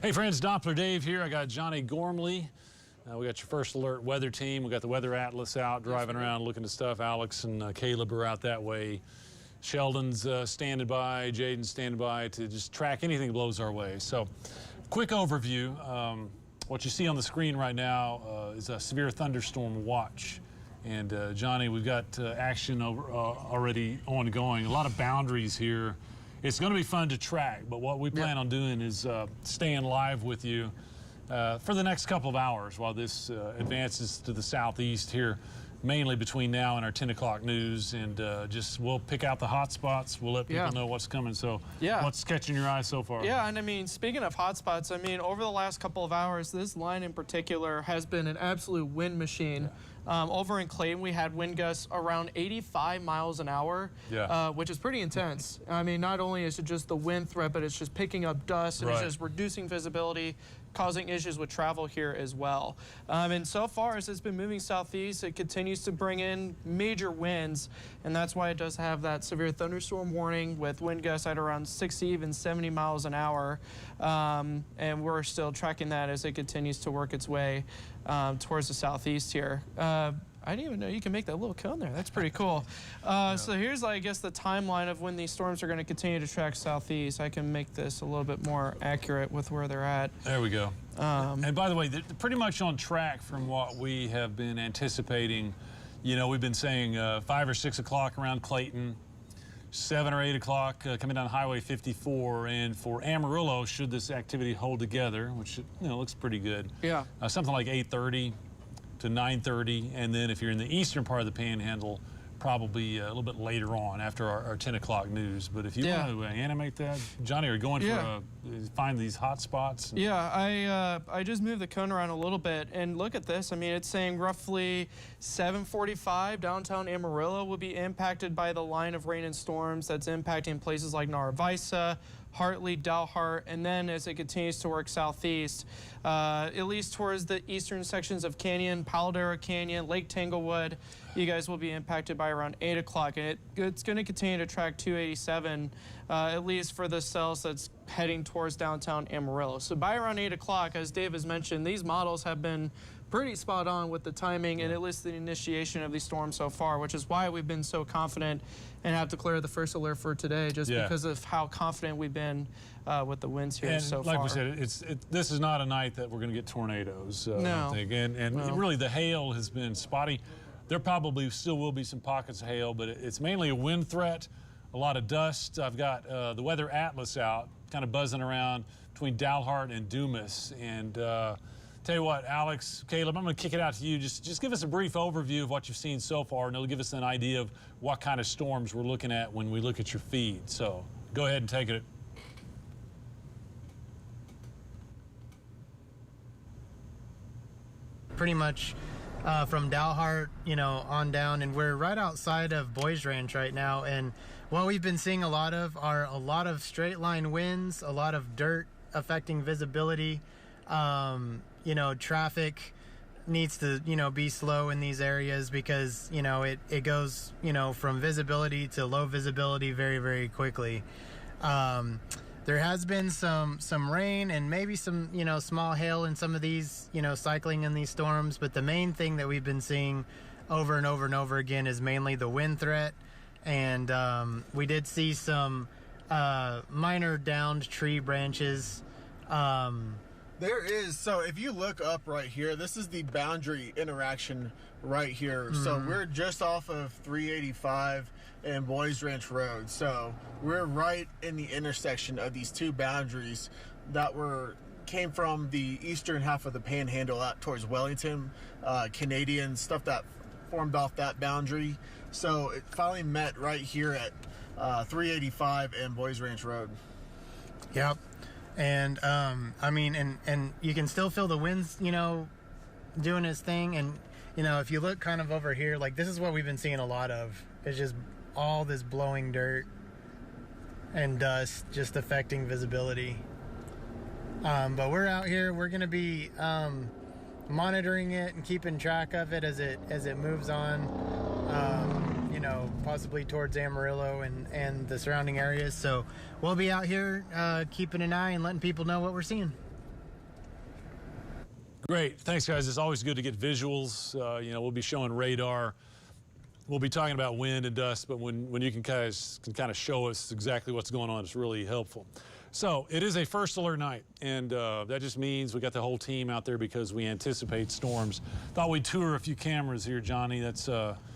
Hey friends, Doppler Dave here. I got Johnny Gormley. We got your first alert weather team. We got the weather atlas out, driving around looking at stuff. Alex and Caleb are out that way. Sheldon's standing by, Jaden's standing by to just track anything that blows our way. So, quick overview. What you see on the screen right now is a severe thunderstorm watch. And Johnny, we've got action already ongoing. A lot of boundaries here. It's going to be fun to track, but what we plan on doing is staying live with you for the next couple of hours while this advances to the southeast here, mainly between now and our 10 o'clock news, and just we'll pick out the hot spots. We'll let people know what's coming. So what's catching your eye so far? Yeah, and I mean, speaking of hot spots, I mean, over the last couple of hours, this line in particular has been an absolute wind machine. Over in Clayton, we had wind gusts around 85 miles an hour, which is pretty intense. I mean, not only is it just the wind threat, but it's just picking up dust, and it's just reducing visibility, causing issues with travel here as well. And so far, as it's been moving southeast, it continues to bring in major winds, and that's why it does have that severe thunderstorm warning with wind gusts at around 60, even 70 miles an hour. And we're still tracking that as it continues to work its way towards the southeast here. I didn't even know you can make that little cone there. That's pretty cool. So here's, I guess, the timeline of when these storms are going to continue to track southeast. I can make this a little bit more accurate with where they're at. There we go. And by the way, they're pretty much on track from what we have been anticipating. You know, we've been saying 5 or 6 o'clock around Clayton, 7 or 8 o'clock coming down Highway 54, and for Amarillo, should this activity hold together, which looks pretty good. Yeah. Something like 8:30 to 9:30, and then if you're in the eastern part of the Panhandle, probably a little bit later on after our 10 o'clock news. But if you want to animate that, Johnny, are you going for find these hot spots? Yeah, I just moved the cone around a little bit, and look at this. I mean, it's saying roughly 7:45 downtown Amarillo will be impacted by the line of rain and storms that's impacting places like Narvaeza, Hartley, Dalhart, and then as it continues to work southeast, at least towards the eastern sections of Canyon, Paladera Canyon, Lake Tanglewood, you guys will be impacted by around 8 o'clock. And it's going to continue to track 287, at least for the cells that's heading towards downtown Amarillo. So by around 8 o'clock, as Dave has mentioned, these models have been pretty spot on with the timing and at least the initiation of these storms so far, which is why we've been so confident and have declared the first alert for today, just because of how confident we've been with the winds here so far. Like we said, this is not a night that we're going to get tornadoes, I don't think. And really the hail has been spotty. There probably still will be some pockets of hail, but it's mainly a wind threat, a lot of dust. I've got the weather atlas out, kind of buzzing around between Dalhart and Dumas. And tell you what, Alex, Caleb, I'm going to kick it out to you. Just give us a brief overview of what you've seen so far, and it'll give us an idea of what kind of storms we're looking at when we look at your feed. So go ahead and take it. Pretty much from Dalhart, on down, and we're right outside of Boys Ranch right now. And what we've been seeing a lot of are a lot of straight line winds, a lot of dirt affecting visibility. Traffic needs to, be slow in these areas because, it goes, from visibility to low visibility very, very quickly. There has been some rain and maybe some, small hail in some of these, cycling in these storms. But the main thing that we've been seeing over and over and over again is mainly the wind threat. And we did see some minor downed tree branches. There is. So if you look up right here, this is the boundary interaction right here. So we're just off of 385 and Boys Ranch Road. So we're right in the intersection of these two boundaries that came from the eastern half of the Panhandle out towards Wellington, Canadian stuff that formed off that boundary. So it finally met right here at 385 and Boys Ranch Road. Yep. And I mean, and you can still feel the winds, doing its thing. And if you look kind of over here, like this is what we've been seeing a lot of. It's just all this blowing dirt and dust just affecting visibility. But we're out here. We're going to be monitoring it and keeping track of it as it moves on. Possibly towards Amarillo and the surrounding areas. So we'll be out here keeping an eye and letting people know what we're seeing. Great. Thanks, guys. It's always good to get visuals. You know, we'll be showing radar. We'll be talking about wind and dust, but when you guys can kind of show us exactly what's going on, it's really helpful. So it is a first alert night, and that just means we got the whole team out there because we anticipate storms. Thought we'd tour a few cameras here, Johnny. That's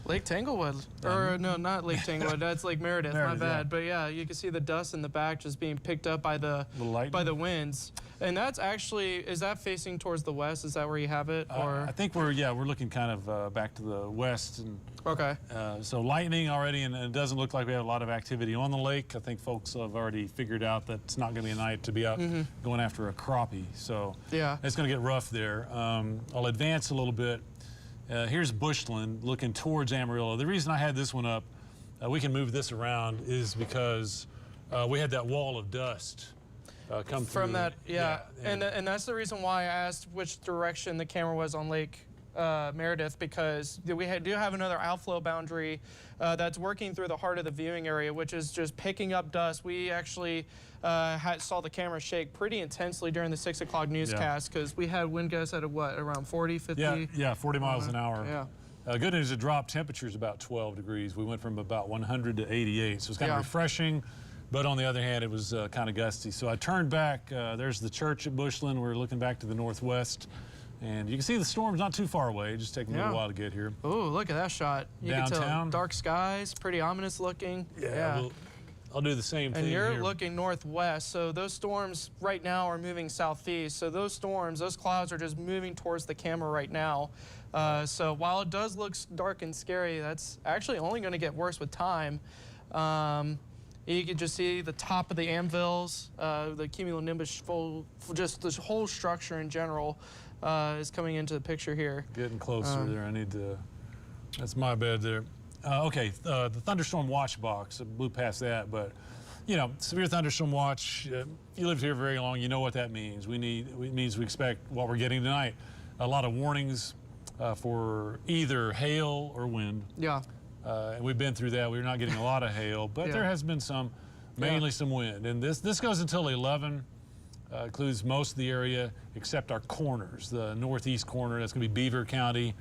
Lake Tanglewood, or no, not Lake Tanglewood. That's Lake Meredith. My bad. Yeah. But yeah, you can see the dust in the back just being picked up by the winds. And that's actually, is that facing towards the west? Is that where you have it? Or I think we're looking kind of back to the west, and okay. So lightning already, and it doesn't look like we have a lot of activity on the lake. I think folks have already figured out that it's not going to be a night to be out going after a crappie. So yeah, it's going to get rough there. I'll advance a little bit. Here's Bushland looking towards Amarillo. The reason I had this one up, we can move this around, is because we had that wall of dust come from through. that. Yeah, and that's the reason why I asked which direction the camera was on Lake Meredith, because we do have another outflow boundary that's working through the heart of the viewing area, which is just picking up dust. We actually saw the camera shake pretty intensely during the 6 o'clock newscast because we had wind gusts at what, around 40, 50? Yeah, 40 miles an hour. Yeah. Good news, it dropped temperatures about 12 degrees. We went from about 100 to 88, so it's kind of refreshing. But on the other hand, it was kind of gusty. So I turned back. There's the church at Bushland. We're looking back to the northwest. And you can see the storm's not too far away. It just takes a little while to get here. Oh, look at that shot. You can tell dark skies, pretty ominous looking. Yeah. I'll do the same thing. And you're here. looking northwest, so those storms right now are moving southeast. So those storms, those clouds are just moving towards the camera right now. So while it does look dark and scary, that's actually only going to get worse with time. You can just see the top of the anvils, the cumulonimbus, just this whole structure in general is coming into the picture here. Getting closer there. I need to, that's my bad there. Okay, the thunderstorm watch box, I blew past that, but you know, severe thunderstorm watch, you lived here very long, you know what that means. It means we expect what we're getting tonight. A lot of warnings for either hail or wind. Yeah. And we've been through that. We're not getting a lot of hail, but there has been some, mainly some wind. And this goes until 11, includes most of the area except our corners. The northeast corner, that's going to be Beaver County,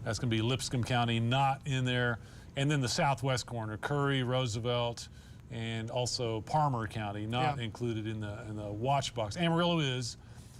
that's going to be Lipscomb County, not in there. And then the southwest corner, Curry, Roosevelt, and also Palmer County, not included in the watch box. Amarillo is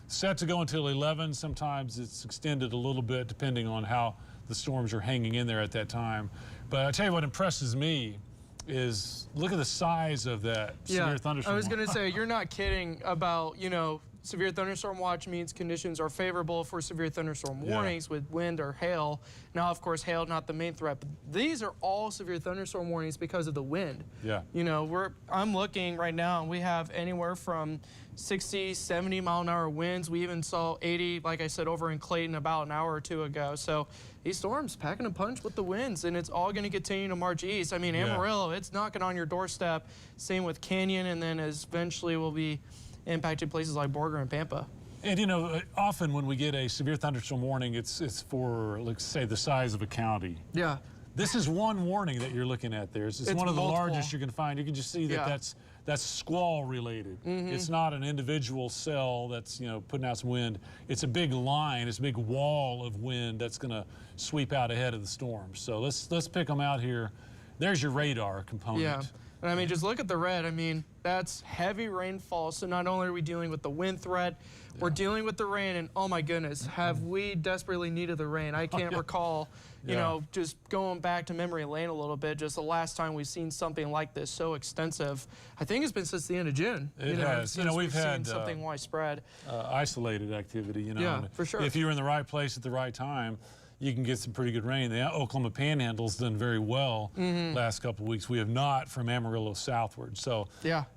set to go until 11. Sometimes it's extended a little bit depending on how the storms are hanging in there at that time. But I tell you what impresses me is look at the size of that severe thunderstorm. I was going to say, you're not kidding about, you know, severe thunderstorm watch means conditions are favorable for severe thunderstorm warnings with wind or hail. Now, of course, hail not the main threat, but these are all severe thunderstorm warnings because of the wind. Yeah. You know, I'm looking right now, and we have anywhere from 60, 70 mile an hour winds. We even saw 80, like I said, over in Clayton about an hour or two ago. So these storms packing a punch with the winds, and it's all going to continue to march east. I mean, Amarillo, it's knocking on your doorstep. Same with Canyon, and then eventually will be impacted places like Borger and Pampa. And you know, often when we get a severe thunderstorm warning, it's for, let's say, the size of a county. Yeah. This is one warning that you're looking at there. It's one of the largest you can find. You can just see that that's squall related. It's not an individual cell that's, you know, putting out some wind. It's a big line, it's a big wall of wind that's going to sweep out ahead of the storm. So let's pick them out here. There's your radar component. Yeah. And I mean, just look at the red. I mean, that's heavy rainfall. So not only are we dealing with the wind threat, we're dealing with the rain. And oh my goodness, have we desperately needed the rain? I can't recall, you know, just going back to memory lane a little bit, just the last time we've seen something like this so extensive. I think it's been since the end of June. It has. You know, we've had seen something widespread. Isolated activity, you know. Yeah, for sure. If you're in the right place at the right time, you can get some pretty good rain. The Oklahoma Panhandle's done very well last couple of weeks. We have not from Amarillo southward. So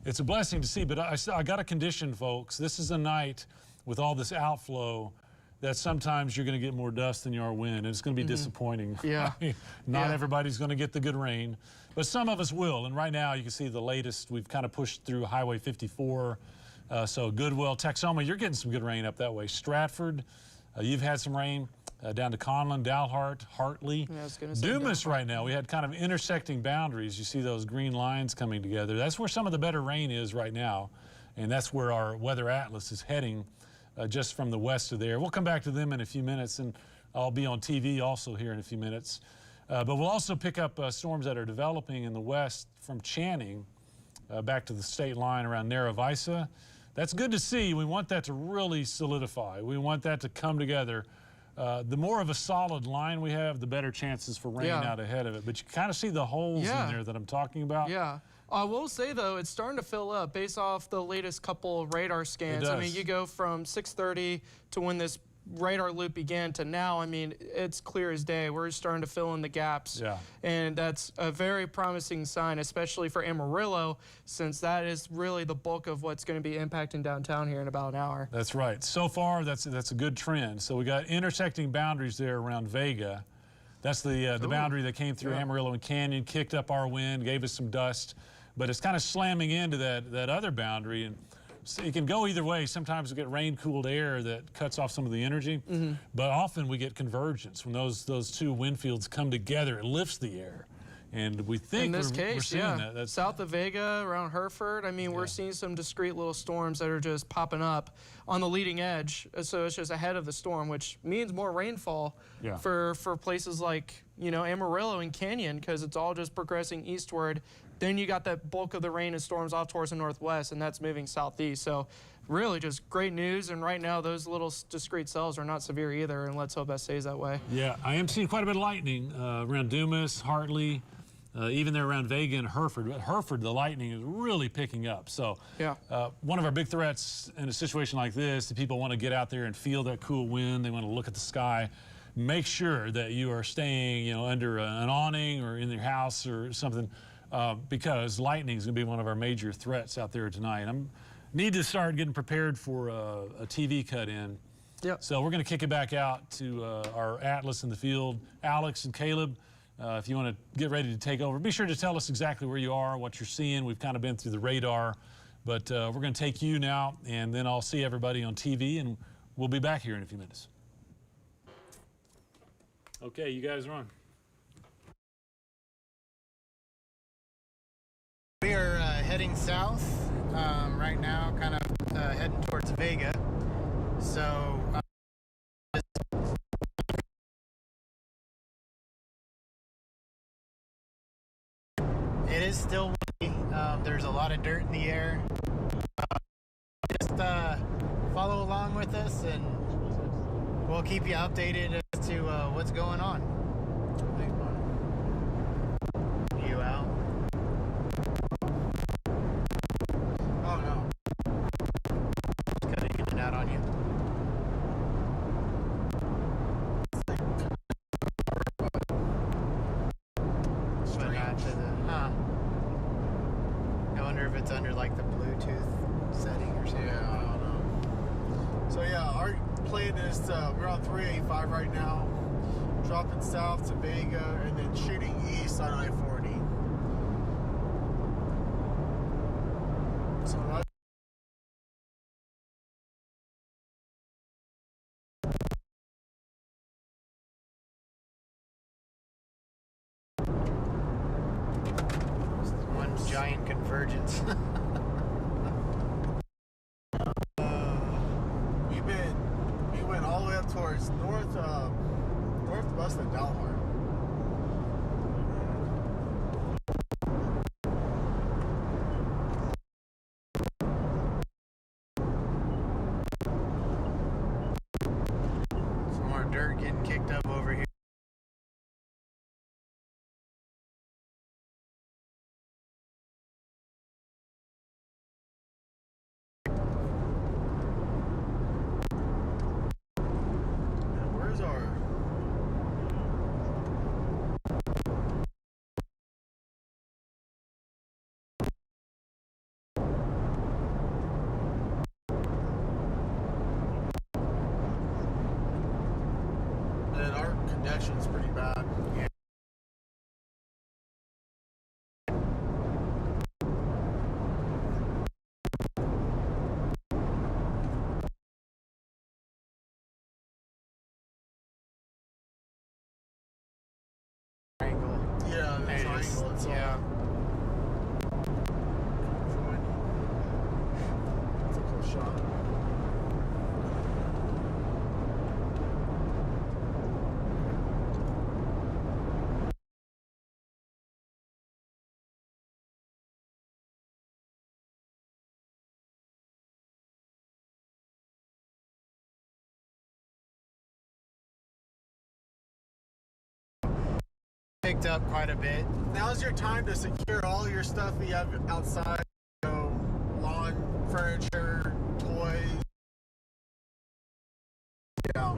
it's a blessing to see. But I got a condition, folks. This is a night with all this outflow that sometimes you're going to get more dust than you are wind. And it's going to be disappointing. Yeah. Not everybody's going to get the good rain, but some of us will. And right now you can see the latest. We've kind of pushed through Highway 54. So Goodwill, Texoma, you're getting some good rain up that way. Stratford, you've had some rain. Down to Conlin, Dalhart, Hartley. Yeah, I was gonna say Dumas right now, we had kind of intersecting boundaries. You see those green lines coming together. That's where some of the better rain is right now, and that's where our weather atlas is heading just from the west of there. We'll come back to them in a few minutes, and I'll be on TV also here in a few minutes. But we'll also pick up storms that are developing in the west from Channing back to the state line around Narragansett. That's good to see. We want that to really solidify. We want that to come together. The more of a solid line we have, the better chances for rain out ahead of it. But you kind of see the holes in there that I'm talking about. Yeah. I will say, though, it's starting to fill up based off the latest couple of radar scans. I mean, you go from 6:30 to when this radar loop began to now. I mean, it's clear as day. We're starting to fill in the gaps. Yeah. And that's a very promising sign, especially for Amarillo, since that is really the bulk of what's going to be impacting downtown here in about an hour. That's right. So far, that's a good trend. So we got intersecting boundaries there around Vega. That's the boundary that came through Amarillo and Canyon, kicked up our wind, gave us some dust, but it's kind of slamming into that other boundary. And so it can go either way. Sometimes we get rain-cooled air that cuts off some of the energy, but often we get convergence. When those two wind fields come together, it lifts the air. And we think in this case, we're seeing that. That's south of Vega, around Hereford, I mean, we're seeing some discrete little storms that are just popping up on the leading edge. So it's just ahead of the storm, which means more rainfall for places like, you know, Amarillo and Canyon, because it's all just progressing eastward. Then you got that bulk of the rain and storms off towards the northwest, and that's moving southeast. So really just great news. And right now, those little discrete cells are not severe either, and let's hope that stays that way. Yeah, I am seeing quite a bit of lightning around Dumas, Hartley, even there around Vega and Hereford. But Hereford, the lightning is really picking up. So one of our big threats in a situation like this, the people want to get out there and feel that cool wind. They want to look at the sky. Make sure that you are staying, you know, under an awning or in your house or something. Because lightning is going to be one of our major threats out there tonight. I need to start getting prepared for a TV cut-in. So we're going to kick it back out to our Atlas in the field. Alex and Caleb, if you want to get ready to take over, be sure to tell us exactly where you are, what you're seeing. We've kind of been through the radar, but we're going to take you now, and then I'll see everybody on TV, and we'll be back here in a few minutes. Okay, you guys are on. We are heading south right now, kind of heading towards Vega. So it is still windy. There's a lot of dirt in the air. Just follow along with us, and we'll keep you updated as to what's going on. You out? Oh no. It's cutting in and out on you. But not to the, I wonder if it's under like the Bluetooth setting or something. Yeah, I don't know. So yeah, our plan is we're on 385 right now, dropping south to Vega, and then shooting east on I-40. So one giant convergence. we went all the way up towards northwest of Dalhart. Some more dirt getting kicked up over here. Where's our... And our connection's pretty bad. Yeah. Triangle. Yeah, the triangle itself. Yeah. That's a close shot. picked up quite a bit. Now's your time to secure all your stuff that you have outside. You know, lawn, furniture, toys. Yeah.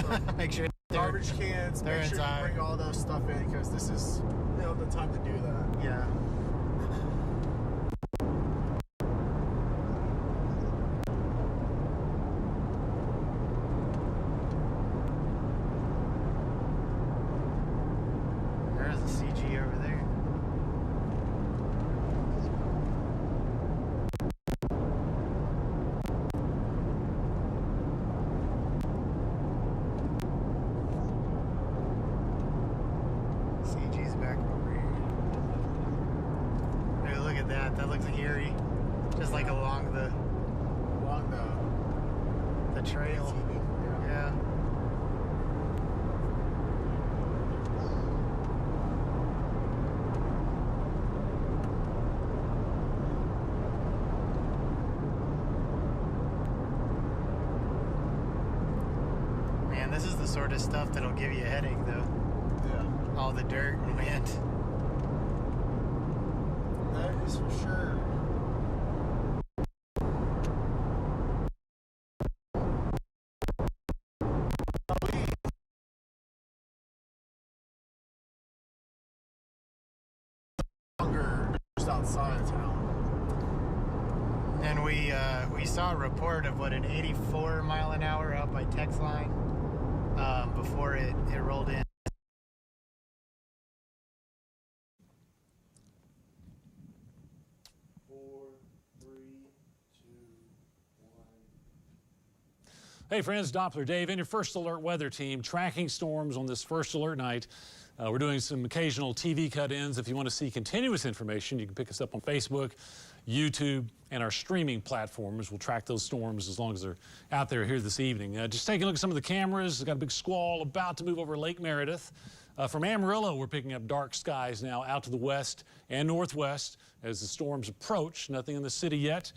So, Make sure garbage cans. they're Make sure inside. you bring all those stuff in because this is, you know, the time to do that. Yeah. There's a CG over there. CG's back over here. Hey, look at that. That looks eerie. Just like along the trail. Yeah. Man, this is the sort of stuff that'll give you a headache, though. Yeah. All the dirt and wind. That is for sure. Longer just outside of town. And we saw a report of what, an 84 mile an hour out by text line before it rolled in. Hey friends, Doppler Dave and your First Alert weather team tracking storms on this First Alert night. We're doing some occasional TV cut-ins. If you want to see continuous information, you can pick us up on Facebook, YouTube, and our streaming platforms. We'll track those storms as long as they're out there here this evening. Just taking a look at some of the cameras. We've got a big squall about to move over Lake Meredith. From Amarillo, we're picking up dark skies now out to the west and northwest as the storms approach. Nothing in the city yet.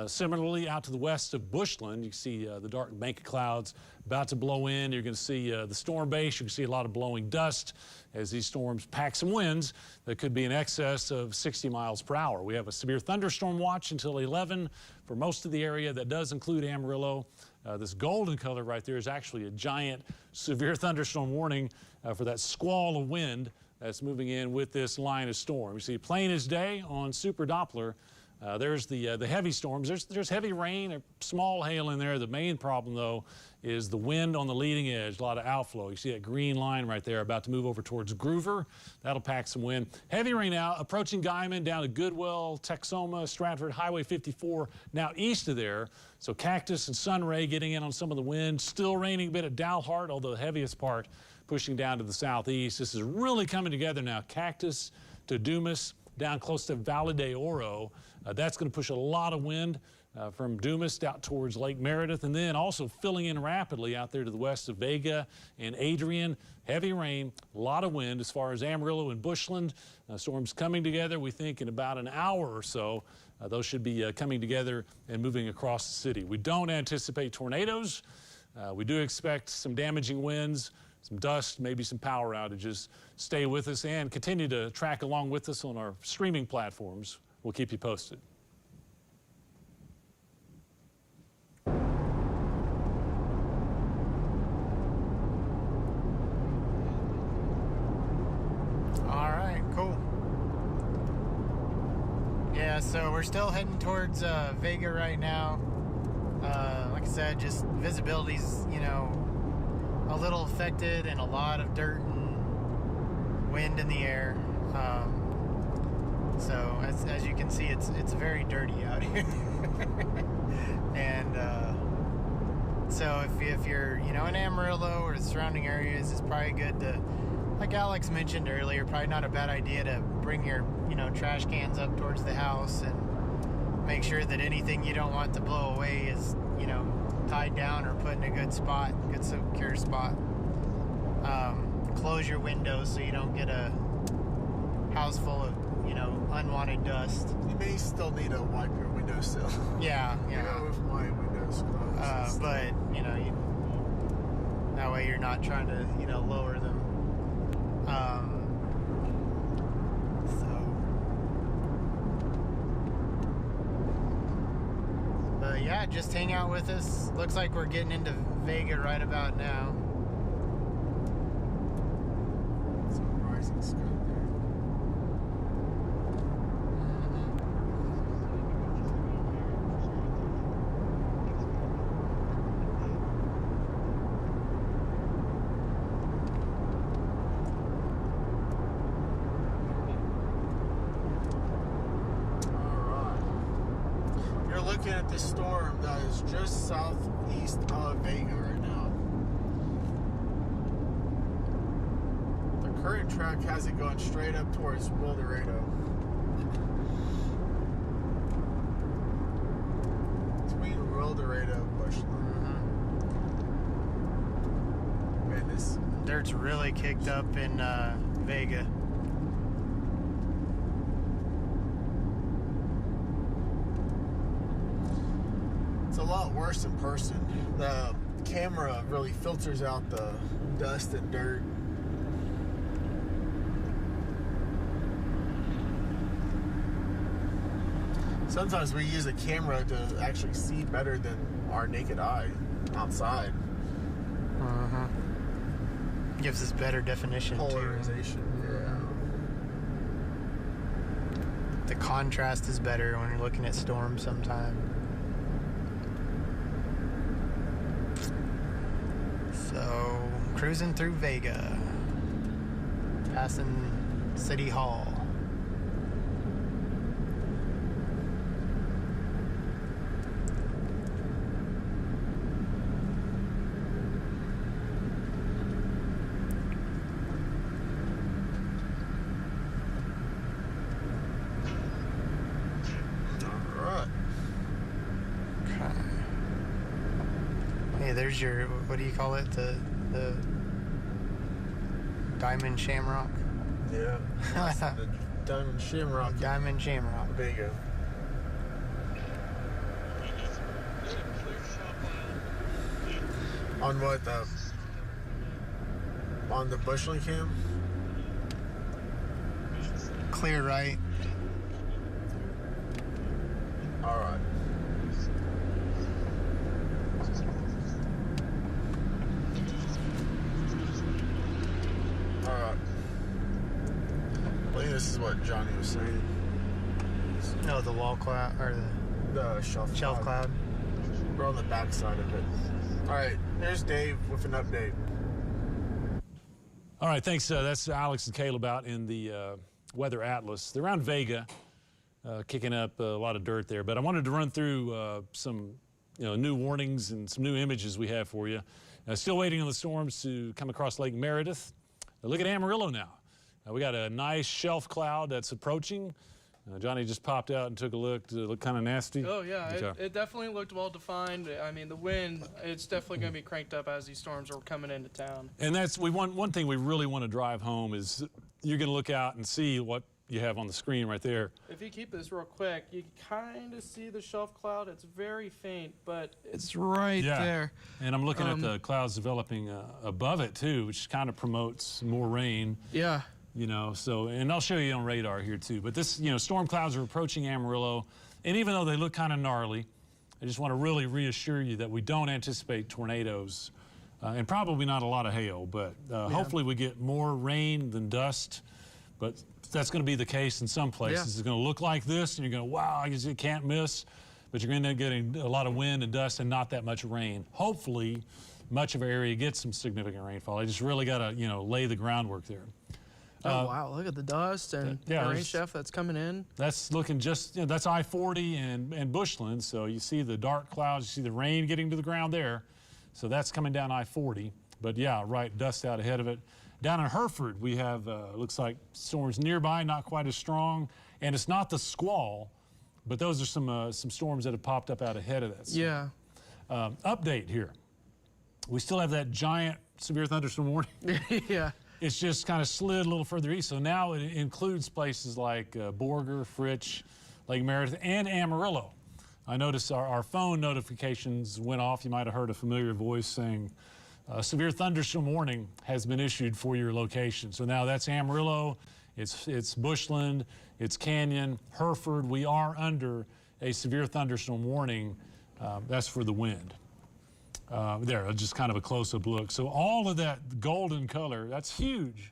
Similarly, out to the west of Bushland, you can see the dark bank of clouds about to blow in. You're going to see the storm base. You can see a lot of blowing dust as these storms pack some winds that could be in excess of 60 miles per hour. We have a severe thunderstorm watch until 11 for most of the area. That does include Amarillo. This golden color right there is actually a giant severe thunderstorm warning for that squall of wind that's moving in with this line of storm. You see plain as day on Super Doppler. There's the heavy storms. There's heavy rain, or small hail in there. The main problem, though, is the wind on the leading edge. A lot of outflow. You see that green line right there about to move over towards Groover. That'll pack some wind. Heavy rain out, approaching Guyman down to Goodwell, Texoma, Stratford, Highway 54, now east of there. So Cactus and Sunray getting in on some of the wind. Still raining a bit at Dalhart, although the heaviest part pushing down to the southeast. This is really coming together now. Cactus to Dumas, down close to Valle de Oro. That's going to push a lot of wind from Dumas out towards Lake Meredith, and then also filling in rapidly out there to the west of Vega and Adrian. Heavy rain, a lot of wind as far as Amarillo and Bushland. Storms coming together, we think, in about an hour or so. Those should be coming together and moving across the city. We don't anticipate tornadoes. We do expect some damaging winds, some dust, maybe some power outages. Stay with us and continue to track along with us on our streaming platforms. We'll keep you posted. All right, cool. Yeah, so we're still heading towards Vega right now. Like I said, just visibility's, you know, a little affected, and a lot of dirt and wind in the air. So as you can see, it's very dirty out here. And so if you're, you know, in Amarillo or the surrounding areas, it's probably good to, like Alex mentioned earlier, probably not a bad idea to bring your, you know, trash cans up towards the house and make sure that anything you don't want to blow away is, you know, tied down or put in a good spot, good secure spot. Close your windows so you don't get a house full of, you know, unwanted dust. You may still need to wipe your windowsill. Yeah. You know, if my window's closed. But, you know, that way you're not trying to, you know, lower them. yeah, just hang out with us. Looks like we're getting into Vega right about now. Some rising sky there. Looking at this storm that is just southeast of Vega right now. The current track has it going straight up towards El Dorado. Between El Dorado and Bushland. Man, this dirt's really kicked up in Vega. It's a lot worse in person. The camera really filters out the dust and dirt. Sometimes we use a camera to actually see better than our naked eye outside. Gives us better definition Polarization, too. The contrast is better when you're looking at storms sometimes. So, cruising through Vega, passing City Hall. There's your, what do you call it? The Diamond Shamrock? Yeah. The Diamond Shamrock. Diamond Shamrock. Vega. On what? On the Bushland cam? Clear right. All right. I think this is what Johnny was saying. No, the wall cloud, or The shelf cloud. We're on the back side of it. All right, there's Dave with an update. All right, thanks. That's Alex and Caleb out in the Weather Atlas. They're around Vega, kicking up a lot of dirt there. But I wanted to run through some new warnings and some new images we have for you. Still waiting on the storms to come across Lake Meredith. Look at Amarillo now. We got a nice shelf cloud that's approaching. Johnny just popped out and took a look. Does it look kind of nasty? Oh, yeah. It definitely looked well defined. I mean, the wind, it's definitely going to be cranked up as these storms are coming into town. And that's one thing we really want to drive home is you're going to look out and see what you have on the screen right there. If you keep this real quick, you kind of see the shelf cloud. It's very faint, but it's right there. And I'm looking at the clouds developing above it, too, which kind of promotes more rain. Yeah. So, and I'll show you on radar here too, but this, storm clouds are approaching Amarillo, and even though they look kind of gnarly, I just want to really reassure you that we don't anticipate tornadoes, and probably not a lot of hail, but hopefully we get more rain than dust, but that's going to be the case in some places. It's going to look like this, and you're going, wow, I guess you can't miss, but you're going to end up getting a lot of wind and dust and not that much rain. Hopefully, much of our area gets some significant rainfall. I just really got to, lay the groundwork there. Oh, wow, look at the dust and the rain chef that's coming in. That's looking just, that's I-40 and Bushland, so you see the dark clouds, you see the rain getting to the ground there, so that's coming down I-40. But yeah, right, dust out ahead of it. Down in Hereford, we have, looks like storms nearby, not quite as strong, and it's not the squall, but those are some storms that have popped up out ahead of that. So, yeah. Update here. We still have that giant severe thunderstorm warning. Yeah. It's just kind of slid a little further east. So now it includes places like Borger, Fritch, Lake Meredith, and Amarillo. I noticed our phone notifications went off. You might have heard a familiar voice saying, severe thunderstorm warning has been issued for your location. So now that's Amarillo, it's Bushland, it's Canyon, Hereford. We are under a severe thunderstorm warning That's for the wind. There, just kind of a close-up look. So all of that golden color, that's huge.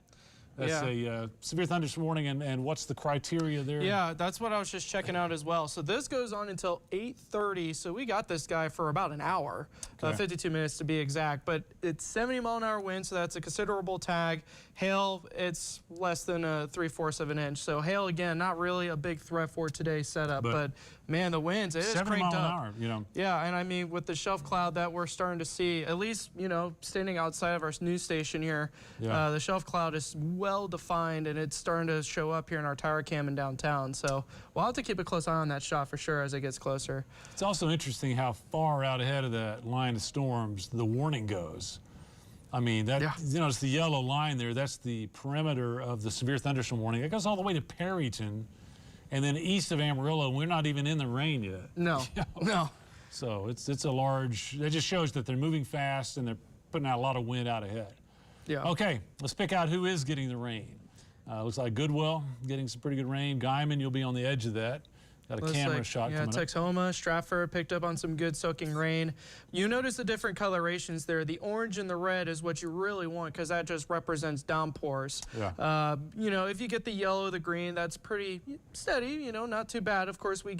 That's a severe thunderstorm warning, and what's the criteria there? Yeah, that's what I was just checking out as well. So this goes on until 8:30. So we got this guy for about an hour, 52 minutes to be exact. But it's 70-mile-an-hour wind, so that's a considerable tag. Hail, it's less than 3/4 of an inch. So hail, again, not really a big threat for today's setup. But man, the winds, it is cranked up. 70 mile an hour, you know. Yeah, and I mean, with the shelf cloud that we're starting to see, at least, you know, standing outside of our news station here, the shelf cloud is well defined, and it's starting to show up here in our tower cam in downtown. So we'll have to keep a close eye on that shot for sure as it gets closer. It's also interesting how far out ahead of that line of storms the warning goes. I mean, that you know, it's the yellow line there. That's the perimeter of the severe thunderstorm warning. It goes all the way to Perryton, and then east of Amarillo. We're not even in the rain yet. No, no. So it's a large. It just shows that they're moving fast and they're putting out a lot of wind out ahead. Yeah. Okay, let's pick out who is getting the rain. Looks like Goodwell getting some pretty good rain. Guyman, you'll be on the edge of that. Got a camera shot coming up. Texoma, Stratford picked up on some good soaking rain. You notice the different colorations there. The orange and the red is what you really want because that just represents downpours. Yeah. You know, if you get the yellow, the green, that's pretty steady, you know, not too bad. Of course, we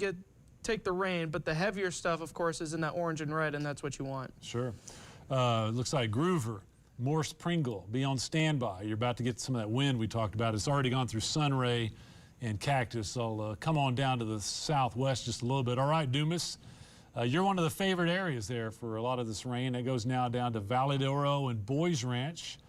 take the rain, but the heavier stuff, of course, is in that orange and red, and that's what you want. Sure. Looks like Groover, Morse Pringle, be on standby. You're about to get some of that wind we talked about. It's already gone through Sunray and Cactus. I'll come on down to the southwest just a little bit. All right, Dumas, you're one of the favorite areas there for a lot of this rain. It goes now down to Valley de Oro and Boys Ranch.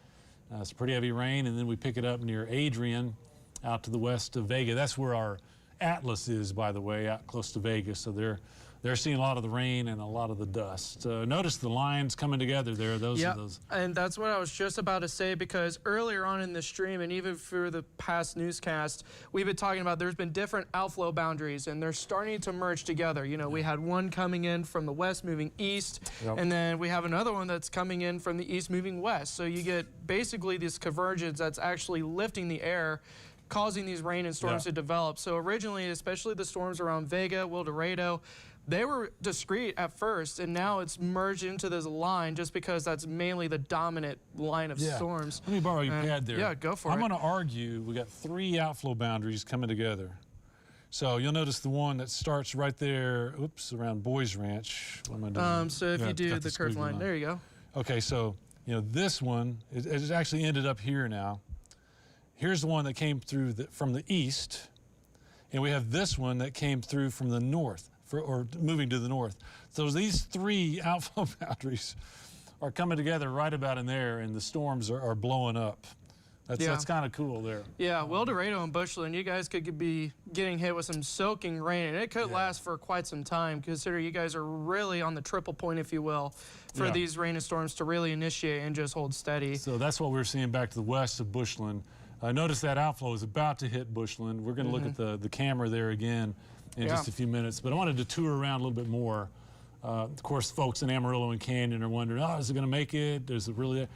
It's pretty heavy rain, and then we pick it up near Adrian out to the west of Vega. That's where our Atlas is, by the way, out close to Vegas. So they're seeing a lot of the rain and a lot of the dust. Notice the lines coming together there. Those are those. And that's what I was just about to say, because earlier on in the stream and even through the past newscast, we've been talking about there's been different outflow boundaries, and they're starting to merge together. You know, we had one coming in from the west moving east, and then we have another one that's coming in from the east moving west. So you get basically this convergence that's actually lifting the air, causing these rain and storms to develop. So originally, especially the storms around Vega, El Dorado, they were discrete at first, and now it's merged into this line just because that's mainly the dominant line of storms. Let me borrow your pad there. Yeah, go for it. I'm going to argue we got 3 outflow boundaries coming together. So you'll notice the one that starts right there, around Boys Ranch. What am I doing? So if you do the curved line, there you go. Okay, so, you know, this one, it actually ended up here now. Here's the one that came through from the east, and we have this one that came through from the north, or moving to the north. So these 3 outflow boundaries are coming together right about in there, and the storms are blowing up. That's kind of cool there. Yeah, El Dorado and Bushland, you guys could be getting hit with some soaking rain, and it could last for quite some time, considering you guys are really on the triple point, if you will, for these rain and storms to really initiate and just hold steady. So that's what we're seeing back to the west of Bushland. Notice that outflow is about to hit Bushland. We're going to look at the camera there again in just a few minutes, but I wanted to tour around a little bit more. Of course, folks in Amarillo and Canyon are wondering, is it going to make it? Is it really?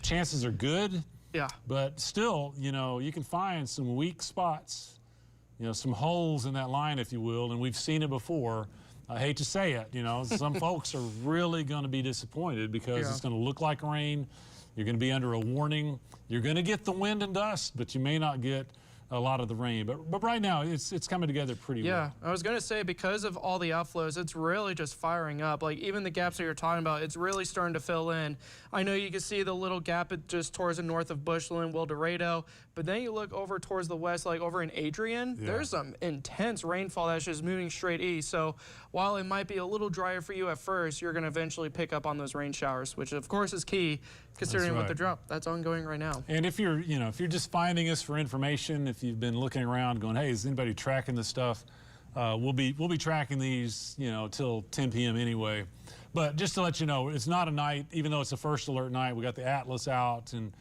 Chances are good. Yeah. But still, you know, you can find some weak spots, you know, some holes in that line, if you will, and we've seen it before. I hate to say it, you know, some folks are really going to be disappointed because it's going to look like rain. You're going to be under a warning. You're going to get the wind and dust, but you may not get a lot of the rain. But right now, it's coming together pretty well. Yeah, I was going to say, because of all the outflows, it's really just firing up. Like, even the gaps that you're talking about, it's really starting to fill in. I know you can see the little gap just towards the north of Bushland, El Dorado, but then you look over towards the west, like over in Adrian, there's some intense rainfall that's just moving straight east. So while it might be a little drier for you at first, you're going to eventually pick up on those rain showers, which of course is key, considering with the drought that's ongoing right now. And if you're just finding us for information, if you've been looking around going, hey, is anybody tracking this stuff? We'll be tracking these, you know, till 10 p.m. anyway. But just to let you know, it's not a night, even though it's the first alert night. We got the Atlas out, and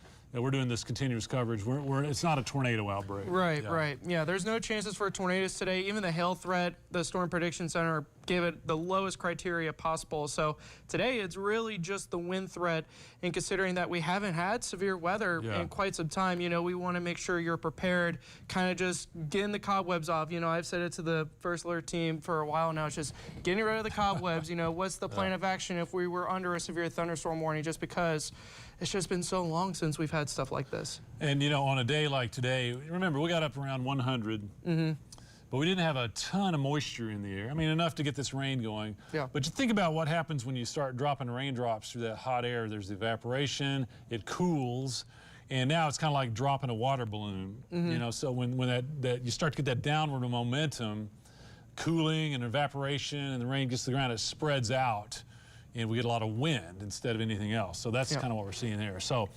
we're doing this continuous coverage. It's not a tornado outbreak. Right, right. Yeah, there's no chances for tornadoes today. Even the hail threat, the Storm Prediction Center gave it the lowest criteria possible. So today it's really just the wind threat. And considering that we haven't had severe weather in quite some time, you know, we want to make sure you're prepared, kind of just getting the cobwebs off. You know, I've said it to the First Alert team for a while now. It's just getting rid of the cobwebs. You know, what's the plan of action if we were under a severe thunderstorm warning, just because it's just been so long since we've had stuff like this. And, you know, on a day like today, remember, we got up around 100, but we didn't have a ton of moisture in the air. I mean, enough to get this rain going. Yeah. But you think about what happens when you start dropping raindrops through that hot air. There's evaporation, it cools, and now it's kind of like dropping a water balloon. You know, so when that you start to get that downward momentum, cooling and evaporation, and the rain gets to the ground, it spreads out, and we get a lot of wind instead of anything else. So that's kind of what we're seeing there. So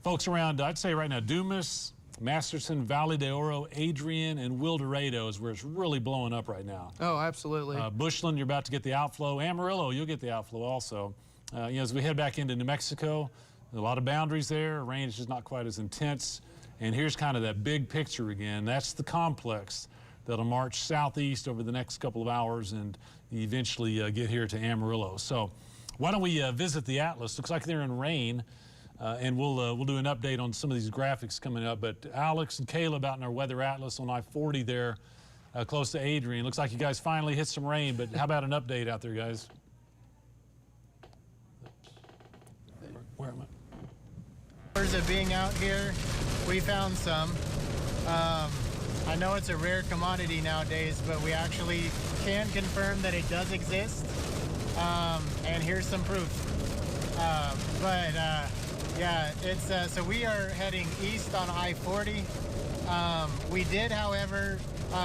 folks around, I'd say right now, Dumas, Masterson, Valley de Oro, Adrian, and Wildorado is where it's really blowing up right now. Oh, absolutely. Bushland, you're about to get the outflow. Amarillo, you'll get the outflow also. You know, as we head back into New Mexico, a lot of boundaries there. Rain is just not quite as intense. And here's kind of that big picture again. That's the complex that'll march southeast over the next couple of hours and eventually get here to Amarillo. So why don't we visit the atlas? Looks like they're in rain, and we'll do an update on some of these graphics coming up. But Alex and Caleb out in our weather atlas on I-40 there, close to Adrian. Looks like you guys finally hit some rain, but how about an update out there, guys? Where am I? Of being out here, we found some. I know it's a rare commodity nowadays, but we actually can confirm that it does exist. And here's some proof. Yeah, it's so we are heading east on I-40. We did, however,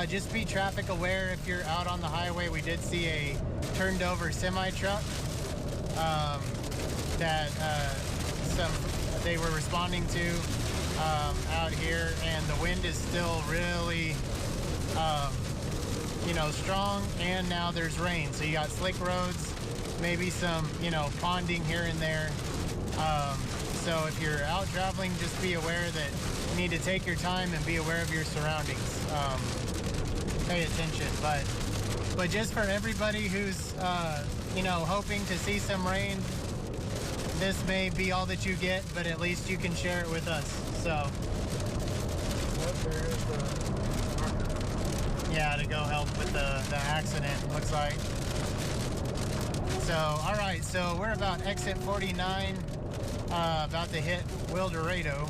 just be traffic aware if you're out on the highway. We did see a turned over semi truck that they were responding to out here, and the wind is still really you know, strong, and now there's rain, so you got slick roads, maybe some, you know, ponding here and there. So if you're out traveling, just be aware that you need to take your time and be aware of your surroundings. Pay attention, but just for everybody who's you know, hoping to see some rain, this may be all that you get, but at least you can share it with us. So yeah, to go help with the accident, looks like. So, all right, so we're about exit 49, about to hit Wildorado.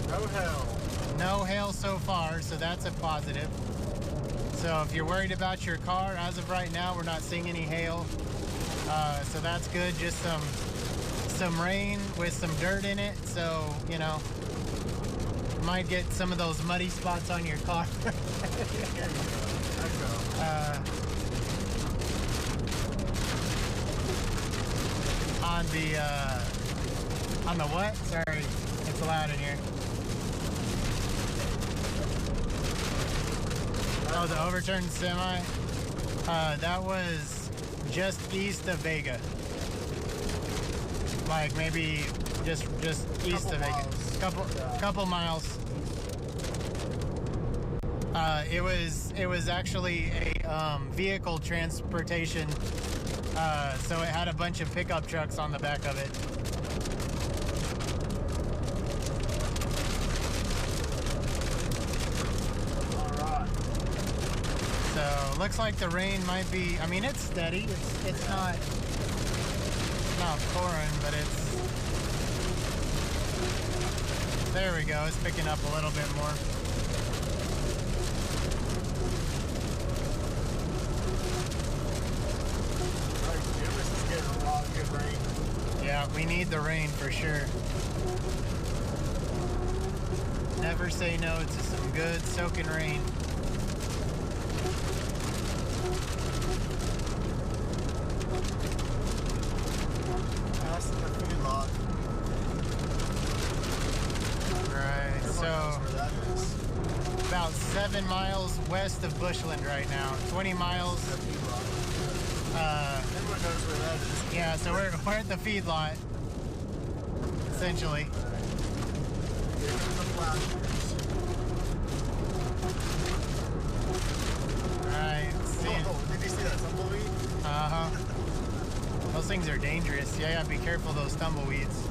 No hail. No hail so far, so that's a positive. So if you're worried about your car, as of right now, we're not seeing any hail. So that's good, just some rain with some dirt in it, so, you know, might get some of those muddy spots on your car. On the what? Sorry, it's loud in here. Oh, the overturned semi. That was just east of Vega. Like maybe just east of Vega. Couple miles. It was actually a vehicle transportation. So it had a bunch of pickup trucks on the back of it. So looks like the rain might be, I mean, it's steady. It's not pouring, but it's, there we go. It's picking up a little bit more. Yeah, we need the rain for sure. Never say no to some good soaking rain. Right, so about 7 miles west of Bushland right now. 20 miles. Everyone knows where that is. Yeah, so we're at the feedlot, essentially. Alright, Did you see that tumbleweed? uh-huh. Those things are dangerous. Yeah, be careful of those tumbleweeds.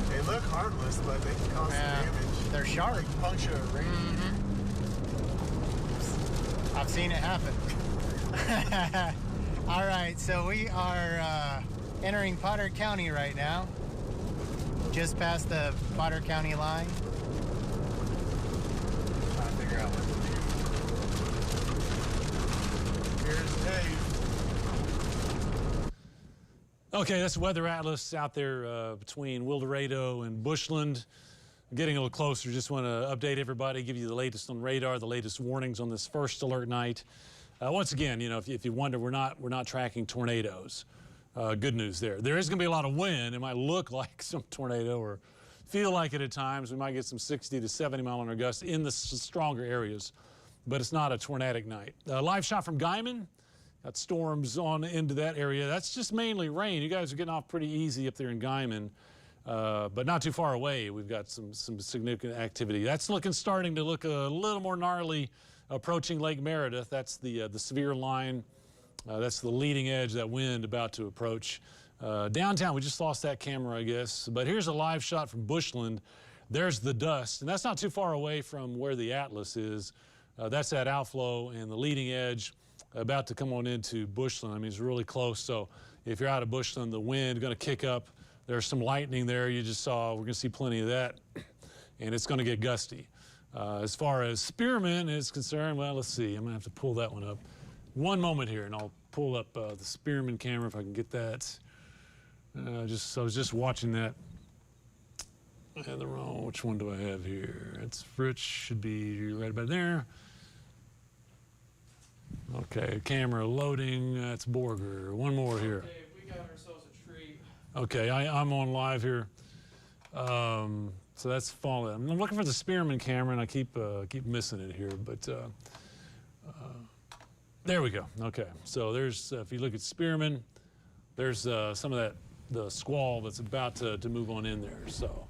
They look harmless, but they can cause some damage. They're sharp. Like puncture a radiator. I've seen it happen. All right, so we are entering Potter County right now. Just past the Potter County line. Trying to figure out what to do. Here's Dave. Okay, that's Weather Atlas out there between Wildorado and Bushland. Getting a little closer, just want to update everybody, give you the latest on radar, the latest warnings on this first alert night. Once again, you know, if you wonder, we're not tracking tornadoes. Good news there. There is going to be a lot of wind. It might look like some tornado or feel like it at times. We might get some 60 to 70 mile an hour gusts in the stronger areas, but it's not a tornadic night. Live shot from Guyman. Got storms on into that area. That's just mainly rain. You guys are getting off pretty easy up there in Guyman. But not too far away, we've got some significant activity. That's starting to look a little more gnarly approaching Lake Meredith. That's the severe line. That's the leading edge, that wind about to approach. Downtown, we just lost that camera, I guess. But here's a live shot from Bushland. There's the dust, and that's not too far away from where the Atlas is. That's that outflow and the leading edge about to come on into Bushland. I mean, it's really close. So if you're out of Bushland, the wind going to kick up. There's some lightning there you just saw. We're going to see plenty of that, and it's going to get gusty. As far as Spearman is concerned, well, let's see. I'm going to have to pull that one up. One moment here, and I'll pull up the Spearman camera if I can get that. I was just watching that. I had the wrong. Which one do I have here? It's Rich. Should be right about there. Okay, camera loading. That's Borger. One more here. Dave, we got ourselves a treat. Okay, I'm on live here. So that's falling. I'm looking for the Spearman camera, and I keep missing it here. But there we go. Okay, so there's if you look at Spearman, there's some of the squall that's about to move on in there. So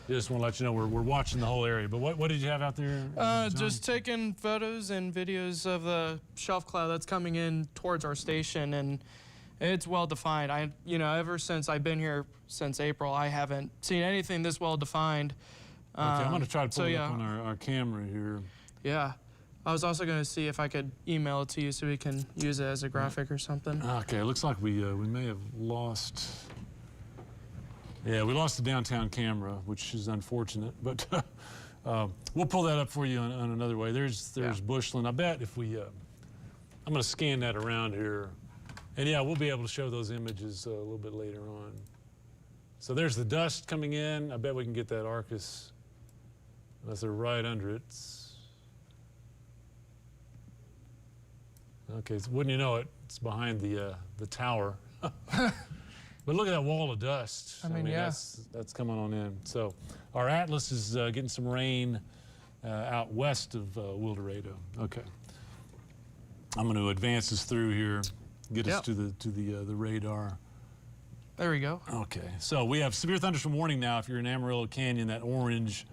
just want to let you know we're watching the whole area. But what did you have out there? Just taking photos and videos of the shelf cloud that's coming in towards our station, and it's well defined. Ever since I've been here since April, I haven't seen anything this well defined. Okay, I'm going to try to pull it up on our camera here. Yeah. I was also going to see if I could email it to you so we can use it as a graphic or something. Okay, it looks like we may have lost. Yeah, we lost the downtown camera, which is unfortunate. But we'll pull that up for you on another way. There's Bushland. I bet if we, I'm going to scan that around here. And yeah, we'll be able to show those images a little bit later on. So there's the dust coming in. I bet we can get that Arcus. Unless they're right under it. Okay, so wouldn't you know it, it's behind the tower. But look at that wall of dust. I mean yeah. That's coming on in. So our Atlas is getting some rain out west of Wildorado. Okay. I'm going to advance us through here, get us to the radar. There we go. Okay, so we have severe thunderstorm warning now. If you're in Amarillo Canyon, that orange,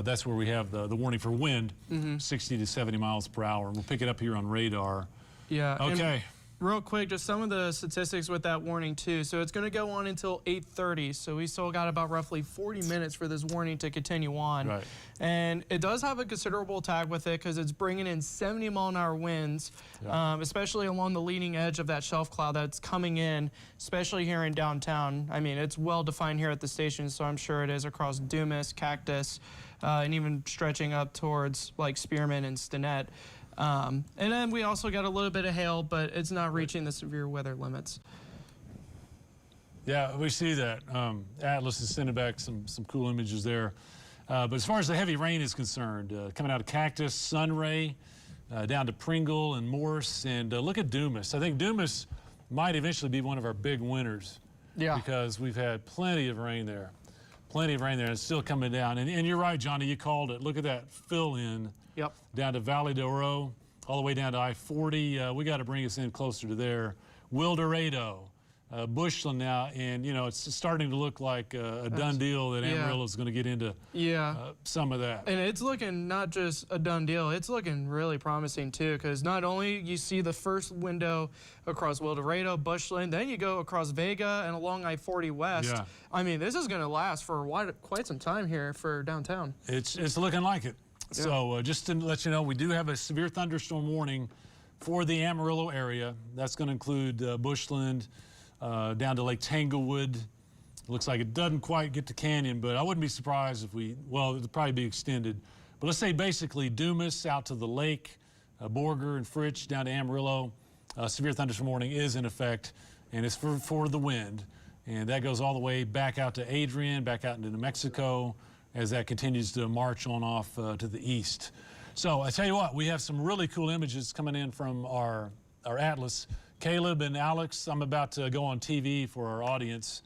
that's where we have the warning for wind, 60 to 70 miles per hour. We'll pick it up here on radar. Yeah. Okay. And real quick, just some of the statistics with that warning too. So it's going to go on until 8:30. So we still got about roughly 40 minutes for this warning to continue on. Right. And it does have a considerable tag with it because it's bringing in 70 mile an hour winds, especially along the leading edge of that shelf cloud that's coming in, especially here in downtown. I mean, it's well defined here at the station, so I'm sure it is across Dumas, Cactus, and even stretching up towards like Spearman and Stinnett. And then we also got a little bit of hail, but it's not reaching the severe weather limits. Yeah, we see that. Atlas is sending back some cool images there. But as far as the heavy rain is concerned, coming out of Cactus, Sunray, down to Pringle and Morse, and look at Dumas. I think Dumas might eventually be one of our big winners. Yeah. Because we've had plenty of rain there. Plenty of rain there. It's still coming down. And you're right, Johnny, you called it. Look at that fill-in. Yep. Down to Valley de Oro, all the way down to I-40. We got to bring us in closer to there. Wildorado, Bushland now, and it's starting to look like a done deal that Amarillo is going to get into some of that. And it's looking not just a done deal, it's looking really promising too, because not only you see the first window across Wildorado, Bushland, then you go across Vega and along I-40 West. Yeah. I mean, this is going to last for quite some time here for downtown. It's looking like it. Yeah. So just to let you know, we do have a severe thunderstorm warning for the Amarillo area. That's going to include Bushland, down to Lake Tanglewood. Looks like it doesn't quite get to Canyon, but I wouldn't be surprised if it'll probably be extended. But let's say basically Dumas out to the lake, Borger and Fritch down to Amarillo. Severe thunderstorm warning is in effect, and it's for the wind. And that goes all the way back out to Adrian, back out into New Mexico, as that continues to march on off to the east. So I tell you what, we have some really cool images coming in from our atlas. Caleb and Alex, I'm about to go on TV for our audience,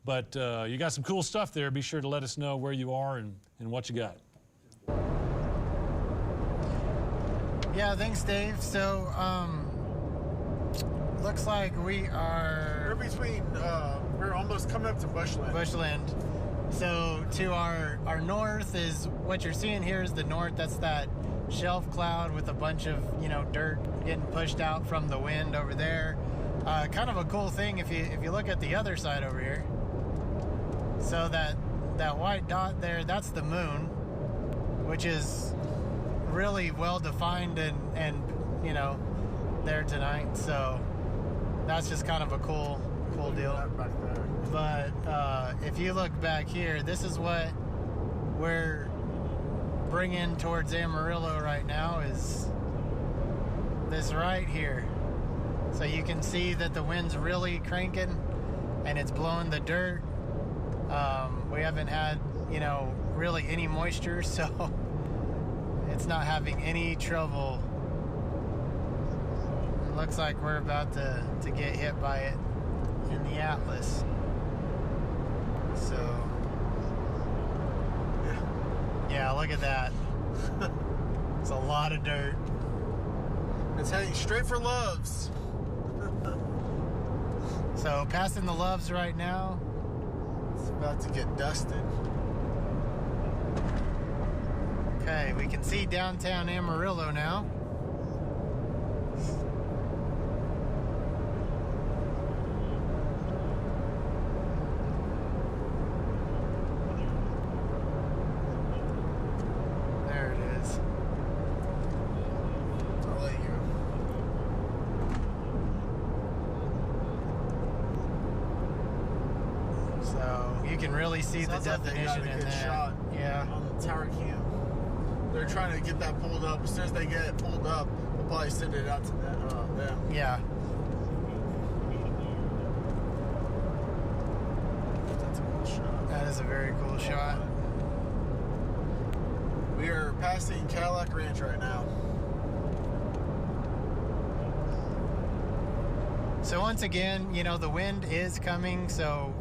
but you got some cool stuff there. Be sure to let us know where you are and what you got. Yeah, thanks, Dave. So, looks like we're almost coming up to Bushland. Bushland. So to our north is what you're seeing here is the north. That's that shelf cloud with a bunch of dirt getting pushed out from the wind over there. Kind of a cool thing if you look at the other side over here. So that white dot there, that's the moon, which is really well defined and there tonight. So that's just kind of a cool deal. But if you look back here, this is what we're bringing towards Amarillo right now, is this right here. So you can see that the wind's really cranking and it's blowing the dirt. We haven't had really any moisture, so it's not having any trouble. It looks like we're about to get hit by it in the atlas. So yeah, look at that. It's a lot of dirt. It's heading straight for Loves. So passing the Loves right now. It's about to get dusted. Okay, we can see downtown Amarillo now. There it is. I'll let you. So you can really see Sounds the like they got definition a in good there. shot Yeah. on the tower cam. They're trying to get that pulled up. As soon as they get it pulled up, they'll probably send it out to them. Yeah. That's a cool shot. That is a very cool shot. We are passing Cadillac Ranch right now. So once again, the wind is coming. So,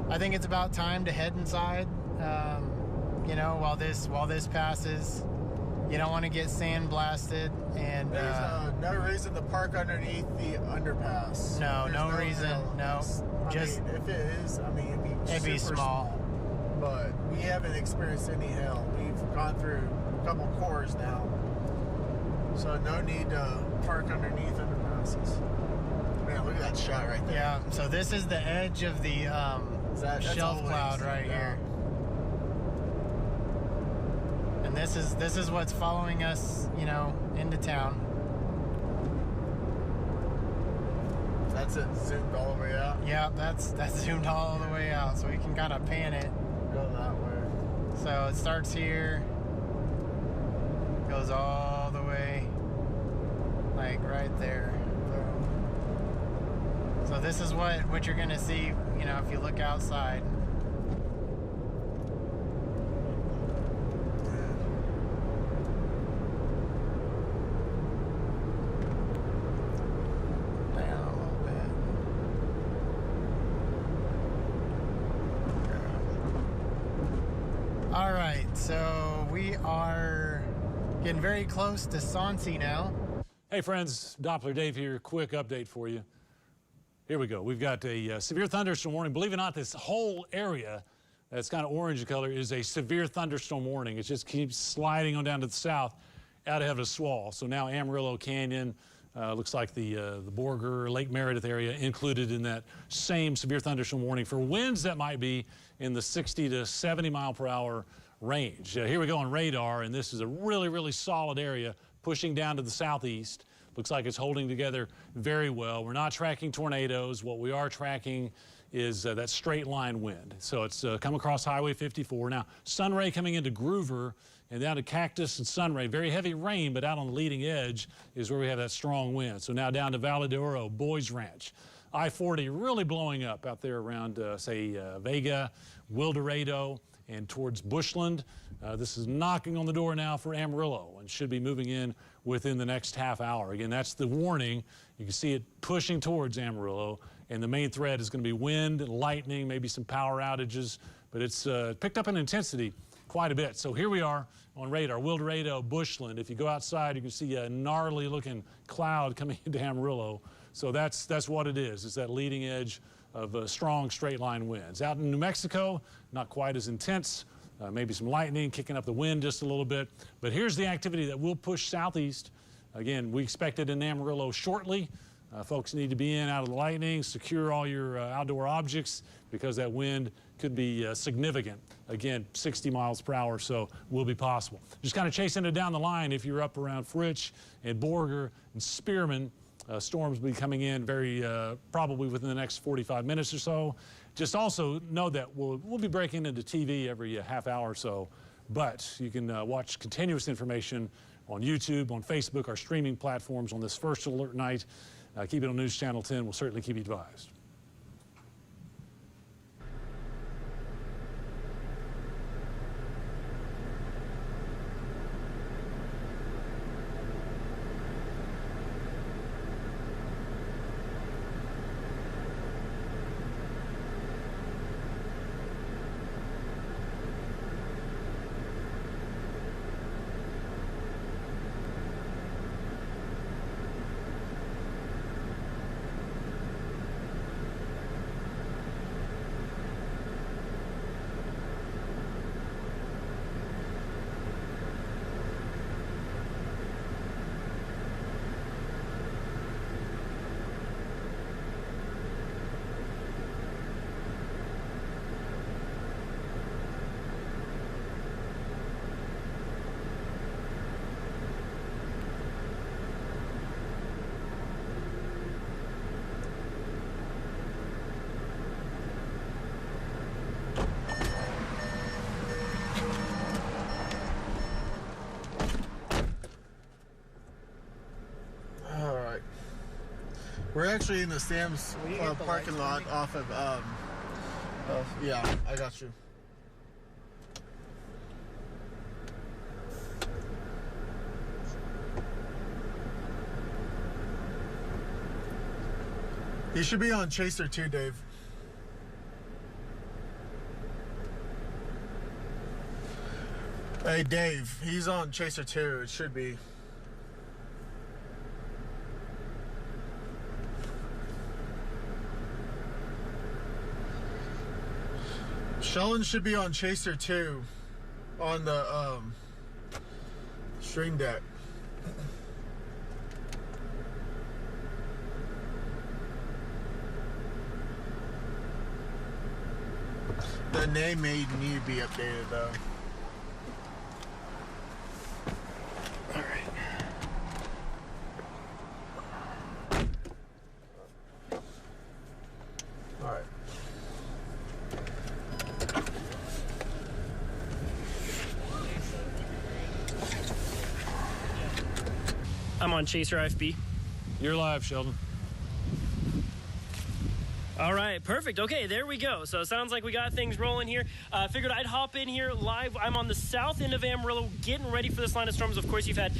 I think it's about time to head inside. While this passes, you don't want to get sandblasted. And There's no reason to park underneath the underpass. no There's reason. hill. No, just if it is, it'd be super small. But we haven't experienced any hill. We've gone through a couple cores now, so no need to park underneath underpasses. Man, look at that shot right there. Yeah. So this is the edge of the That's shelf always- cloud right yeah. here. And this is what's following us, into town. That's it, zoomed all the way out. Yeah, that's zoomed all the way out, so we can kind of pan it. Go that way. So it starts here, goes all the way, like right there. So this is what you're gonna see, if you look outside. Down a little bit. All right, so we are getting very close to Soncy now. Hey friends, Doppler Dave here. Quick update for you. Here we go. We've got a severe thunderstorm warning. Believe it or not, this whole area that's kind of orange color is a severe thunderstorm warning. It just keeps sliding on down to the south out ahead of a swell. So now Amarillo Canyon, looks like the Borger, Lake Meredith area included in that same severe thunderstorm warning for winds that might be in the 60 to 70 mile per hour range. Here we go on radar, and this is a really, really solid area pushing down to the southeast. Looks like it's holding together very well. We're not tracking tornadoes. What we are tracking is that straight line wind. So it's come across Highway 54. Now, Sunray coming into Groover and down to Cactus and Sunray. Very heavy rain, but out on the leading edge is where we have that strong wind. So now down to Valle de Oro, Boys Ranch. I-40 really blowing up out there around, Vega, Wildorado, and towards Bushland. This is knocking on the door now for Amarillo and should be moving in within the next half hour. Again, that's the warning. You can see it pushing towards Amarillo, and the main threat is going to be wind, lightning, maybe some power outages, but it's picked up in intensity quite a bit. So here we are on radar, Wildorado, Bushland. If you go outside, you can see a gnarly looking cloud coming into Amarillo. So that's what it is. It's that leading edge of strong straight line winds. Out in New Mexico, not quite as intense. Maybe some lightning kicking up the wind just a little bit. But here's the activity that will push southeast. Again, we expect it in Amarillo shortly. Folks need to be in out of the lightning, secure all your outdoor objects because that wind could be significant. Again, 60 miles per hour, so will be possible. Just kind of chasing it down the line if you're up around Fritch and Borger and Spearman. Storms will be coming in very probably within the next 45 minutes or so. Just also know that we'll be breaking into TV every half hour or so, but you can watch continuous information on YouTube, on Facebook, our streaming platforms on this first alert night. Keep it on News Channel 10. We'll certainly keep you advised. We're actually in the Sam's parking lot off of, yeah, I got you. You should be on Chaser too, Dave. Hey, Dave, he's on Chaser 2, it should be. Sheldon should be on Chaser 2 on the stream deck. The name may need to be updated though. I'm on Chaser IFB. You're live, Sheldon. All right, perfect. Okay, there we go. So it sounds like we got things rolling here. Figured I'd hop in here live. I'm on the south end of Amarillo, getting ready for this line of storms. Of course, you've had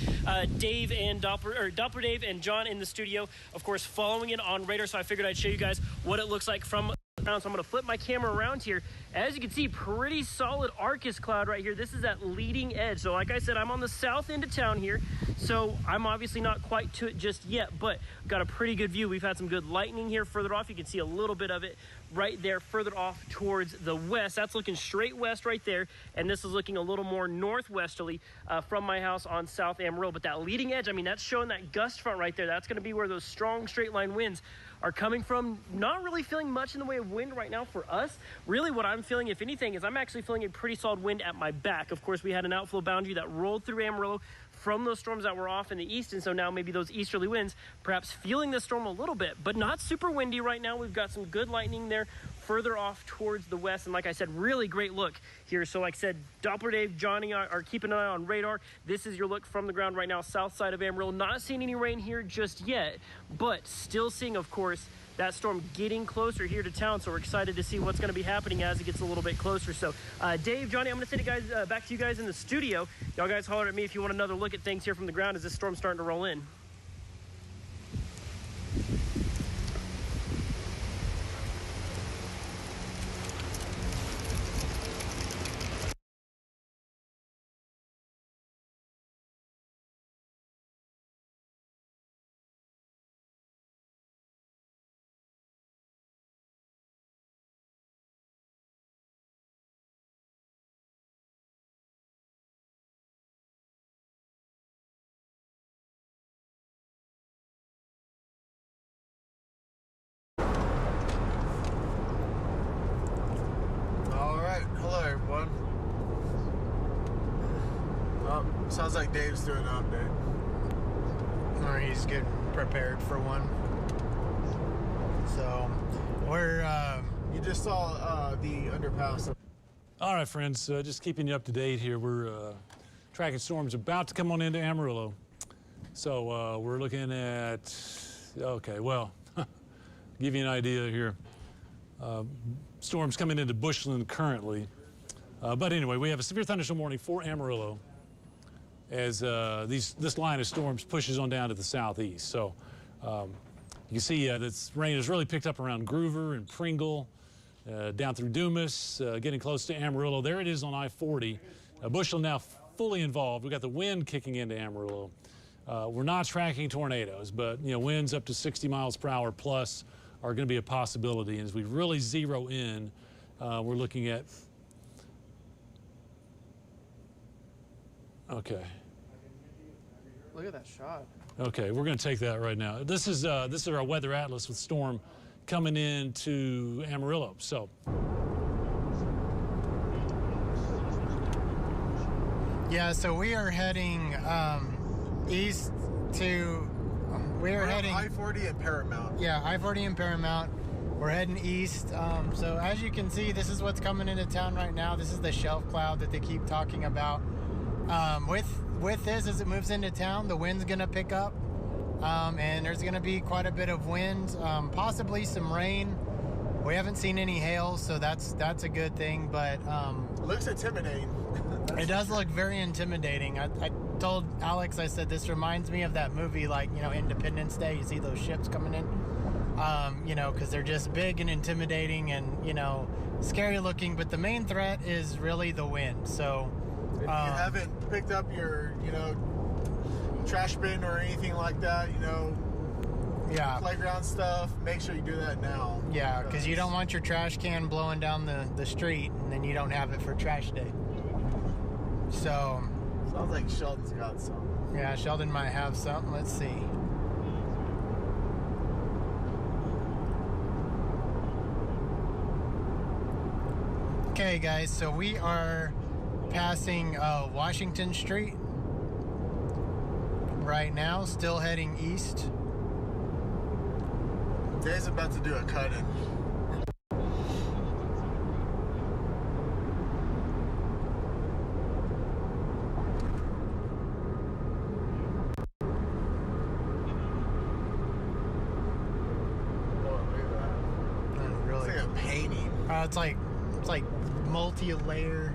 Dave and Doppler Dave and John in the studio, of course, following it on radar. So I figured I'd show you guys what it looks like from So I'm going to flip my camera around here. As you can see, pretty solid Arcus cloud right here. This is that leading edge. So like I said, I'm on the south end of town here, so I'm obviously not quite to it just yet, but got a pretty good view. We've had some good lightning here further off. You can see a little bit of it right there further off towards the west. That's looking straight west right there, and this is looking a little more northwesterly from my house on South Amarillo. But that leading edge, I mean, that's showing that gust front right there. That's going to be where those strong straight line winds are coming from. Not really feeling much in the way of wind right now for us. Really what I'm feeling, if anything, is I'm actually feeling a pretty solid wind at my back. Of course, we had an outflow boundary that rolled through Amarillo from those storms that were off in the east, and so now maybe those easterly winds perhaps feeling the storm a little bit, but not super windy right now. We've got some good lightning there further off towards the west, and like I said, really great look here. So like I said, Doppler Dave, Johnny are keeping an eye on radar. This is your look from the ground right now, south side of Amarillo. Not seeing any rain here just yet, but still seeing, of course, that storm getting closer here to town, so we're excited to see what's going to be happening as it gets a little bit closer. So Dave, Johnny, I'm going to send you guys back to you guys in the studio. Y'all guys holler at me if you want another look at things here from the ground as this storm's starting to roll in. Sounds like Dave's doing an update. Or he's getting prepared for one. So we're You just saw the underpass. All right, friends, just keeping you up to date here. We're tracking storms about to come on into Amarillo. So we're looking at, okay, well, give you an idea here. Storms coming into Bushland currently. But anyway, we have a severe thunderstorm warning for Amarillo as this line of storms pushes on down to the southeast. So you can see this rain has really picked up around Groover and Pringle, down through Dumas, getting close to Amarillo. There it is on I-40. Bushland now fully involved. We've got the wind kicking into Amarillo. We're not tracking tornadoes, but winds up to 60 miles per hour plus are going to be a possibility. And as we really zero in, we're looking at, okay. Look at that shot. Okay, we're going to take that right now. This is our weather atlas with storm coming into Amarillo. So yeah, so we are heading east to. We're heading I-40 and Paramount. Yeah, I-40 and Paramount. We're heading east. So as you can see, this is what's coming into town right now. This is the shelf cloud that they keep talking about. With this, as it moves into town, the wind's going to pick up, and there's going to be quite a bit of wind, possibly some rain. We haven't seen any hail, so that's a good thing, but looks intimidating. It does look very intimidating. I told Alex, I said, this reminds me of that movie, like, Independence Day. You see those ships coming in, because they're just big and intimidating and, scary looking, but the main threat is really the wind. So if you haven't picked up your, trash bin or anything like that, yeah, playground stuff, make sure you do that now. Yeah, because you don't want your trash can blowing down the street and then you don't have it for trash day. So sounds like Sheldon's got some. Yeah, Sheldon might have something. Let's see. Okay, guys, so we are passing Washington Street right now, still heading east. Dave's about to do a cut-in. It's like multi-layer.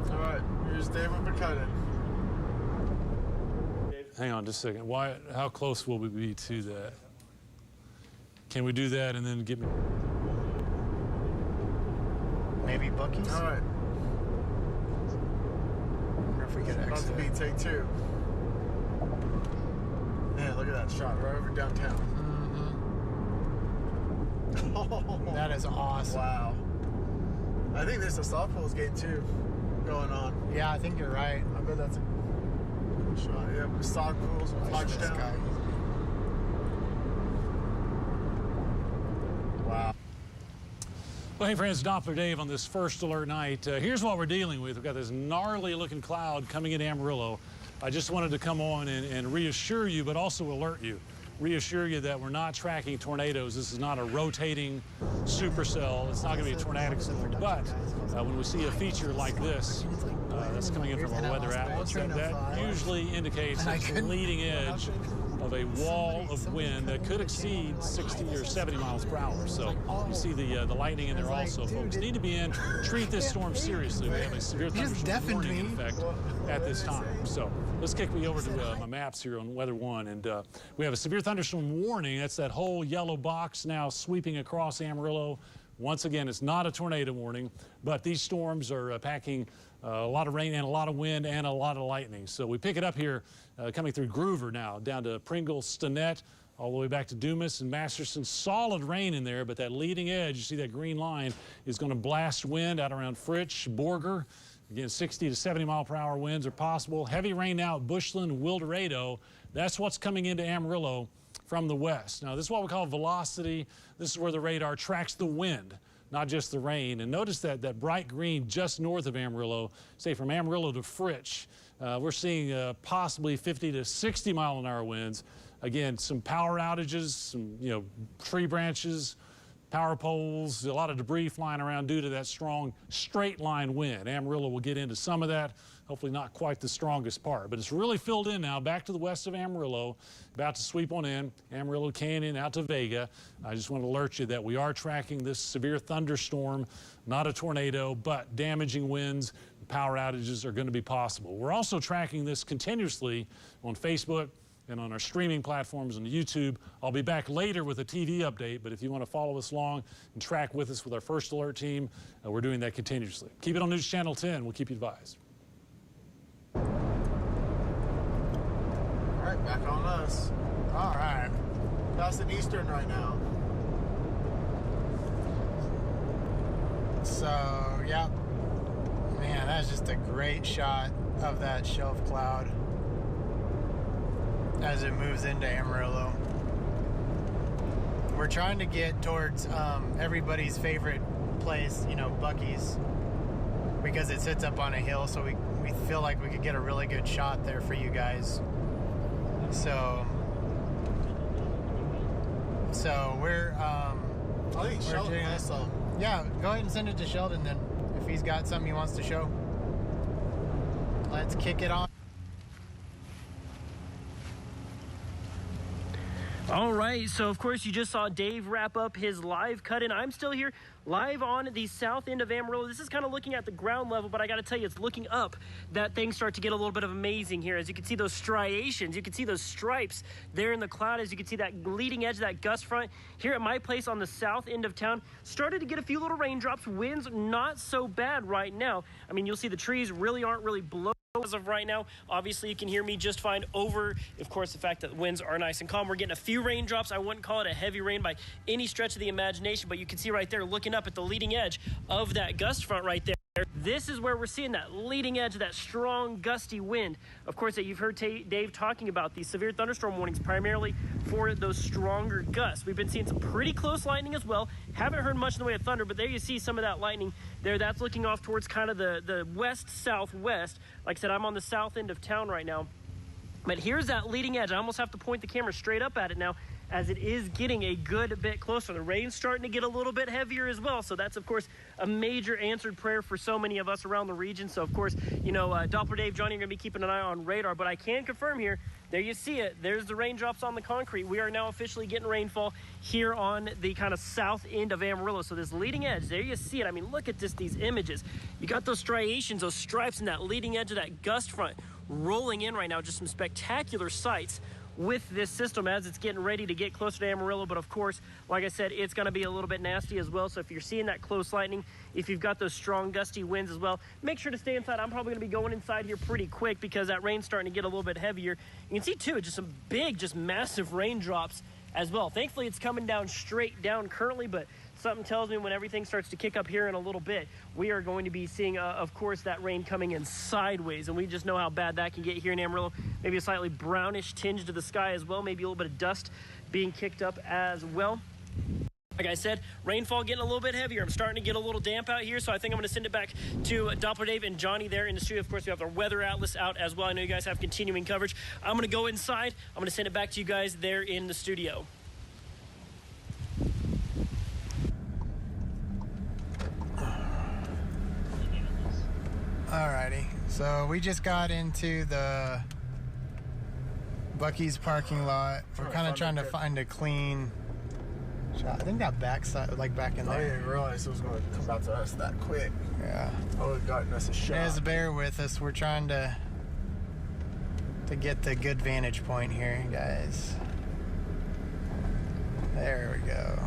All right, here's Dave with the cut-in. hang on just a second. Why? How close will we be to that? Can we do that and then get me? Maybe bookies? All right. I wonder if we could About to exit. be take 2. Man, look at that shot right over downtown. Mm-hmm. That is awesome. Wow. I think there's a softball's game too going on. Yeah, I think you're right. I bet that's a good shot. Yeah, with sock pools and Watch this touchdown. guy. Wow. Well, hey friends, Doppler Dave on this first alert night. Here's what we're dealing with. We've got this gnarly looking cloud coming into Amarillo. I just wanted to come on and reassure you, but also alert you. Reassure you that we're not tracking tornadoes. This is not a rotating supercell. It's not going to be a tornadic storm. But when we see a feature like this, that's coming in from our weather atlas, that usually indicates it's the leading edge of a wall of wind that could exceed 60 or 70 miles per hour. So you see the lightning in there also, folks. Need to be in, treat this storm seriously. We have a severe thunderstorm warning in effect at this time. So let's kick me over to my maps here on Weather One. And we have a severe thunderstorm warning. That's that whole yellow box now sweeping across Amarillo. Once again, it's not a tornado warning, but these storms are packing a lot of rain and a lot of wind and a lot of lightning. So we pick it up here coming through Groover now, down to Pringle, Stinnett, all the way back to Dumas and Masterson. Solid rain in there, but that leading edge, you see that green line, is going to blast wind out around Fritch, Borger. Again, 60 to 70 mile per hour winds are possible. Heavy rain now at Bushland, Wildorado. That's what's coming into Amarillo from the west. Now, this is what we call velocity. This is where the radar tracks the wind, not just the rain. And notice that bright green just north of Amarillo, say from Amarillo to Fritch, we're seeing possibly 50 to 60 mile an hour winds. Again, some power outages, some tree branches, power poles, a lot of debris flying around due to that strong straight line wind. Amarillo will get into some of that. Hopefully not quite the strongest part, but it's really filled in now back to the west of Amarillo, about to sweep on in, Amarillo Canyon out to Vega. I just want to alert you that we are tracking this severe thunderstorm, not a tornado, but damaging winds, power outages are going to be possible. We're also tracking this continuously on Facebook and on our streaming platforms on YouTube. I'll be back later with a TV update, but if you want to follow us along and track with us with our first alert team, we're doing that continuously. Keep it on News Channel 10. We'll keep you advised. All right, back on us. All right. That's in Eastern right now. So, yeah. Man, that's just a great shot of that shelf cloud as it moves into Amarillo. We're trying to get towards everybody's favorite place, Bucky's, because it sits up on a hill, so we feel like we could get a really good shot there for you guys. So we're I think Sheldon doing has some. yeah, go ahead and send it to Sheldon then, if he's got something he wants to show. Let's kick it on. All right, so of course you just saw Dave wrap up his live cut-in. I'm still here live on the south end of Amarillo. This is kind of looking at the ground level, but I got to tell you, it's looking up that things start to get a little bit of amazing here. As you can see those striations, you can see those stripes there in the cloud. As you can see that leading edge of that gust front here at my place on the south end of town, started to get a few little raindrops. Winds not so bad right now. I mean, you'll see the trees aren't really blowing as of right now. Obviously, you can hear me just fine over, of course, the fact that the winds are nice and calm. We're getting a few raindrops. I wouldn't call it a heavy rain by any stretch of the imagination, but you can see right there, looking up at the leading edge of that gust front right there. This is where we're seeing that leading edge of that strong gusty wind. Of course, that you've heard Dave talking about these severe thunderstorm warnings primarily for those stronger gusts. We've been seeing some pretty close lightning as well. Haven't heard much in the way of thunder, but there you see some of that lightning there. That's looking off towards kind of the west-southwest. Like I said, I'm on the south end of town right now. But here's that leading edge. I almost have to point the camera straight up at it now, as it is getting a good bit closer. The rain's starting to get a little bit heavier as well. So that's, of course, a major answered prayer for so many of us around the region. So, of course, Doppler Dave, Johnny are going to be keeping an eye on radar. But I can confirm here, there you see it. There's the raindrops on the concrete. We are now officially getting rainfall here on the kind of south end of Amarillo. So this leading edge, there you see it. I mean, look at these images. You got those striations, those stripes, and that leading edge of that gust front. rolling in right now. Just some spectacular sights with this system as it's getting ready to get closer to Amarillo. But of course, like I said, it's going to be a little bit nasty as well. So if you're seeing that close lightning, if you've got those strong gusty winds as well, make sure to stay inside. I'm probably going to be going inside here pretty quick because that rain's starting to get a little bit heavier. You can see too, just some big, just massive raindrops as well. Thankfully, it's coming down straight down currently, but something tells me when everything starts to kick up here in a little bit, we are going to be seeing, of course, that rain coming in sideways, and we just know how bad that can get here in Amarillo. Maybe a slightly brownish tinge to the sky as well, maybe a little bit of dust being kicked up as well. Like I said, rainfall getting a little bit heavier. I'm starting to get a little damp out here, so I think I'm going to send it back to Doppler Dave and Johnny there in the studio. Of course, we have our weather atlas out as well. I know you guys have continuing coverage. I'm going to go inside. I'm going to send it back to you guys there in the studio. Alrighty, so we just got into the Buc-ee's parking lot. We're kind of trying to find a clean shot. I think that backside, like back in I there. didn't realize it was going to come out to us that quick. Yeah. I would have gotten us a shot. Just bear with us. We're trying to get the good vantage point here, guys. There we go.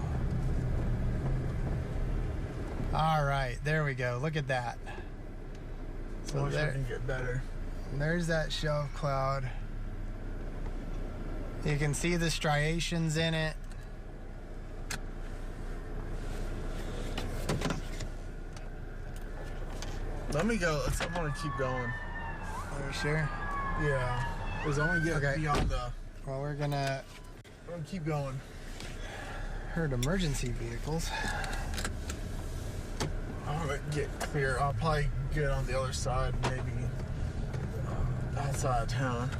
All right, there we go. Look at that. So I can get better. There's that shelf cloud. You can see the striations in it. Let me go. I'm going to keep going. Are you sure? Yeah. Because I want to get beyond the... Well, we're gonna... I'm going to keep going. Heard emergency vehicles. I'm going to get clear. I'll probably get on the other side, maybe outside of town.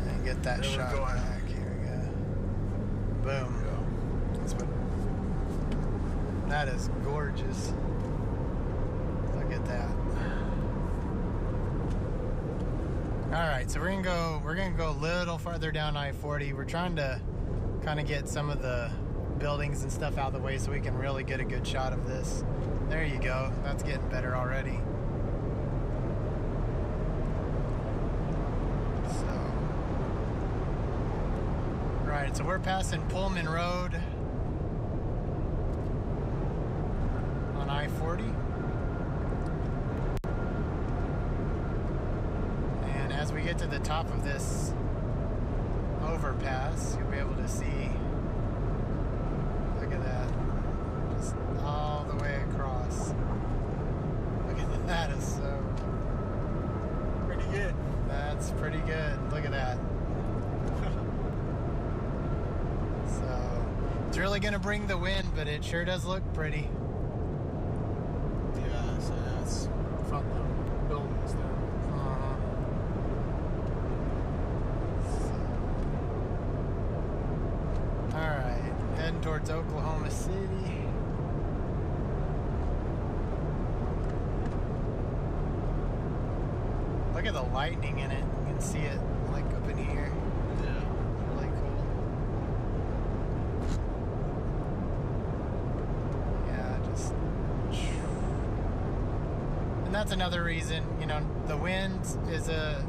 And get that There we shot go. back. Here we go. Boom. That's what, that is gorgeous. Look at that. All right, so we're gonna go a little farther down I-40. We're trying to kind of get some of the buildings and stuff out of the way so we can really get a good shot of this. There you go. That's getting better already. So, right, so we're passing Pullman Road on I-40. And as we get to the top of this overpass, you'll be able to see, look at that, just all the way across. Look at that, that is so Pretty good. That's pretty good. Look at that. So it's really gonna bring the wind, but it sure does look pretty. Yeah, so that's from the buildings there. Alright, heading towards Oklahoma City. Look at the lightning in it. You can see it like up in here. Yeah. Really cool. Yeah, just... And that's another reason, you know, the wind is a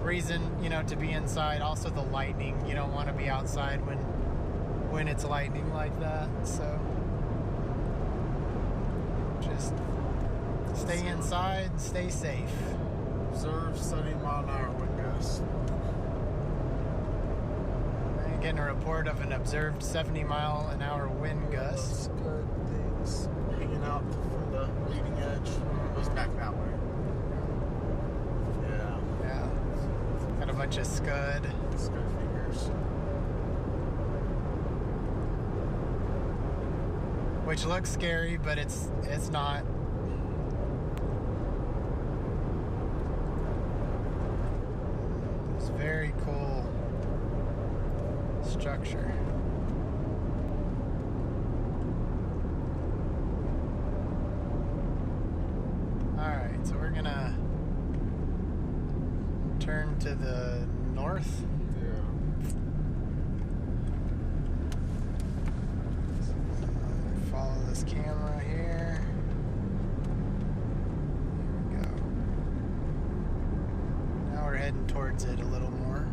reason, you know, to be inside. Also the lightning. You don't want to be outside when it's lightning like that. So just stay inside, stay safe. Observe 70-mile-an-hour wind gusts. I'm getting a report of an observed 70-mile-an-hour wind gust. Good things hanging out from the leading edge. Goes back that way. Yeah. Yeah. Got a bunch of scud. Scud fingers. Which looks scary, but it's not. It's very cool structure. Alright, so we're gonna turn to the north. Follow this camera here. towards it a little more.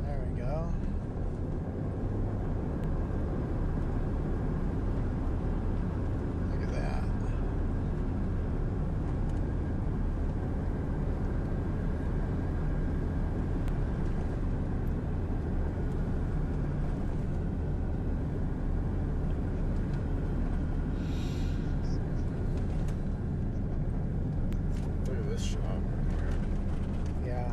There we go. Look at that. Look at this shot right here. Yeah.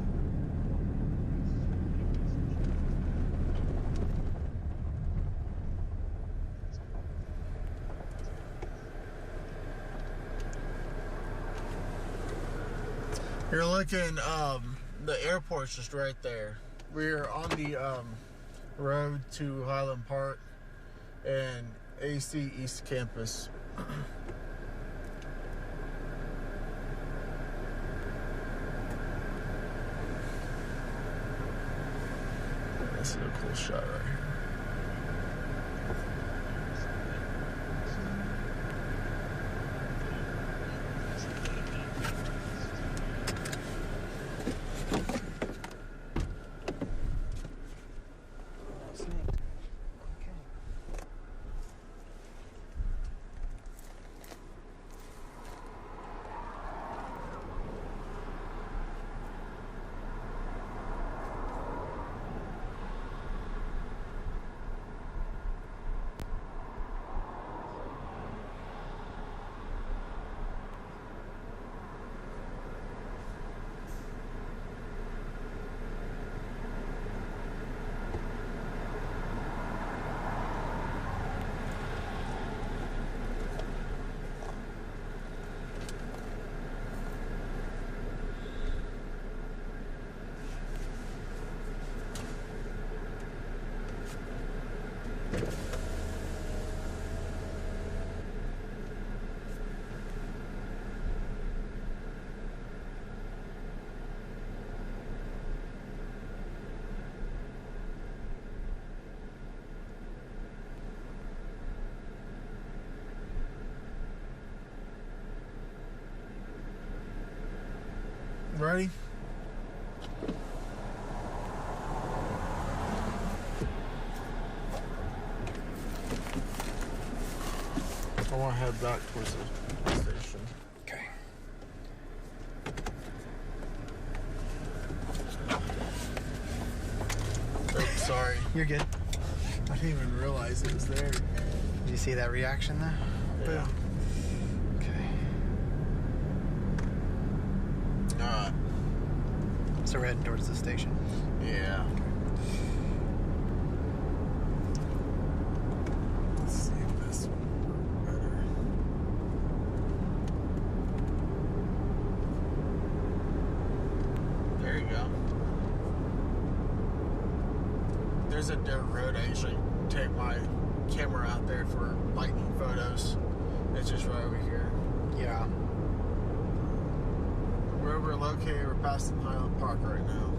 You're looking, the airport's just right there. We're on the road to Highland Park and AC East Campus. This is a cool shot right here. Ready? I want to head back towards the station. Okay. Oh, sorry. You're good. I didn't even realize it was there. Did you see that reaction there? Yeah. Okay. Alright. So we're heading towards the station. Yeah. Let's see if this one works better. There you go. There's a dirt road. I usually take my camera out there for lightning photos. It's just right over here. Yeah. Where we're located, we're passing Highland Park right now.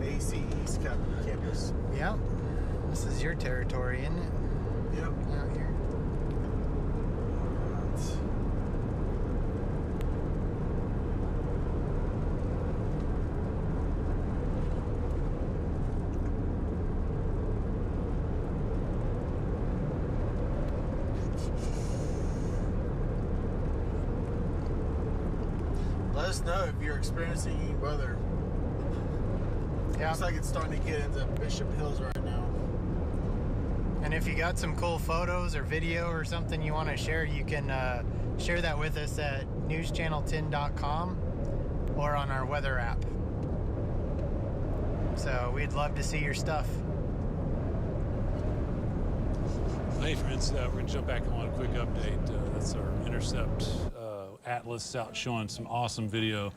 AC East Campus. Yep. This is your territory, isn't it? Yep. Out here. Let us know if you're experiencing any weather. Yeah. Looks like it's starting to get into Bishop Hills right now. And if you got some cool photos or video or something you want to share, you can share that with us at NewsChannel10.com or on our weather app. So we'd love to see your stuff. Hey friends, we're going to jump back on a quick update. That's our Intercept Atlas out showing some awesome video.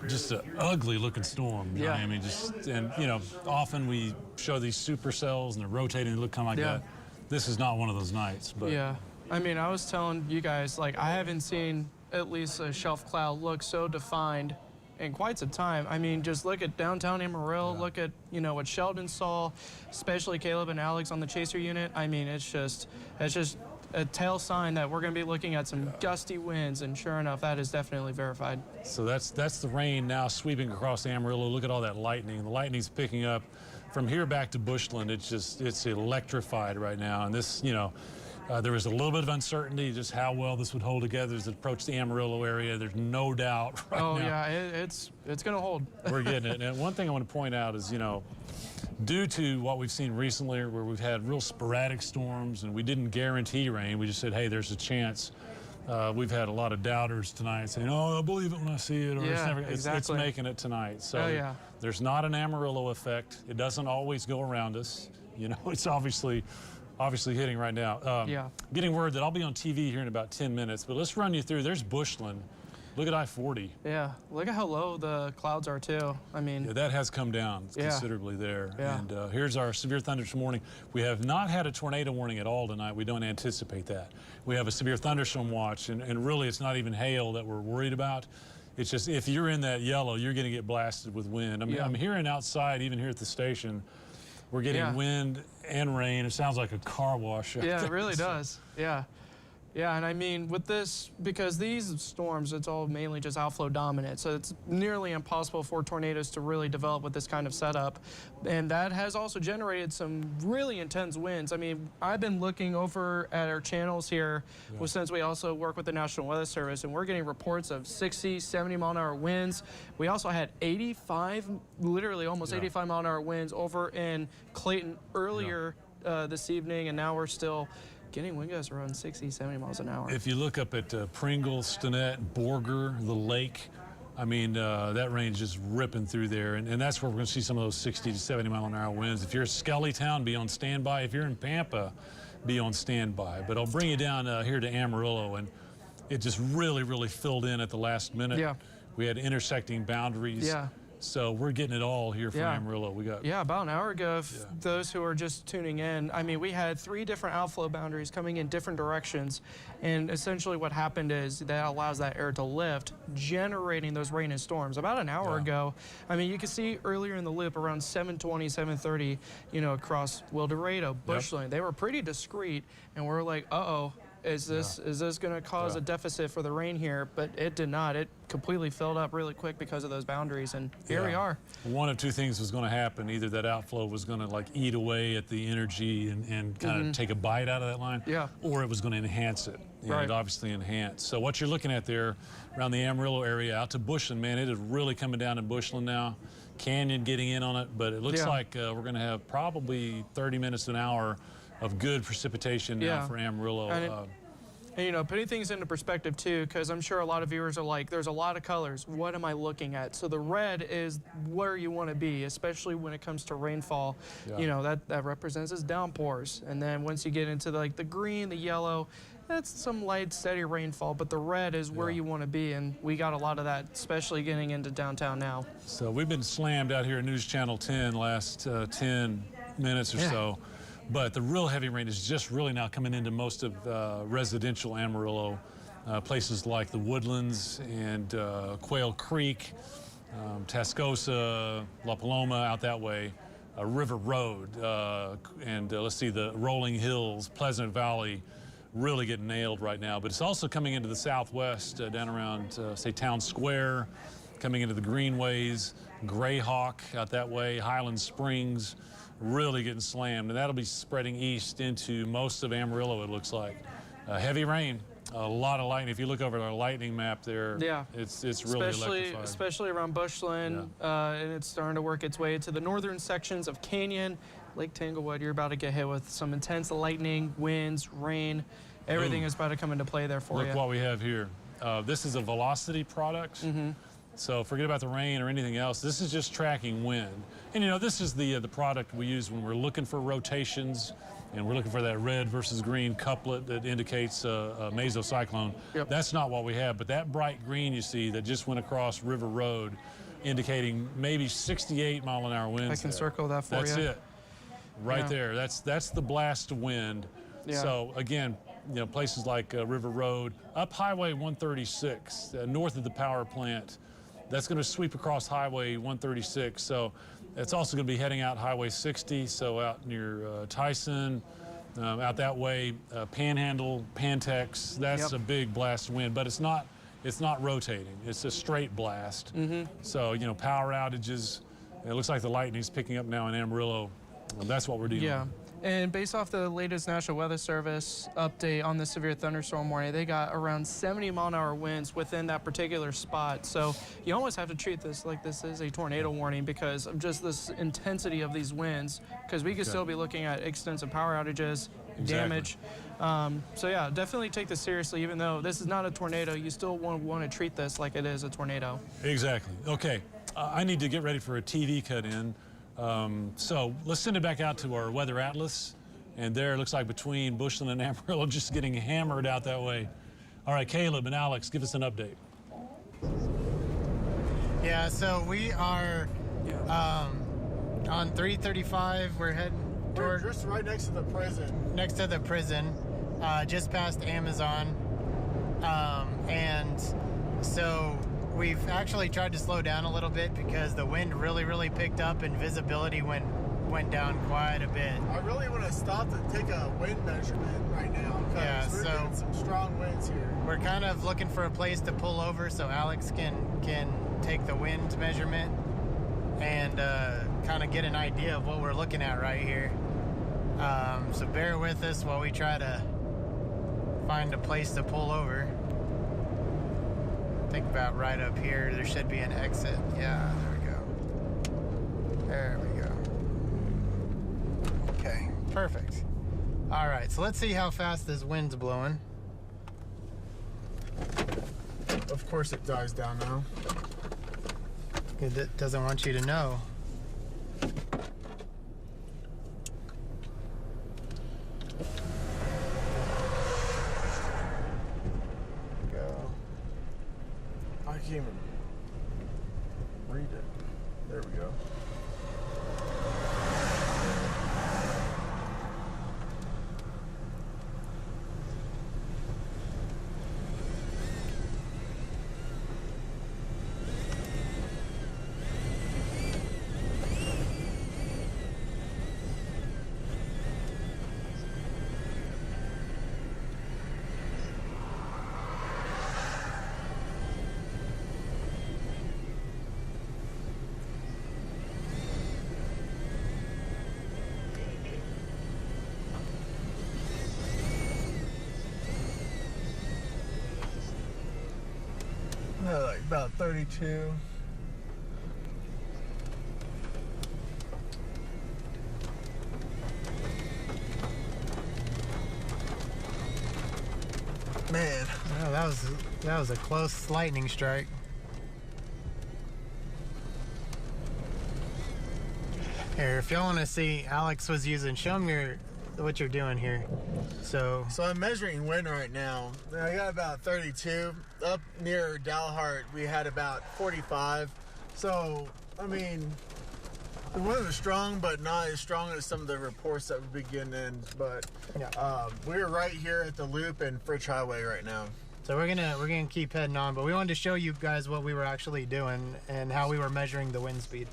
Just an ugly looking storm. Yeah. I mean, and you know, often we show these supercells and they're rotating, they look kind of like that. This is not one of those nights. But Yeah. I mean, I was telling you guys, like, I haven't seen at least a shelf cloud look so defined in quite some time. I mean, just look at downtown Amarillo, look at, you know, what Sheldon saw, especially Caleb and Alex on the chaser unit. I mean, it's just a tail sign that we're going to be looking at some gusty winds, and sure enough, that is definitely verified. So that's the rain now sweeping across Amarillo. Look at all that lightning. The lightning's picking up from here back to Bushland. It's electrified right now. And this, you know, there was a little bit of uncertainty just how well this would hold together as it approached the Amarillo area. There's no doubt right now. Oh yeah, it's going to hold. We're getting it. And one thing I want to point out is, you know, due to what we've seen recently where we've had real sporadic storms and we didn't guarantee rain, we just said, hey, there's a chance. We've had a lot of doubters tonight saying, oh, I'll believe it when I see it, or Yeah, it's never, exactly. it's making it tonight. So Oh, yeah. there's not an Amarillo effect. It doesn't always go around us. You know, it's obviously hitting right now. Yeah. Getting word that I'll be on TV here in about 10 minutes, but let's run you through. There's Bushland. Look at I-40. Yeah, look at how low the clouds are too. I mean, Yeah, that has come down considerably there. Yeah. And here's our severe thunderstorm warning. We have not had a tornado warning at all tonight. We don't anticipate that. We have a severe thunderstorm watch, and really it's not even hail that we're worried about. It's just if you're in that yellow, you're going to get blasted with wind. I mean, Yeah. I'm hearing outside, even here at the station, we're getting Yeah. wind and rain. It sounds like a car wash. out yeah, there. it really does. Yeah. Yeah, and I mean, with this, because these storms, it's all mainly just outflow dominant, so it's nearly impossible for tornadoes to really develop with this kind of setup. And that has also generated some really intense winds. I mean, I've been looking over at our channels here, since we also work with the National Weather Service, and we're getting reports of 60, 70 mile an hour winds. We also had 85, literally almost 85 mile an hour winds over in Clayton earlier this evening, and now we're still getting wind gusts around 60, 70 miles an hour. If you look up at Pringle, Stinnett, Borger, the lake, I mean, that range is ripping through there. And that's where we're going to see some of those 60 to 70 mile an hour winds. If you're at Skellytown, be on standby. If you're in Pampa, be on standby. But I'll bring you down here to Amarillo, and it just really, really filled in at the last minute. Yeah. We had intersecting boundaries. Yeah. So we're getting it all here from Yeah. Amarillo. We got Yeah, about an hour ago, those who are just tuning in, I mean, we had 3 different outflow boundaries coming in different directions. And essentially what happened is that allows that air to lift, generating those rain and storms. About an hour ago, I mean, you can see earlier in the loop around 7:20, 7:30, you know, across Wildorado, Bushland, they were pretty discreet. And we're like, uh-oh. Is this going to cause a deficit for the rain here? But it did not. It completely filled up really quick because of those boundaries, and here we are. One of two things was going to happen. Either that outflow was going to like eat away at the energy and kind of take a bite out of that line, or it was going to enhance it. And it obviously enhanced. So what you're looking at there around the Amarillo area out to Bushland, man, it is really coming down in Bushland now. Canyon getting in on it, but it looks like we're going to have probably 30 minutes to an hour of good precipitation now for Amarillo. And, you know, putting things into perspective too, because I'm sure a lot of viewers are like, there's a lot of colors. What am I looking at? So the red is where you want to be, especially when it comes to rainfall. You know, that represents as downpours. And then once you get into the green, the yellow, that's some light, steady rainfall. But the red is where you want to be, and we got a lot of that, especially getting into downtown now. So we've been slammed out here at News Channel 10 last 10 minutes or so. But the real heavy rain is just really now coming into most of residential Amarillo, places like the Woodlands and Quail Creek, Tascosa, La Paloma out that way, River Road, and let's see, the Rolling Hills, Pleasant Valley, really getting nailed right now. But it's also coming into the southwest, down around, say, Town Square, coming into the Greenways, Grayhawk out that way, Highland Springs, really getting slammed, and that'll be spreading east into most of Amarillo, it looks like. Heavy rain, a lot of lightning. If you look over at our lightning map there, it's really electrified. Especially around Bushland, and it's starting to work its way to the northern sections of Canyon, Lake Tanglewood. You're about to get hit with some intense lightning, winds, rain. Everything is about to come into play there for you. Look what we have here. This is a velocity product. So forget about the rain or anything else. This is just tracking wind. And you know, this is the product we use when we're looking for rotations and we're looking for that red versus green couplet that indicates a mesocyclone. That's not what we have, but that bright green you see that just went across River Road, indicating maybe 68 mile an hour winds. I can circle that for you. That's it. Right there. That's the blast wind. So again, you know, places like River Road, up Highway 136, north of the power plant, That's going to sweep across Highway 136. So it's also going to be heading out Highway 60, so out near Tyson, out that way, Panhandle, Pantex. That's a big blast wind, but it's not rotating. It's a straight blast. So, you know, power outages. It looks like the lightning's picking up now in Amarillo. That's what we're dealing with. And based off the latest National Weather Service update on the severe thunderstorm warning, they got around 70-mile-an-hour winds within that particular spot. So you almost have to treat this like this is a tornado warning because of just this intensity of these winds, because we could still be looking at extensive power outages, damage. So yeah, definitely take this seriously. Even though this is not a tornado, you still want to treat this like it is a tornado. Exactly. Okay, I need to get ready for a TV cut in. So let's send it back out to our weather atlas, and there it looks like between Bushland and Amarillo, just getting hammered out that way. All right, Caleb and Alex, give us an update. Yeah, so we are on 335. We're heading We're just right next to the prison. Next to the prison, just past Amazon, and so we've actually tried to slow down a little bit because the wind really picked up and visibility went down quite a bit. I really want to stop to take a wind measurement right now because we're getting some strong winds here. We're kind of looking for a place to pull over so Alex can take the wind measurement and kind of get an idea of what we're looking at right here. So bear with us while we try to find a place to pull over. I think about right up here, there should be an exit. Yeah, there we go. There we go. Okay, perfect. All right, so let's see how fast this wind's blowing. Of course it dies down now. It doesn't want you to know. I can't even read it. There we go. Like about 32. Man, Oh, that was a close lightning strike. Here, if y'all want to see, Alex was using. Show him what you're doing here. So I'm measuring wind right now. I got about 32. Up near Dalhart, we had about 45. So, I mean, the wind was strong, but not as strong as some of the reports that we've been getting in. But we're right here at the Loop and Fritch Highway right now. So we're gonna keep heading on, but we wanted to show you guys what we were actually doing and how we were measuring the wind speed.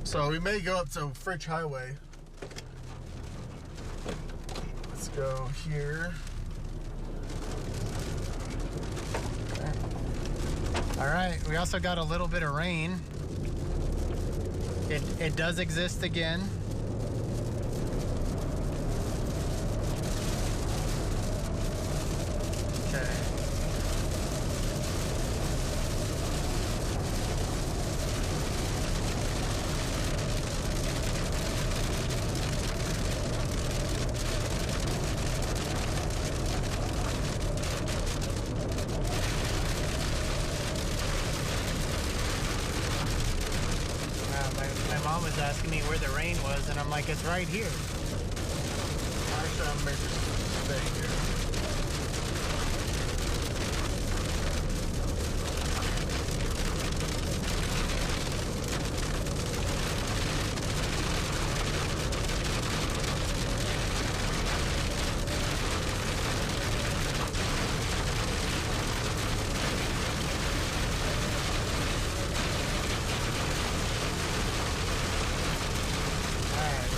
So we may go up to Fritch Highway. Let's go here. Okay. All right, we also got a little bit of rain. It does exist again. Okay. My mom was asking me where the rain was, and I'm like, it's right here. Actually, I'm making a mistake here.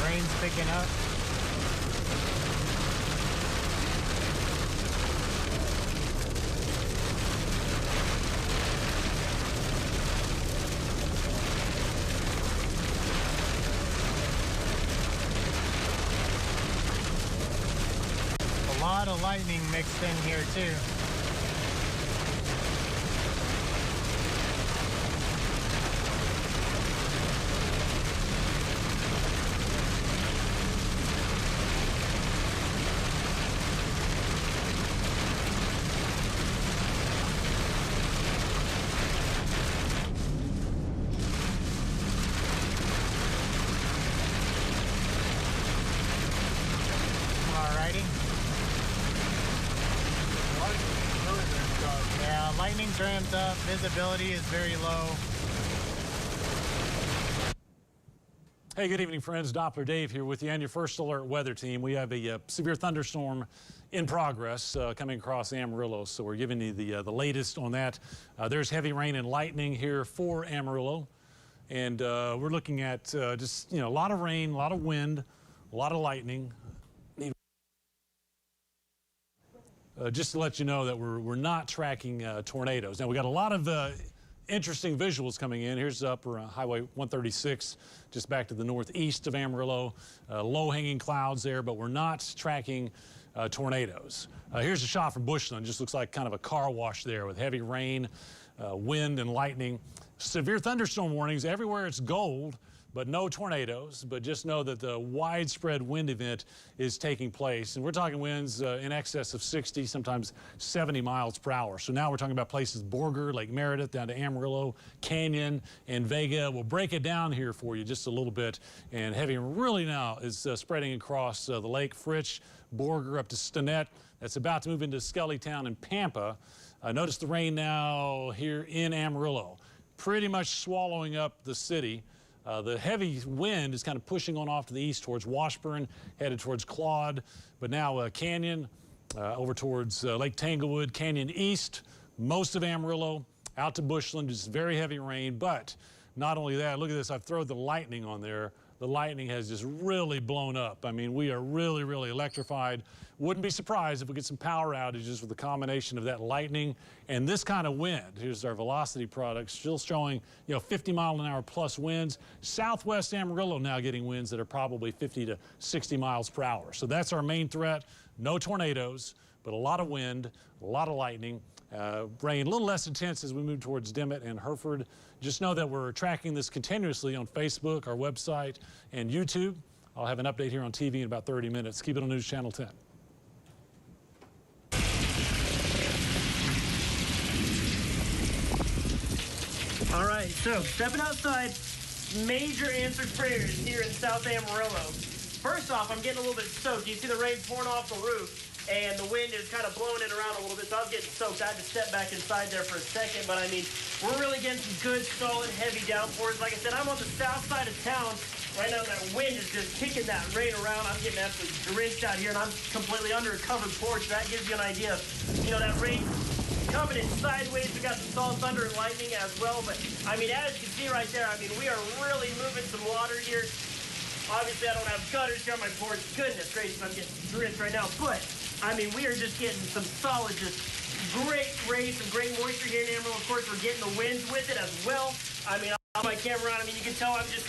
Rain's picking up. A lot of lightning mixed in here too. Yeah, lightning's ramped up. Visibility is very low. Hey, good evening, friends. Doppler Dave here with you and your first alert weather team. We have a severe thunderstorm in progress coming across Amarillo, so we're giving you the latest on that. There's heavy rain and lightning here for Amarillo, and we're looking at just a lot of rain, a lot of wind, a lot of lightning. Just to let you know that we're not tracking tornadoes. Now, we got a lot of interesting visuals coming in. Here's upper Highway 136, just back to the northeast of Amarillo. Low-hanging clouds there, but we're not tracking tornadoes. Here's a shot from Bushland. Just looks like kind of a car wash there with heavy rain, wind, and lightning. Severe thunderstorm warnings everywhere. It's gold, but no tornadoes. But just know that the widespread wind event is taking place. And we're talking winds in excess of 60, sometimes 70 miles per hour. So now we're talking about places Borger, Lake Meredith, down to Amarillo, Canyon, and Vega. We'll break it down here for you just a little bit. And heavy really now is spreading across the lake. Fritch, Borger up to Stinnett. That's about to move into Skellytown and Pampa. Notice the rain now here in Amarillo, pretty much swallowing up the city. The heavy wind is kind of pushing on off to the east towards Washburn, headed towards Claude. But now Canyon, over towards Lake Tanglewood, Canyon East, most of Amarillo, out to Bushland, just very heavy rain. But not only that, look at this, I've thrown the lightning on there. The lightning has just really blown up. I mean, we are really, really electrified. Wouldn't be surprised if we get some power outages with the combination of that lightning and this kind of wind. Here's our velocity product, still showing 50-mile-an-hour plus winds. Southwest Amarillo now getting winds that are probably 50 to 60 miles per hour. So that's our main threat. No tornadoes, but a lot of wind, a lot of lightning. Rain a little less intense as we move towards Dimmitt and Hereford. Just know that we're tracking this continuously on Facebook, our website, and YouTube. I'll have an update here on TV in about 30 minutes. Keep it on News Channel 10. All right, so stepping outside, major answered prayers here in South Amarillo. First off, I'm getting a little bit soaked. You see the rain pouring off the roof, and the wind is kind of blowing it around a little bit, so I was getting soaked. I had to step back inside there for a second, but I mean, we're really getting some good, solid, heavy downpours. Like I said, I'm on the south side of town. Right now, that wind is just kicking that rain around. I'm getting absolutely drenched out here, and I'm completely under a covered porch. That gives you an idea of, that rain coming in sideways. We got some solid thunder and lightning as well, but I mean, as you can see right there, I mean, we are really moving some water here. Obviously, I don't have gutters here on my porch. Goodness gracious, I'm getting drenched right now, but I mean, we are just getting some solid, just great rain, some great moisture here in Amarillo. Of course, we're getting the winds with it as well. I mean, on my camera on, I mean, you can tell I'm just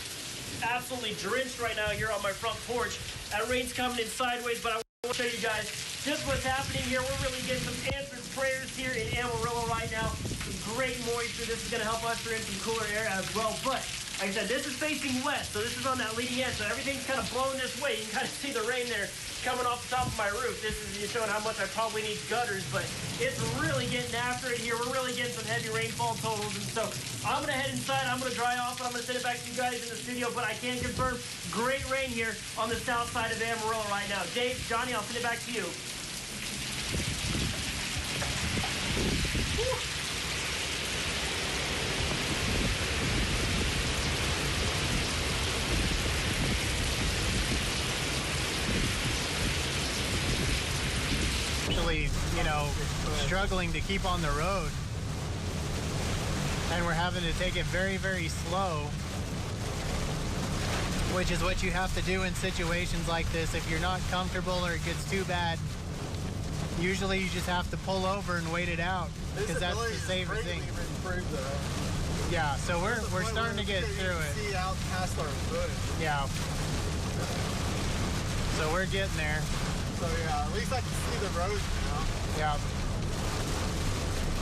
absolutely drenched right now here on my front porch. That rain's coming in sideways, but I want to show you guys just what's happening here. We're really getting some answered prayers here in Amarillo right now. Some great moisture. This is going to help us bring in some cooler air as well. But like I said, this is facing west, so this is on that leading edge. So everything's kind of blowing this way. You can kind of see the rain there coming off the top of my roof. This is showing how much I probably need gutters, but it's really getting after it here. We're really getting some heavy rainfall totals, and so I'm going to head inside. I'm going to dry off, and I'm going to send it back to you guys in the studio, but I can confirm great rain here on the south side of Amarillo right now. Dave, Johnny, I'll send it back to you. Whew. Actually, struggling to keep on the road, and we're having to take it very, very slow. which is what you have to do in situations like this. If you're not comfortable or it gets too bad, usually you just have to pull over and wait it out, because that's the safer thing. Yeah, so we're starting to get through it. See out past our foot. Yeah. So we're getting there. So yeah, at least I can see the road now. Yeah.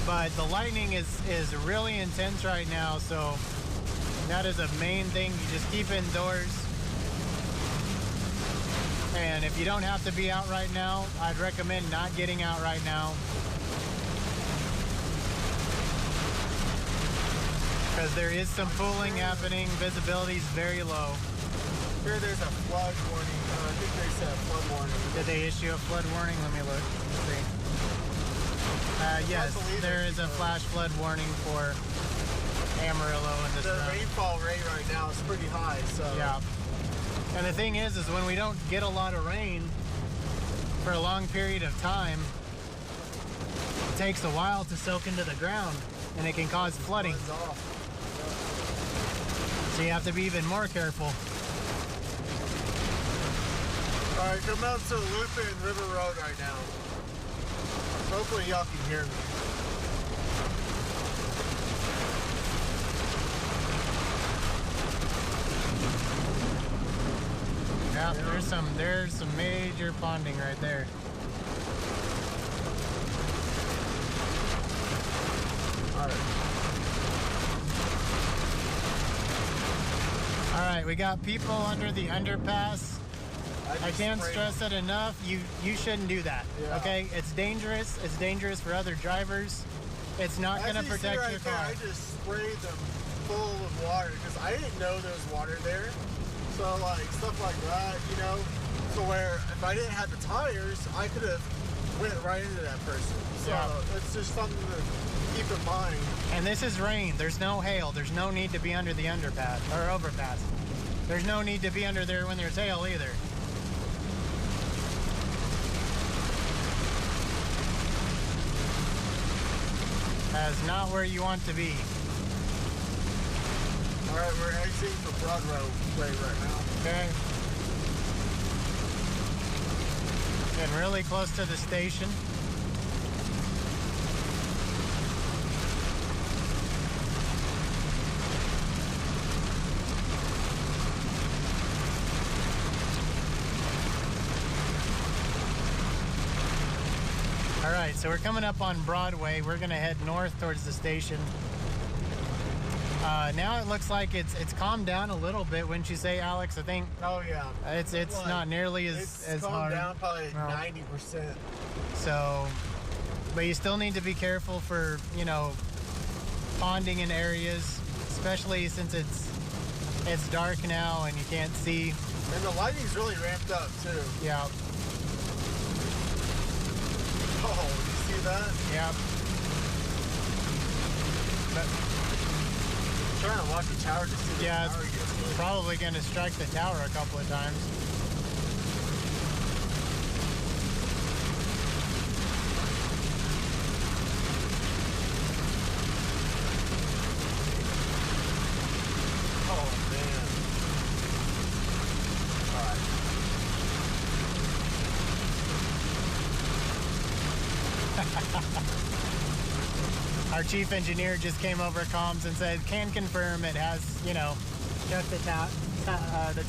But the lightning is really intense right now, so that is a main thing. You just keep indoors. And if you don't have to be out right now, I'd recommend not getting out right now. Because there is some pooling happening. Visibility is very low. Here there's a flood warning. I think they said flood warning. Did they issue a flood warning? Let me look. Let's see. Yes, there is a flash flood warning for Amarillo and the rainfall rate right now is pretty high. So yeah. And the thing is when we don't get a lot of rain for a long period of time, it takes a while to soak into the ground, and it can cause flooding. So you have to be even more careful. All right, come out to Lupin River Road right now. Hopefully y'all can hear me. Yeah, there's some major ponding right there. All right, we got people under the underpass. I can't stress it enough. You shouldn't do that. Yeah. Okay, it's dangerous. It's dangerous for other drivers. It's not going to protect your car. I just sprayed them full of water because I didn't know there was water there. So like stuff like that, you know, so where if I didn't have the tires, I could have went right into that person. So yeah. It's just something to keep in mind. And this is rain. There's no hail. There's no need to be under the underpass or overpass. There's no need to be under there when there's hail either. That's not where you want to be. All right, we're exiting for Broadway right now. Okay. Getting really close to the station. All right, so we're coming up on Broadway. We're gonna head north towards the station. Now it looks like it's calmed down a little bit, wouldn't you say, Alex? I think. Oh yeah. It's like, not nearly as calmed hard. Down probably 90%. So, but you still need to be careful for, you know, ponding in areas, especially since it's dark now and you can't see. And the lighting's really ramped up too. Yeah. Oh, you see that? Yeah. But, trying to watch the tower to see the tower it's probably going to strike the tower a couple of times. Oh, man. All right. Our chief engineer just came over comms and said, can confirm it has, you know, struck the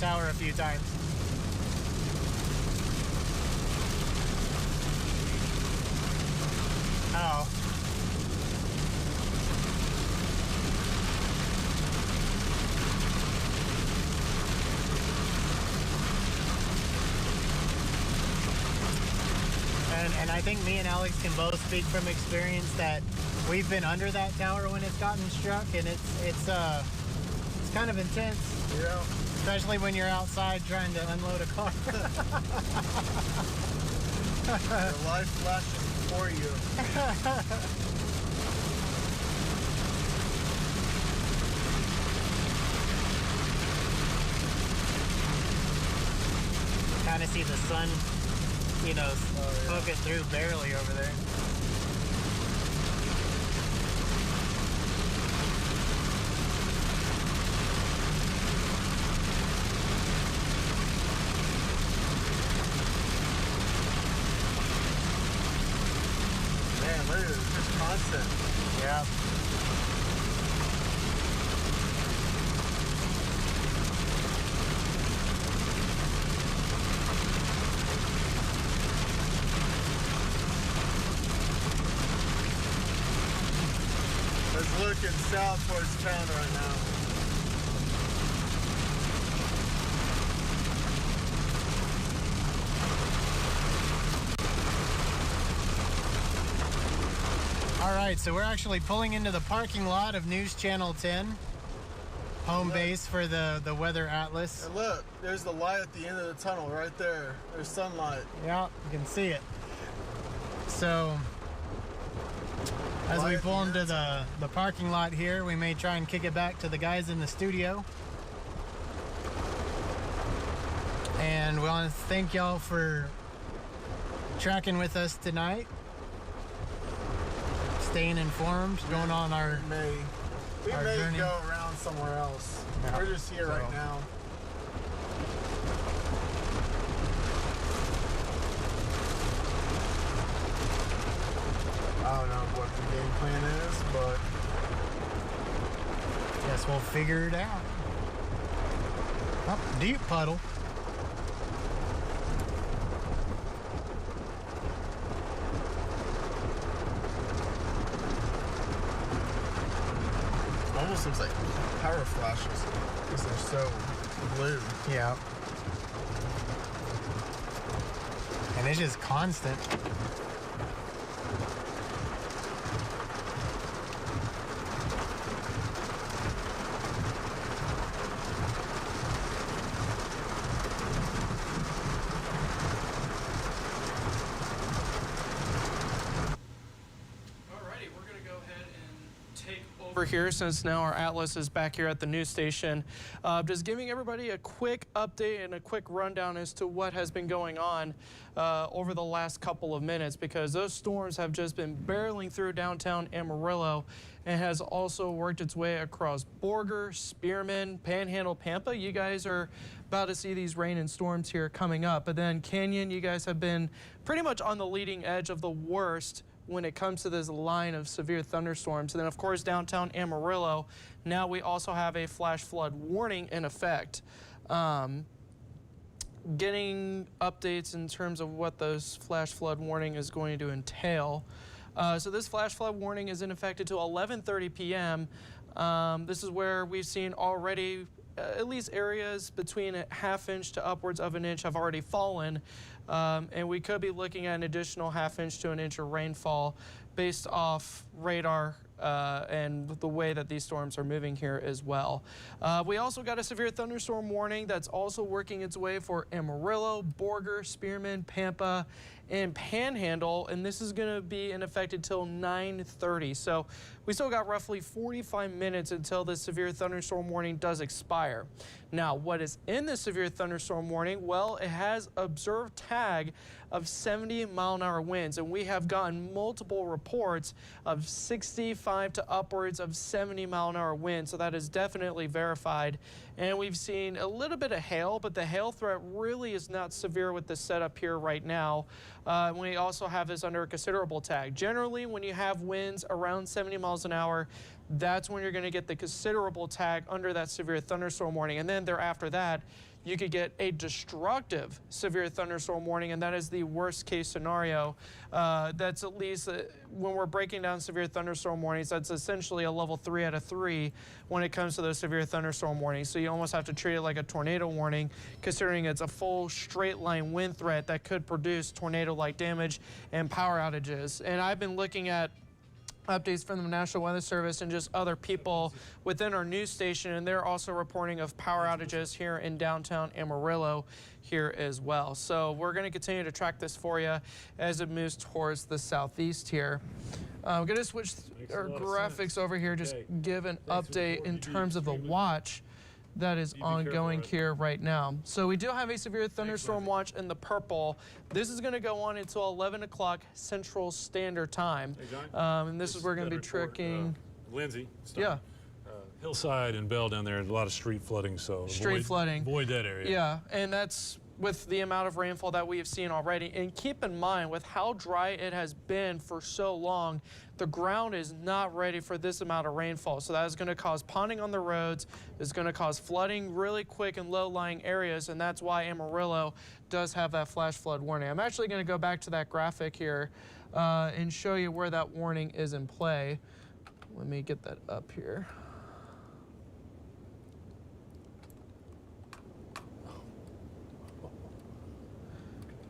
tower a few times. Oh. And I think me and Alex can both speak from experience that we've been under that tower when it's gotten struck, and it's kind of intense. Yeah. Especially when you're outside trying to unload a car. Your life flashes before you. Kind of see the sun, you know, poking through barely over there. constant. Yeah. It's looking south towards town right now. All right, so we're actually pulling into the parking lot of News Channel 10, home base for the Weather Atlas. And look, there's the light at the end of the tunnel right there. There's sunlight. Yeah, you can see it. So, as we pull into the parking lot here, we may try and kick it back to the guys in the studio. And we want to thank y'all for tracking with us tonight. Staying informed, going on our We our may journey. go around somewhere else. Yeah. We're just here right now. I don't know what the game plan is, but Guess we'll figure it out. Oh, deep puddle. almost looks like power flashes because they're so blue. Yeah. And it's just constant. Over here, since now our Atlas is back here at the news station, just giving everybody a quick update and a quick rundown as to what has been going on over the last couple of minutes, because those storms have just been barreling through downtown Amarillo and has also worked its way across Borger, Spearman, Panhandle, Pampa. You guys are about to see these rain and storms here coming up, but then Canyon, you guys have been pretty much on the leading edge of the worst when it comes to this line of severe thunderstorms. And then of course downtown Amarillo, now we also have a flash flood warning in effect. Getting updates in terms of what those flash flood warning is going to entail. So this flash flood warning is in effect until 11:30 p.m. This is where we've seen already at least areas between a ½ inch to upwards of an inch have already fallen. And we could be looking at an additional ½ inch to an inch of rainfall based off radar and the way that these storms are moving here as well. We also got a severe thunderstorm warning that's also working its way for Amarillo, Borger, Spearman, Pampa, and Panhandle, and this is going to be in effect until 9:30. So we still got roughly 45 minutes until this severe thunderstorm warning does expire. Now, what is in the severe thunderstorm warning? Well, it has observed tag of 70-mile-an-hour winds, and we have gotten multiple reports of 65 to upwards of 70-mile-an-hour winds, so that is definitely verified. And we've seen a little bit of hail, but the hail threat really is not severe with the setup here right now. We also have this under a considerable tag. Generally, when you have winds around 70 miles an hour, that's when you're going to get the considerable tag under that severe thunderstorm warning. And then thereafter that, you could get a destructive severe thunderstorm warning, and that is the worst case scenario. That's at least when we're breaking down severe thunderstorm warnings, that's essentially a level 3 out of 3 when it comes to those severe thunderstorm warnings. So you almost have to treat it like a tornado warning, considering it's a full straight line wind threat that could produce tornado-like damage and power outages. And I've been looking at updates from the National Weather Service and just other people within our news station, and they're also reporting of power outages here in downtown Amarillo here as well. So we're going to continue to track this for you as it moves towards the southeast here. I'm going to switch our graphics over here, just give an update in terms of the watch that is ongoing here right now. So we do have a severe thunderstorm watch in the purple. This is going to go on until 11 o'clock Central Standard Time. And this is where we're going to be tracking. Lindsay. Yeah. Hillside and Bell down there, a lot of street flooding, so Street flooding. Avoid that area. Yeah, and that's with the amount of rainfall that we have seen already. And keep in mind, with how dry it has been for so long, the ground is not ready for this amount of rainfall. So that is going to cause ponding on the roads, is going to cause flooding really quick in low-lying areas, and that's why Amarillo does have that flash flood warning. I'm actually going to go back to that graphic here and show you where that warning is in play. Let me get that up here.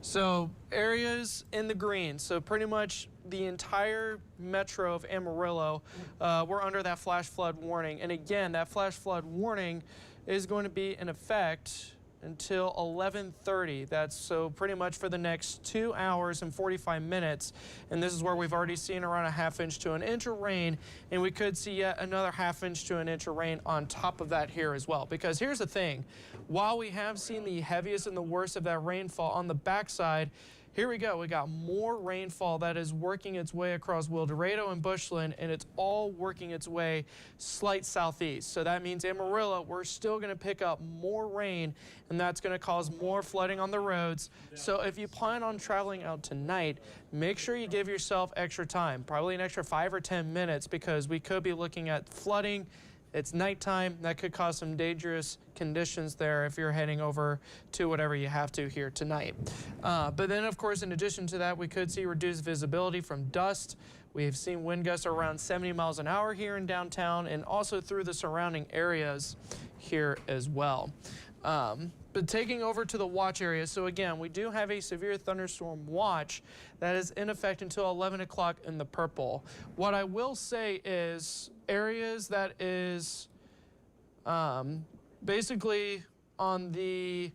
So areas in the green, so pretty much the entire metro of Amarillo, we're under that flash flood warning. And again, that flash flood warning is going to be in effect until 11:30. That's so pretty much for the next 2 hours and 45 minutes. And this is where we've already seen around a ½ inch to an inch of rain, and we could see yet another ½ inch to an inch of rain on top of that here as well. Because here's the thing, while we have seen the heaviest and the worst of that rainfall on the backside, here we go. We got more rainfall that is working its way across Wildorado and Bushland, and it's all working its way slight southeast. So that means Amarillo, we're still going to pick up more rain, and that's going to cause more flooding on the roads. So if you plan on traveling out tonight, make sure you give yourself extra time, probably an extra 5 or 10 minutes, because we could be looking at flooding. It's nighttime. That could cause some dangerous conditions there if you're heading over to whatever you have to here tonight. But then, of course, in addition to that, we could see reduced visibility from dust. We've seen wind gusts around 70 miles an hour here in downtown and also through the surrounding areas here as well. But taking over to the watch area, so again, we do have a severe thunderstorm watch that is in effect until 11 o'clock in the purple. What I will say is areas that is basically on the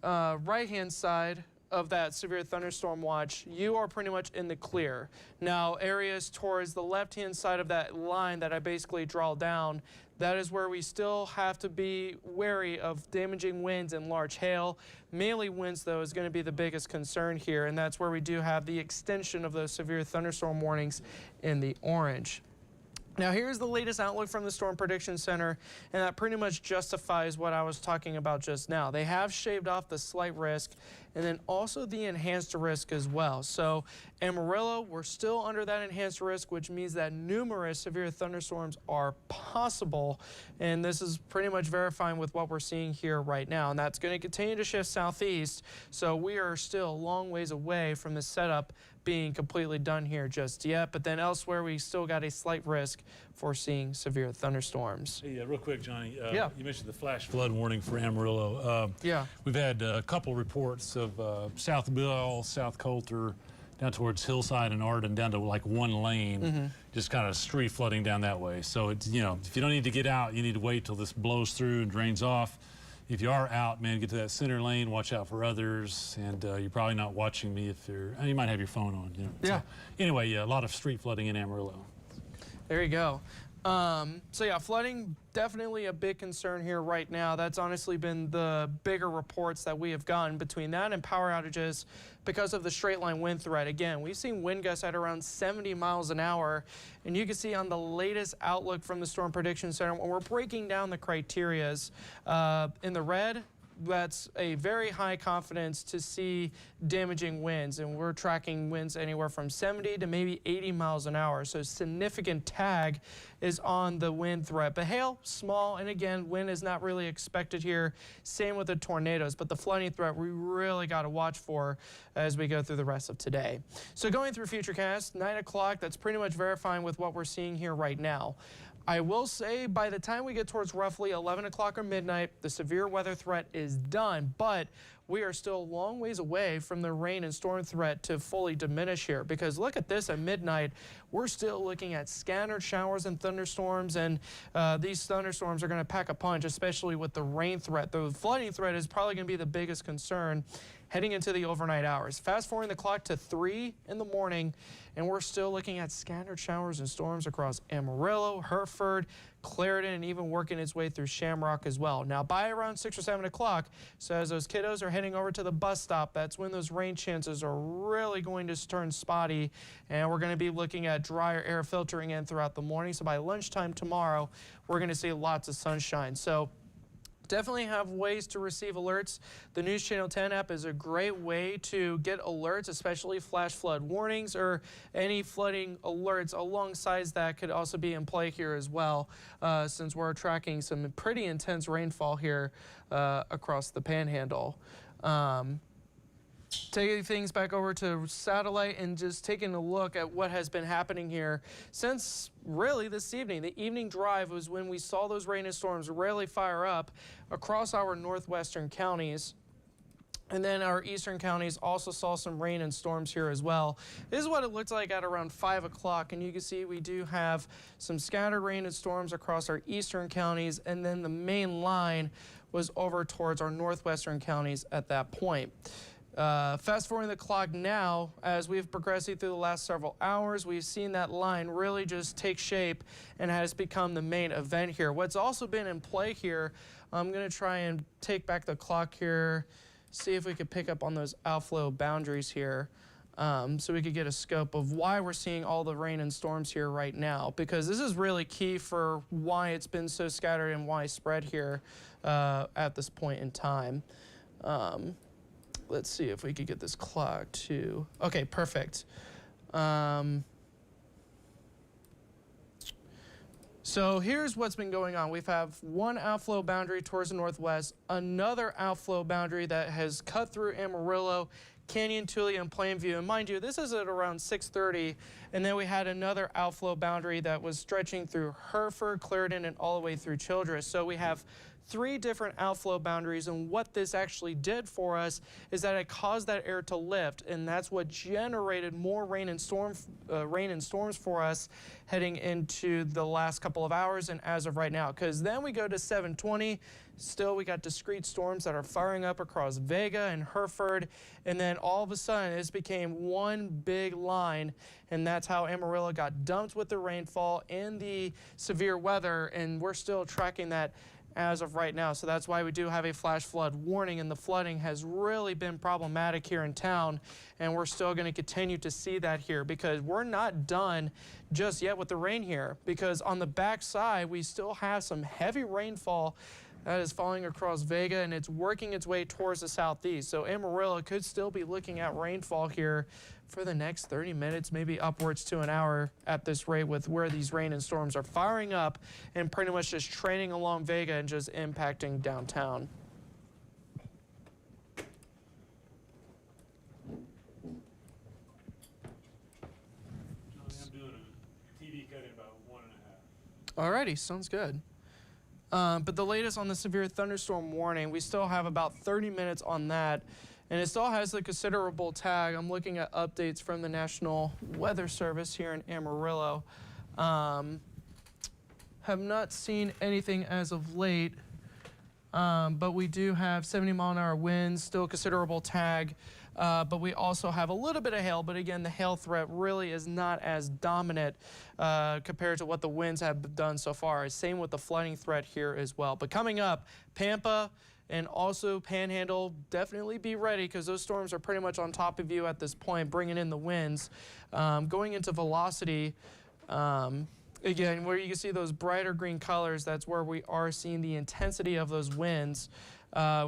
right-hand side of that severe thunderstorm watch, you are pretty much in the clear. Now, areas towards the left-hand side of that line that I basically draw down, that is where we still have to be wary of damaging winds and large hail. Mainly winds, though, is going to be the biggest concern here, and that's where we do have the extension of those severe thunderstorm warnings in the orange. Now, here's the latest outlook from the Storm Prediction Center, and that pretty much justifies what I was talking about just now. They have shaved off the slight risk and then also the enhanced risk as well. So Amarillo, we're still under that enhanced risk, which means that numerous severe thunderstorms are possible, and this is pretty much verifying with what we're seeing here right now, and that's going to continue to shift southeast, so we are still a long ways away from the setup being completely done here just yet, but then elsewhere we still got a slight risk for seeing severe thunderstorms. Hey, real quick, Johnny, yeah. You mentioned the flash flood warning for Amarillo. Yeah. We've had a couple reports of South Bell, South Coulter, down towards Hillside and Arden, down to like one lane, just kind of street flooding down that way. So it's, you know, if you don't need to get out, you need to wait till this blows through and drains off. If you are out, man, get to that center lane, watch out for others, and you're probably not watching me if you might have your phone on, you know. Yeah. So, anyway, yeah, a lot of street flooding in Amarillo. There you go. So yeah, flooding, definitely a big concern here right now. That's honestly been the bigger reports that we have gotten between that and power outages because of the straight line wind threat. Again, we've seen wind gusts at around 70 miles an hour, and you can see on the latest outlook from the Storm Prediction Center, when we're breaking down the criterias, in the red, that's a very high confidence to see damaging winds, and we're tracking winds anywhere from 70 to maybe 80 miles an hour. So significant tag is on the wind threat. But hail, small, and again, wind is not really expected here. Same with the tornadoes, but the flooding threat we really got to watch for as we go through the rest of today. So going through Futurecast, 9 o'clock, that's pretty much verifying with what we're seeing here right now. I will say by the time we get towards roughly 11 o'clock or midnight, the severe weather threat is done, but we are still a long ways away from the rain and storm threat to fully diminish here, because look at this at midnight. We're still looking at scattered showers and thunderstorms, and these thunderstorms are going to pack a punch, especially with the rain threat. The flooding threat is probably going to be the biggest concern heading into the overnight hours. Fast forwarding the clock to 3 in the morning, and we're still looking at scattered showers and storms across Amarillo, Hereford, Clarendon, and even working its way through Shamrock as well. Now, by around 6 or 7 o'clock, so as those kiddos are heading over to the bus stop, that's when those rain chances are really going to turn spotty, and we're going to be looking at drier air filtering in throughout the morning. So by lunchtime tomorrow, we're going to see lots of sunshine. So definitely have ways to receive alerts. The News Channel 10 app is a great way to get alerts, especially flash flood warnings or any flooding alerts alongside that could also be in play here as well, since we're tracking some pretty intense rainfall here across the Panhandle. Taking things back over to satellite and just taking a look at what has been happening here since really this evening. The evening drive was when we saw those rain and storms really fire up across our northwestern counties. And then our eastern counties also saw some rain and storms here as well. This is what it looked like at around 5 o'clock. And you can see we do have some scattered rain and storms across our eastern counties. And then the main line was over towards our northwestern counties at that point. Fast forwarding the clock now, as we've progressed through the last several hours, we've seen that line really just take shape and has become the main event here. What's also been in play here, I'm going to try and take back the clock here, see if we could pick up on those outflow boundaries here, so we could get a scope of why we're seeing all the rain and storms here right now, because this is really key for why it's been so scattered and widespread here at this point in time. Let's see if we could get this clock to, okay, perfect. So here's what's been going on. We've have one outflow boundary towards the northwest, another outflow boundary that has cut through Amarillo, Canyon, Tulia, and Plainview. And mind you, this is at around 6:30. And then we had another outflow boundary that was stretching through Hereford, Clarendon, and all the way through Childress. So we have 3 different outflow boundaries, and what this actually did for us is that it caused that air to lift, and that's what generated more rain and storms for us heading into the last couple of hours and as of right now. Because then we go to 7:20, still we got discrete storms that are firing up across Vega and Hereford, and then all of a sudden it became one big line, and that's how Amarillo got dumped with the rainfall and the severe weather, and we're still tracking that as of right now. So that's why we do have a flash flood warning, and the flooding has really been problematic here in town, and we're still going to continue to see that here because we're not done just yet with the rain here, because on the back side we still have some heavy rainfall that is falling across Vega, and it's working its way towards the southeast. So Amarillo could still be looking at rainfall here for the next 30 minutes, maybe upwards to an hour at this rate, with where these rain and storms are firing up and pretty much just training along Vega and just impacting downtown. I'm doing a TV cut in about 1.5. Alrighty, sounds good. But the latest on the severe thunderstorm warning, we still have about 30 minutes on that. And it still has a considerable tag. I'm looking at updates from the National Weather Service here in Amarillo. Have not seen anything as of late, but we do have 70-mile-an-hour winds, still a considerable tag. But we also have a little bit of hail, but again, the hail threat really is not as dominant compared to what the winds have done so far. Same with the flooding threat here as well. But coming up, Pampa and also Panhandle, definitely be ready because those storms are pretty much on top of you at this point, bringing in the winds. Going into velocity, again, where you can see those brighter green colors, that's where we are seeing the intensity of those winds,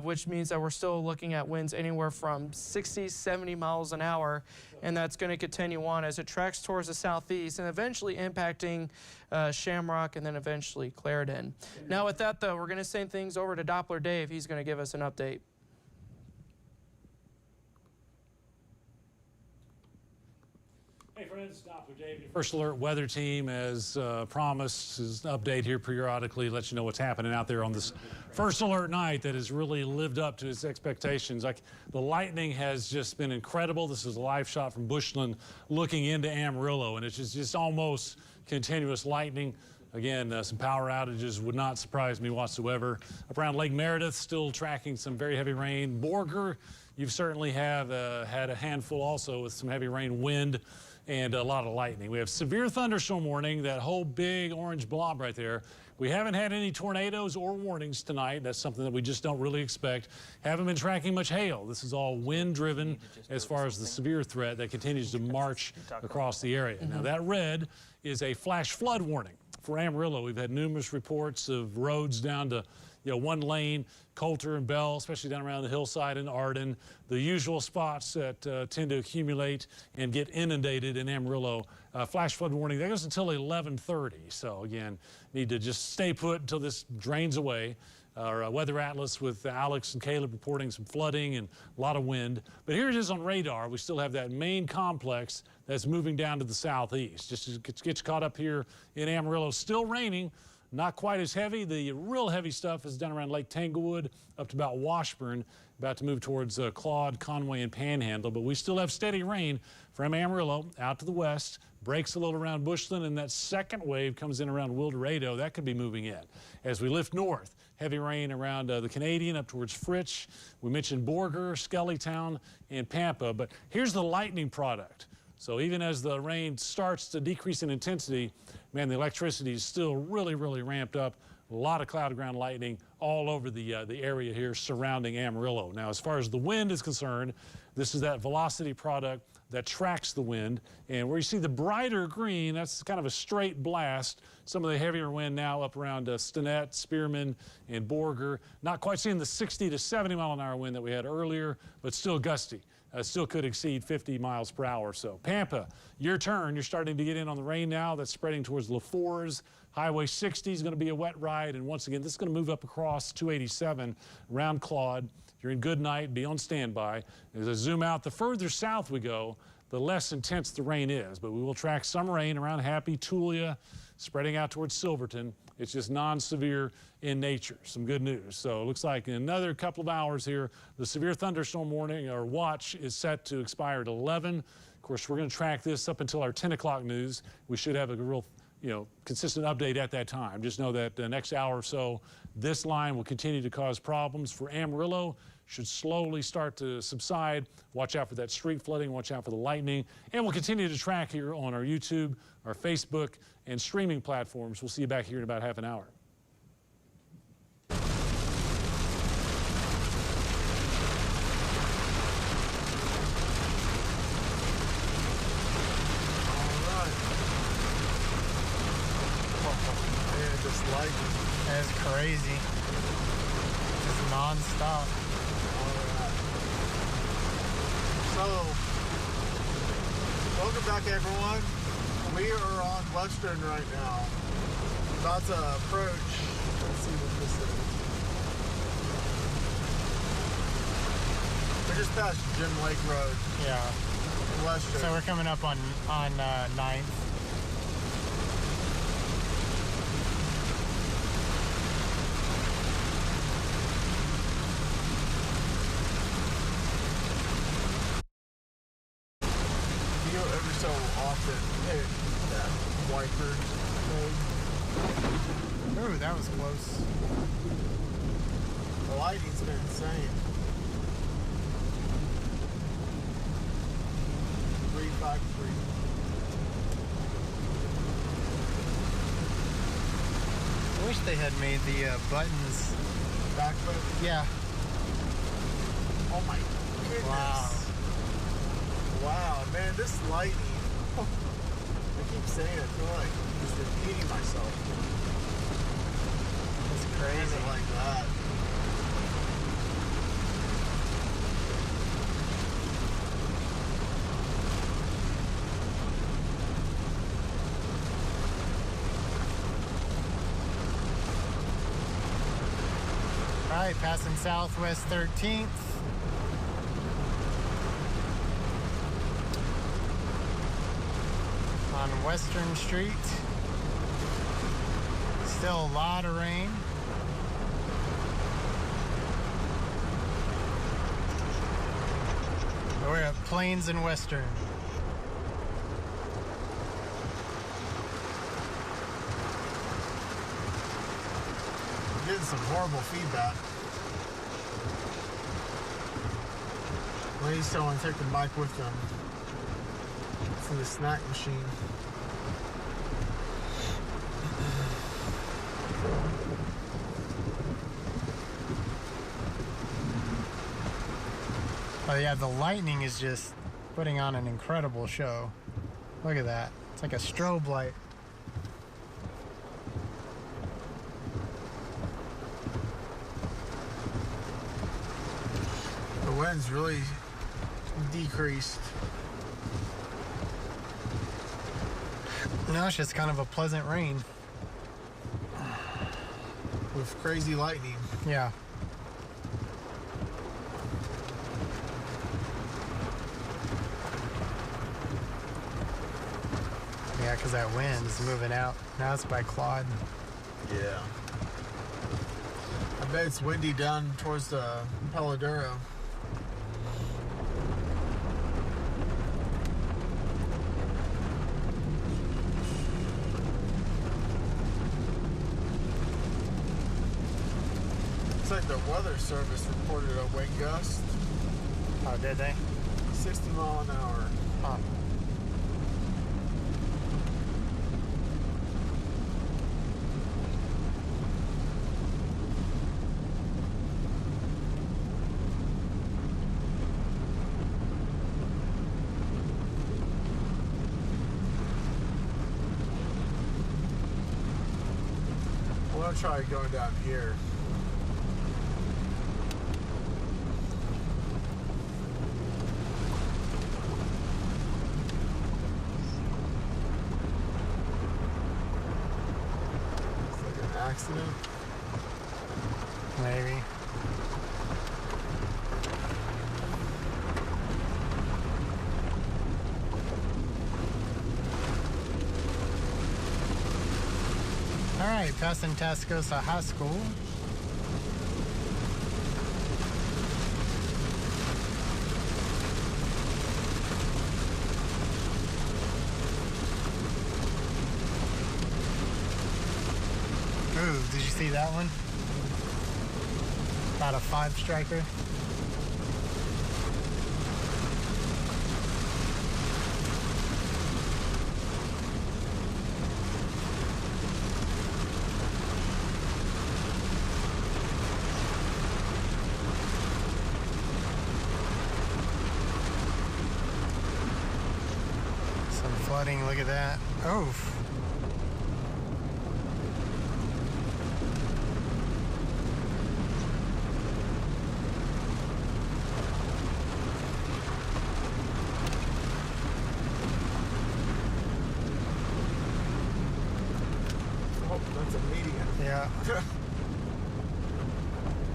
which means that we're still looking at winds anywhere from 60, 70 miles an hour, and that's going to continue on as it tracks towards the southeast and eventually impacting Shamrock and then eventually Clarendon. Now with that, though, we're going to send things over to Doppler Dave. He's going to give us an update. Hey friends, Doppler Dave, your First Alert Weather Team, as promised, is an update here periodically, let you know what's happening out there on this First Alert night that has really lived up to its expectations. Like, the lightning has just been incredible. This is a live shot from Bushland looking into Amarillo, and it's just almost continuous lightning. Again, some power outages would not surprise me whatsoever. Up around Lake Meredith, still tracking some very heavy rain. Borger, you certainly have had a handful also with some heavy rain, wind, and a lot of lightning. We have severe thunderstorm warning, that whole big orange blob right there. We haven't had any tornadoes or warnings tonight. That's something that we just don't really expect. Haven't been tracking much hail. This is all wind driven as far as the severe threat that continues to march across the area. Now that red is a flash flood warning for Amarillo. We've had numerous reports of roads down to one lane, Coulter and Bell, especially down around the hillside in Arden, the usual spots that tend to accumulate and get inundated in Amarillo. Flash flood warning, that goes until 11:30. So again, need to just stay put until this drains away. Our weather atlas with Alex and Caleb reporting some flooding and a lot of wind. But here it is on radar. We still have that main complex that's moving down to the southeast. Just to get caught up here in Amarillo. Still raining, not quite as heavy. The real heavy stuff is down around Lake Tanglewood up to about Washburn, about to move towards Claude, Conway, and Panhandle. But we still have steady rain from Amarillo out to the west. Breaks a little around Bushland, and that second wave comes in around Wildorado. That could be moving in. As we lift north, heavy rain around the Canadian up towards Fritch. We mentioned Borger, Skellytown, and Pampa. But here's the lightning product. So even as the rain starts to decrease in intensity, man, the electricity is still really, really ramped up. A lot of cloud ground lightning all over the area here surrounding Amarillo. Now, as far as the wind is concerned, this is that velocity product that tracks the wind. And where you see the brighter green, that's kind of a straight blast. Some of the heavier wind now up around Stinnett, Spearman, and Borger. Not quite seeing the 60 to 70 mile an hour wind that we had earlier, but still gusty. Still could exceed 50 miles per hour. So Pampa, your turn. You're starting to get in on the rain now. That's spreading towards La Forge. Highway 60 is going to be a wet ride. And once again, this is going to move up across 287 around Claude. If you're in Goodnight, be on standby. As I zoom out, the further south we go, the less intense the rain is. But we will track some rain around Happy, Tulia, spreading out towards Silverton. It's just non-severe in nature. Some good news. So it looks like in another couple of hours here, the severe thunderstorm warning or watch is set to expire at 11. Of course, we're going to track this up until our 10 o'clock news. We should have a real consistent update at that time. Just know that the next hour or so, this line will continue to cause problems for Amarillo. Should slowly start to subside. Watch out for that street flooding. Watch out for the lightning. And we'll continue to track here on our YouTube, our Facebook, and streaming platforms. We'll see you back here in about half an hour. That's crazy. Just non-stop. So, welcome back everyone. We are on Western right now. About to approach. Let's see what this is. We just passed Jim Lake Road. Yeah. Western. So we're coming up on 9th. So often hit that wiper mode. Ooh, that was close. The lighting's been insane. 353. I wish they had made the buttons. Back foot? Yeah. Oh my goodness. Wow. Wow, man, this lighting. I keep saying it, I feel like I'm just repeating myself. It's crazy. Like that. All right, passing Southwest 13th. On Western Street. Still a lot of rain. We're at Plains and Western. I'm getting some horrible feedback. Ladies don't want to take the mic with them. It's in the snack machine. Oh yeah, the lightning is just putting on an incredible show. Look at that. It's like a strobe light. wind's really decreased. No, it's just kind of a pleasant rain. With crazy lightning. Yeah. Yeah, because that wind's moving out. Now it's by Claude. Yeah. I bet it's windy down towards the Paladuro. Looks like the weather service reported a wind gust, Oh, did they? 60 mile an hour. Huh. I'm gonna try going down here. Looks like an accident. Maybe. All right, passing Tascosa High School. Ooh, did you see that one? About a 5-striker. Some flooding, look at that. Oof. Oh, that's a median. Yeah.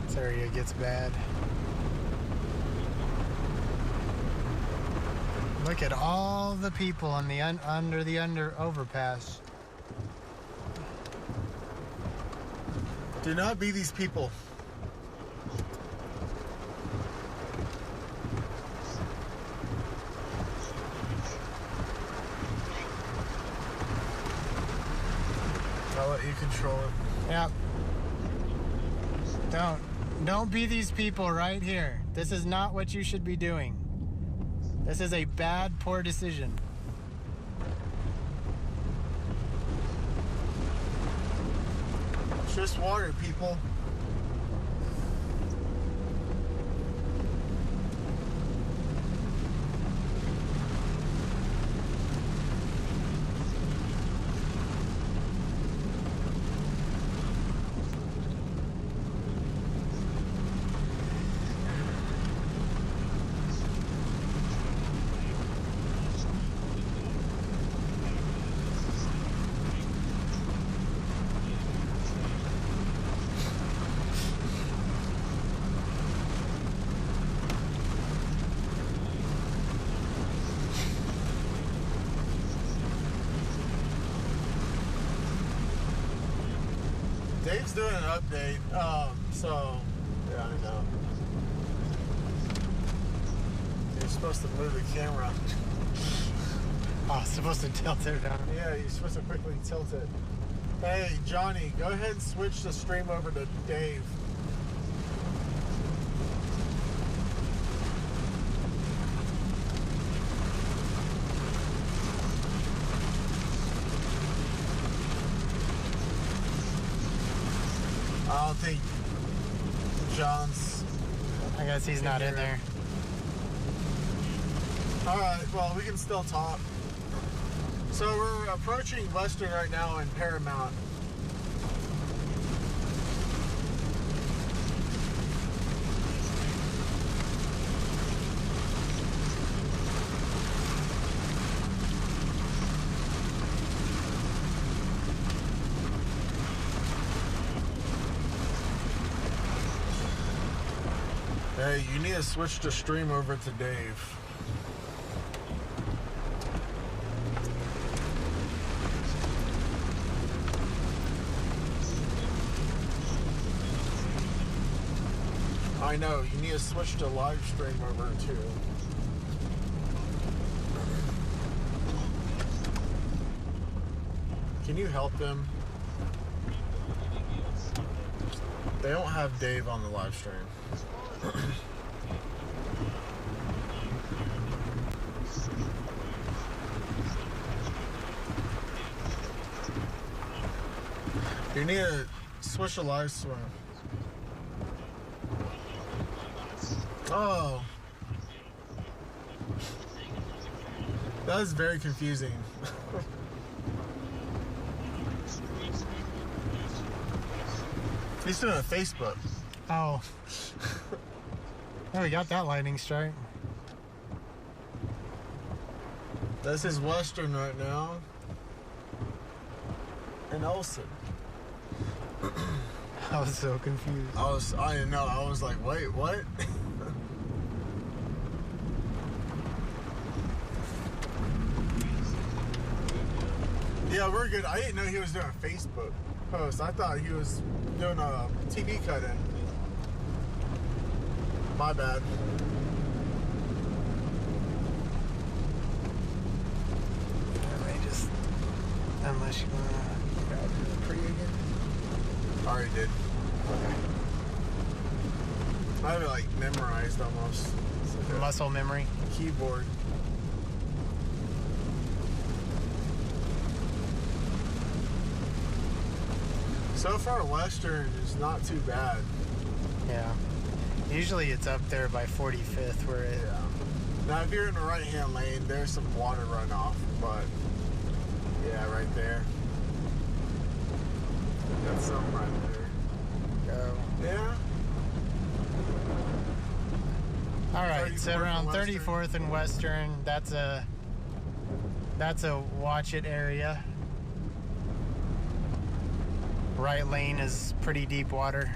This area gets bad. Look at all the people on the under the overpass. Do not be these people. I'll let you control it. Yep. Don't be these people right here. This is not what you should be doing. This is a bad, poor decision. It's just water, people. Dave's doing an update, so yeah, I know. You're supposed to move the camera. Oh, supposed to tilt it down. Yeah, you're supposed to quickly tilt it. Hey, Johnny, go ahead and switch the stream over to Dave. I don't think John's... I guess he's not in there. Alright, well, we can still talk. So we're approaching Western right now in Paramount. Hey, you need to switch the stream over to Dave. I know, you need to switch to live stream over too. Can you help them? They don't have Dave on the live stream. You need to switch to live stream. Oh. That is very confusing. He's doing a Facebook. Oh. Oh, we got that lightning strike. This is Western right now. And Olsen. I was so confused. I didn't know. I was like, wait, what? Yeah, we're good. I didn't know he was doing a Facebook post. I thought he was doing a TV cut-in. My bad. Unless you want to grab the pre again. I already did. Okay. I have it like memorized almost. It's like a Muscle memory. keyboard. So far, Western is not too bad. Yeah. Usually it's up there by 45th where it... Yeah. Now, if you're in the right-hand lane, there's some water runoff, but yeah, right there. That's some right there. Go. Yeah. All right, so 34th around and Western. 34th and Western, that's a watch it area. Right lane is pretty deep water.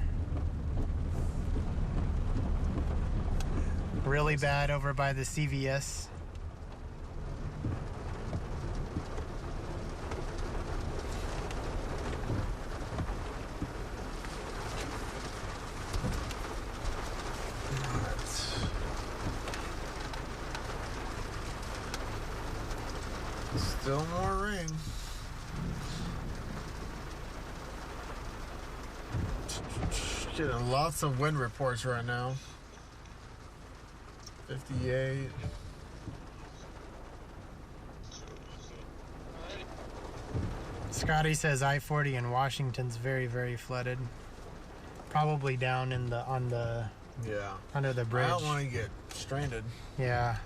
Really bad over by the CVS. Still more rain. Getting lots of wind reports right now. 58. Scotty says I-40 in Washington's very, very flooded. Probably down in the Yeah. under the bridge. I don't want to get stranded. Yeah.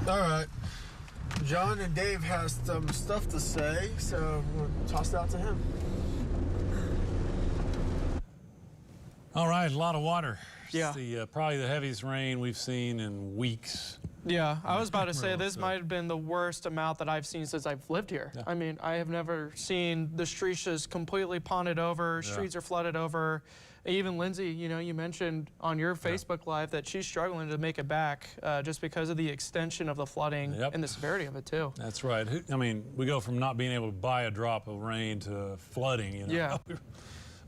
All right. John and Dave has some stuff to say, so we'll toss it out to him. All right, a lot of water. Yeah. It's the, probably the heaviest rain we've seen in weeks. Yeah, I was about to say this So- might have been the worst amount that I've seen since I've lived here. Yeah. I mean, I have never seen the streets just completely ponded over, streets are flooded over. Even Lindsay, you know, you mentioned on your Facebook Live that she's struggling to make it back just because of the extension of the flooding Yep. and the severity of it too. That's right. I mean, we go from not being able to buy a drop of rain to flooding, you know. Yeah.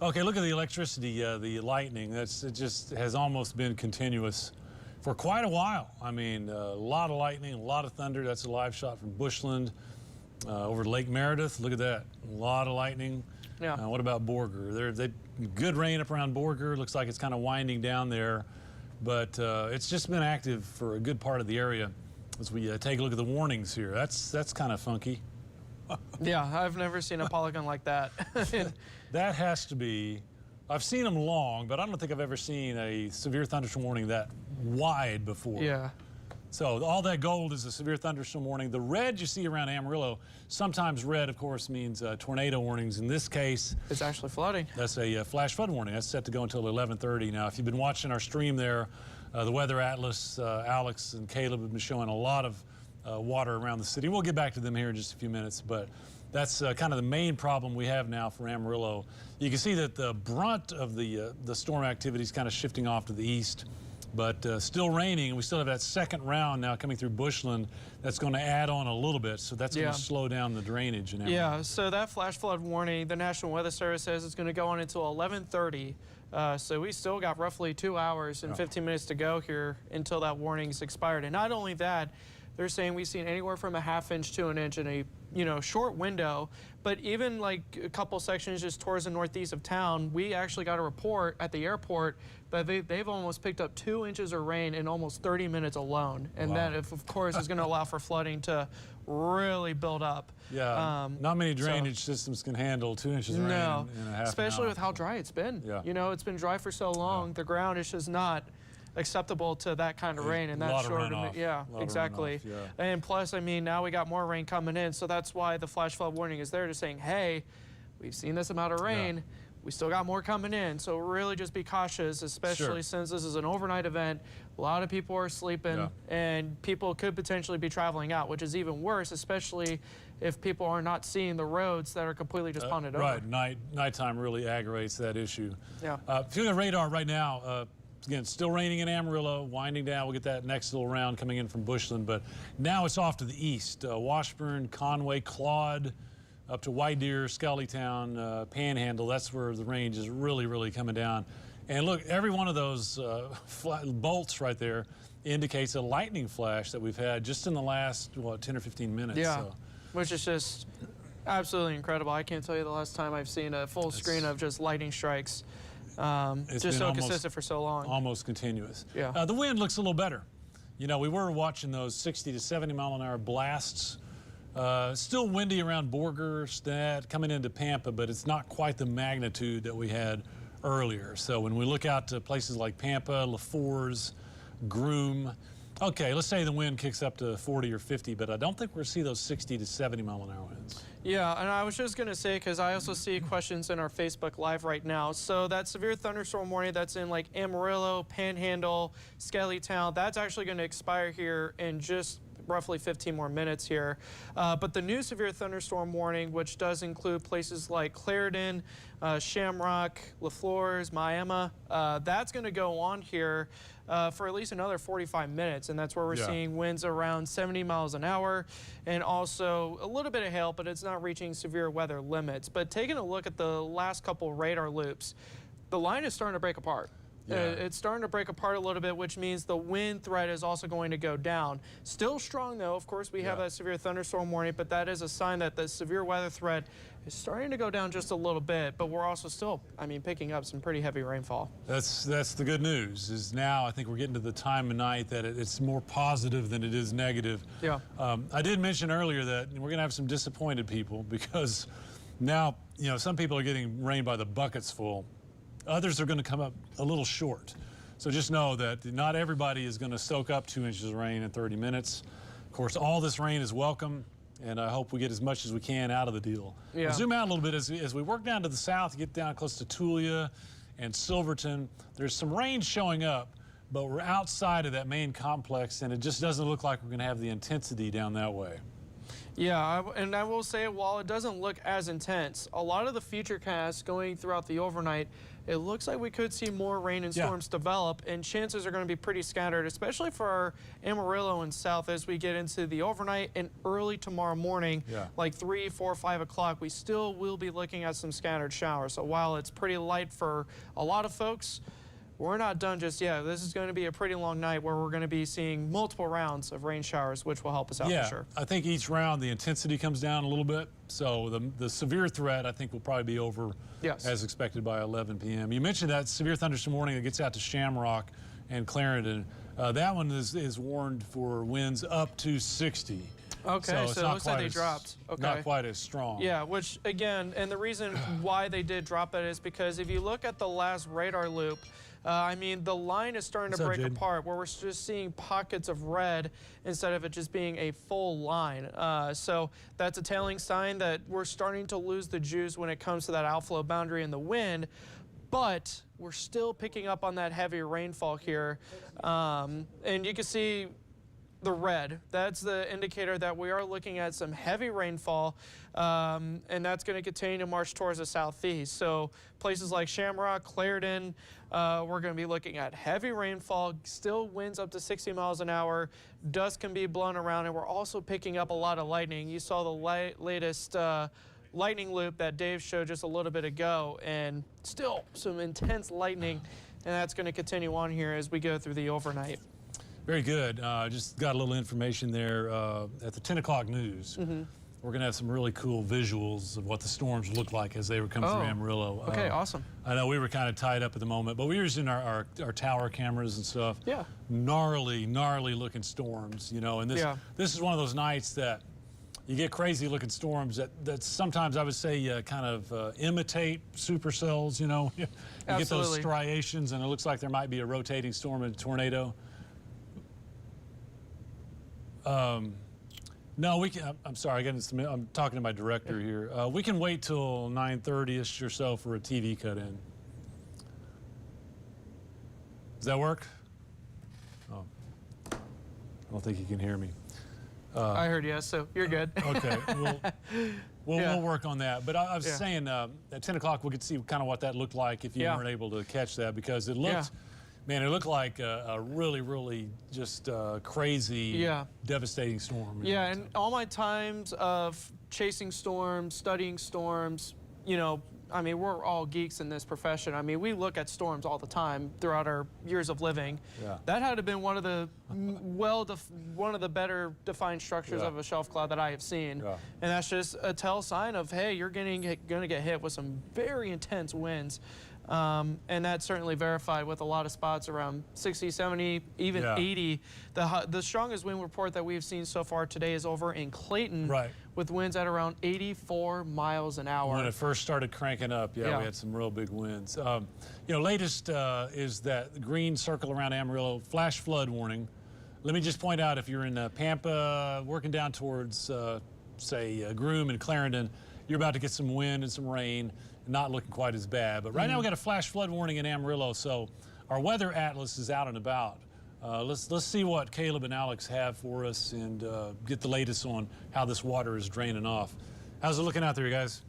Okay, look at the electricity, the lightning. It just has almost been continuous for quite a while. I mean, a lot of lightning, a lot of thunder. That's a live shot from Bushland over Lake Meredith. Look at that. A lot of lightning. Yeah. What about Borger? Good rain up around Borger. Looks like it's kind of winding down there. But it's just been active for a good part of the area. As we take a look at the warnings here, that's kind of funky. Yeah, I've never seen a polygon like that. That has to be, I've seen them long, but I don't think I've ever seen a severe thunderstorm warning that wide before. Yeah. So all that gold is a severe thunderstorm warning. The red you see around Amarillo, sometimes red, of course, means tornado warnings. In this case, It's actually flooding. that's a flash flood warning. That's set to go until 11:30. Now, if you've been watching our stream there, the Weather Atlas, Alex and Caleb have been showing a lot of water around the city. We'll get back to them here in just a few minutes, but that's kind of the main problem we have now for Amarillo. You can see that the brunt of the storm activity is kind of shifting off to the east, but still raining, and we still have that second round now coming through Bushland that's going to add on a little bit, so that's going to slow down the drainage in Amarillo. Yeah, so that flash flood warning, the National Weather Service says it's going to go on until 11:30. So we still got roughly 2 hours and 15 minutes to go here until that warning's expired. And not only that, they're saying we've seen anywhere from a ½ inch to an inch in a short window. But even like a couple sections just towards the northeast of town, we actually got a report at the airport that they've almost picked up 2 inches of rain in almost 30 minutes alone. And that, of course, is going to allow for flooding to really build up. Yeah, not many drainage systems can handle 2 inches of rain in a half especially an hour. with how dry it's been. Yeah. You know, it's been dry for so long. The ground is just not acceptable to that kind of rain and that short of exactly. And plus, I mean, now we got more rain coming in, so that's why the flash flood warning is there, to saying, hey, we've seen this amount of rain. We still got more coming in, so really just be cautious, especially since this is an overnight event. A lot of people are sleeping, and people could potentially be traveling out, which is even worse, especially if people are not seeing the roads that are completely just ponded over. Right, nighttime really aggravates that issue. Yeah. If you're on the radar right now, again, still raining in Amarillo, winding down. We'll get that next little round coming in from Bushland, but now it's off to the east. Washburn, Conway, Claude, up to White Deer, Scullytown, Panhandle. That's where the range is really, really coming down. And look, every one of those bolts right there indicates a lightning flash that we've had just in the last, 10 or 15 minutes. Yeah, so. Which is just absolutely incredible. I can't tell you the last time I've seen a full screen of just lightning strikes. It's just so consistent for so long. Almost continuous. Yeah. The wind looks a little better. You know, we were watching those 60 to 70 mile an hour blasts. Still windy around Borger, coming into Pampa, but it's not quite the magnitude that we had earlier. So when we look out to places like Pampa, LaFours, Groom, okay, let's say the wind kicks up to 40 or 50, but I don't think we're going to see those 60 to 70 mile an hour winds. Yeah, and I was just going to say, because I also see questions in our Facebook Live right now. So that severe thunderstorm warning that's in like Amarillo, Panhandle, Skellytown, that's actually going to expire here in just roughly 15 more minutes here. But the new severe thunderstorm warning, which does include places like Clarendon, Shamrock, LaFleurs, Miami, that's going to go on here for at least another 45 minutes, and that's where we're seeing winds around 70 miles an hour, and also a little bit of hail, but it's not reaching severe weather limits. But taking a look at the last couple radar loops, the line is starting to break apart. It's starting to break apart a little bit, which means the wind threat is also going to go down. Still strong, though. Of course, we have that severe thunderstorm warning, but that is a sign that the severe weather threat is starting to go down just a little bit, but we're also still, I mean, picking up some pretty heavy rainfall. That's the good news, is now I think we're getting to the time of night that it's more positive than it is negative. Yeah. I did mention earlier that we're going to have some disappointed people, because now, you know, some people are getting rain by the buckets full. Others are going to come up a little short. So just know that not everybody is going to soak up 2 inches of rain in 30 minutes. Of course, all this rain is welcome, and I hope we get as much as we can out of the deal. Yeah. We'll zoom out a little bit as we work down to the south, get down close to Tulia and Silverton. There's some rain showing up, but we're outside of that main complex, and it just doesn't look like we're going to have the intensity down that way. Yeah, and I will say, while it doesn't look as intense, a lot of the future casts going throughout the overnight, it looks like we could see more rain and storms develop, and chances are going to be pretty scattered, especially for Amarillo and south as we get into the overnight and early tomorrow morning, like 3, 4, 5 o'clock. We still will be looking at some scattered showers. So while it's pretty light for a lot of folks, we're not done just yet. This is going to be a pretty long night where we're going to be seeing multiple rounds of rain showers, which will help us out for sure. I think each round the intensity comes down a little bit. So the severe threat, I think, will probably be over as expected by 11 p.m. You mentioned that severe thunderstorm warning that gets out to Shamrock and Clarendon. That one is warned for winds up to 60. Okay, so it looks like they dropped. Okay. Not quite as strong. Yeah, which again, and the reason why they did drop it is because if you look at the last radar loop, I mean, the line is starting to break apart where we're just seeing pockets of red instead of it just being a full line. So that's a telling sign that we're starting to lose the juice when it comes to that outflow boundary in the wind, but we're still picking up on that heavy rainfall here. And you can see the red. That's the indicator that we are looking at some heavy rainfall, and that's going to continue to march towards the southeast. So places like Shamrock, Clarendon, we're going to be looking at heavy rainfall, still winds up to 60 miles an hour. Dust can be blown around, and we're also picking up a lot of lightning. You saw the latest lightning loop that Dave showed just a little bit ago, and still some intense lightning, and that's going to continue on here as we go through the overnight. Very good. Just got a little information there at the 10 o'clock news. We're going to have some really cool visuals of what the storms look like as they were coming through Amarillo. Okay, awesome. I know we were kind of tied up at the moment, but we were using our tower cameras and stuff. Yeah. Gnarly looking storms, you know, and this is one of those nights that you get crazy looking storms that sometimes I would say kind of imitate supercells, you know. You get those striations and it looks like there might be a rotating storm and a tornado. No, we can. I'm sorry. I'm talking to my director here. We can wait till 9:30ish or so for a TV cut in. Does that work? Oh, I don't think you can hear me. I heard yes, so you're good. Okay, we'll work on that. But I was saying at 10 o'clock we could see kind of what that looked like if you weren't able to catch that, because it looked. Man, it looked like a really just crazy, devastating storm. Yeah, and all my times of chasing storms, studying storms, you know, I mean, we're all geeks in this profession. I mean, we look at storms all the time throughout our years of living. Yeah. That had to have been one of the better defined structures of a shelf cloud that I have seen. Yeah. And that's just a tell sign of, hey, you're going to get hit with some very intense winds. And that's certainly verified with a lot of spots around 60, 70, even 80. The strongest wind report that we've seen so far today is over in Clayton, with winds at around 84 miles an hour. When it first started cranking up, we had some real big winds. You know, latest is that green circle around Amarillo, flash flood warning. Let me just point out, if you're in Pampa, working down towards, say, Groom and Clarendon, you're about to get some wind and some rain. Not looking quite as bad, but right now we got a flash flood warning in Amarillo, so our weather atlas is out and about. Let's see what Caleb and Alex have for us and get the latest on how this water is draining off. How's it looking out there, you guys?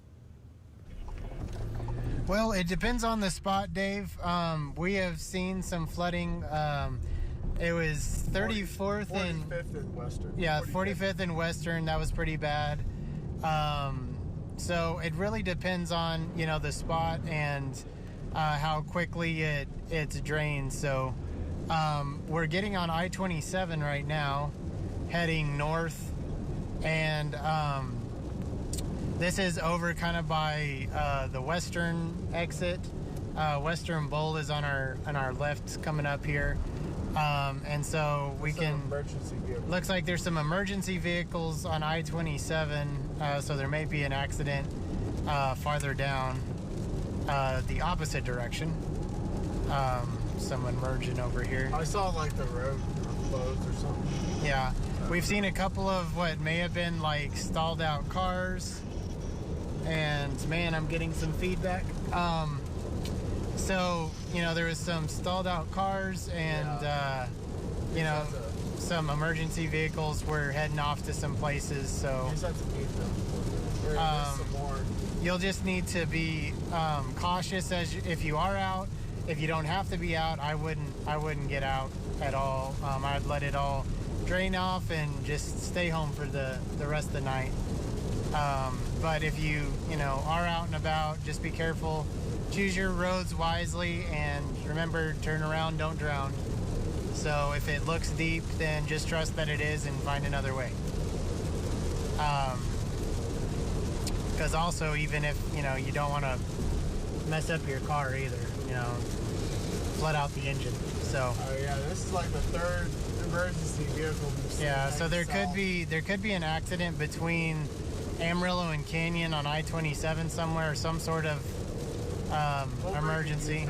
Well, it depends on the spot, Dave. We have seen some flooding. It was 34th and 45th and Western. Yeah, 45th and Western. That was pretty bad. So it really depends on, you know, the spot and how quickly it's drained. So we're getting on I-27 right now, heading north, and this is over kind of by the western exit. Western Bowl is on our left coming up here. And so we can, looks like there's some emergency vehicles on I-27, so there may be an accident farther down the opposite direction. Someone merging over here. I saw like the road closed or something. Yeah, we've seen a couple of what may have been like stalled out cars, and man, I'm getting some feedback. So, you know, there was some stalled out cars and, you know, some emergency vehicles were heading off to some places. So, you'll just need to be cautious if you are out. If you don't have to be out, I wouldn't get out at all. I'd let it all drain off and just stay home for the rest of the night. But if you know, are out and about, just be careful. Choose your roads wisely, and remember, turn around, don't drown. So if it looks deep, then just trust that it is and find another way. Because also, even if, you know, you don't want to mess up your car either, you know, flood out the engine. So. Oh yeah, this is like the third emergency vehicle. Yeah, so there could be an accident between Amarillo and Canyon on I-27 somewhere, or some sort of emergency.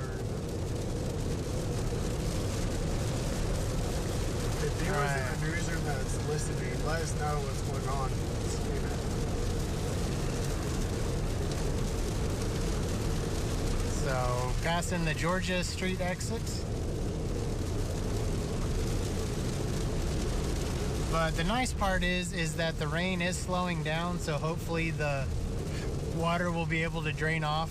If you was in the newsroom that's listening, let us know what's going on. So, passing the Georgia Street exit. But the nice part is that the rain is slowing down, so hopefully the water will be able to drain off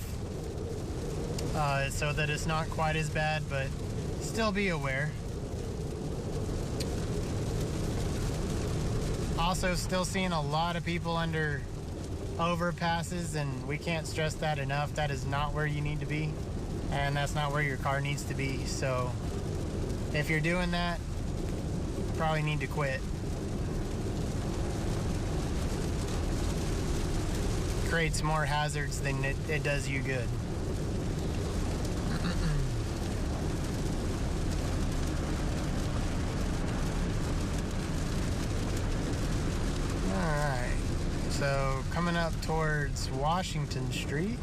so that it's not quite as bad, but still be aware. Also still seeing a lot of people under overpasses, and we can't stress that enough. That is not where you need to be, and that's not where your car needs to be. So if you're doing that, you probably need to quit. Creates more hazards than it does you good. Alright, so coming up towards Washington Street.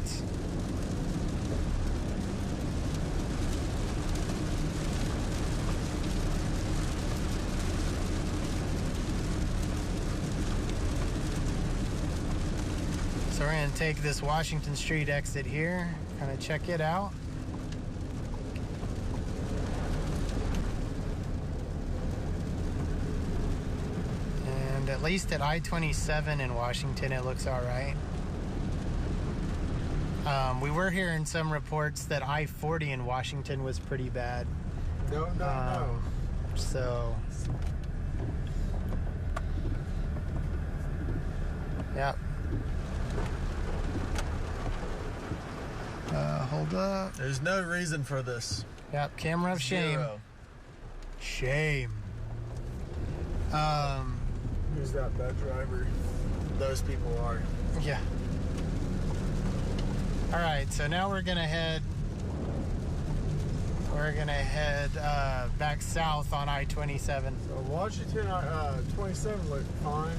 So we're going to take this Washington Street exit here, kind of check it out. And at least at I-27 in Washington, it looks all right. We were hearing some reports that I-40 in Washington was pretty bad. No. So, yep. Hold up. There's no reason for this. Yep, camera of shame. Zero. Shame. Who's that bad driver? Those people are. Yeah. All right, so now we're gonna head back south on I-27. So Washington 27 looked fine.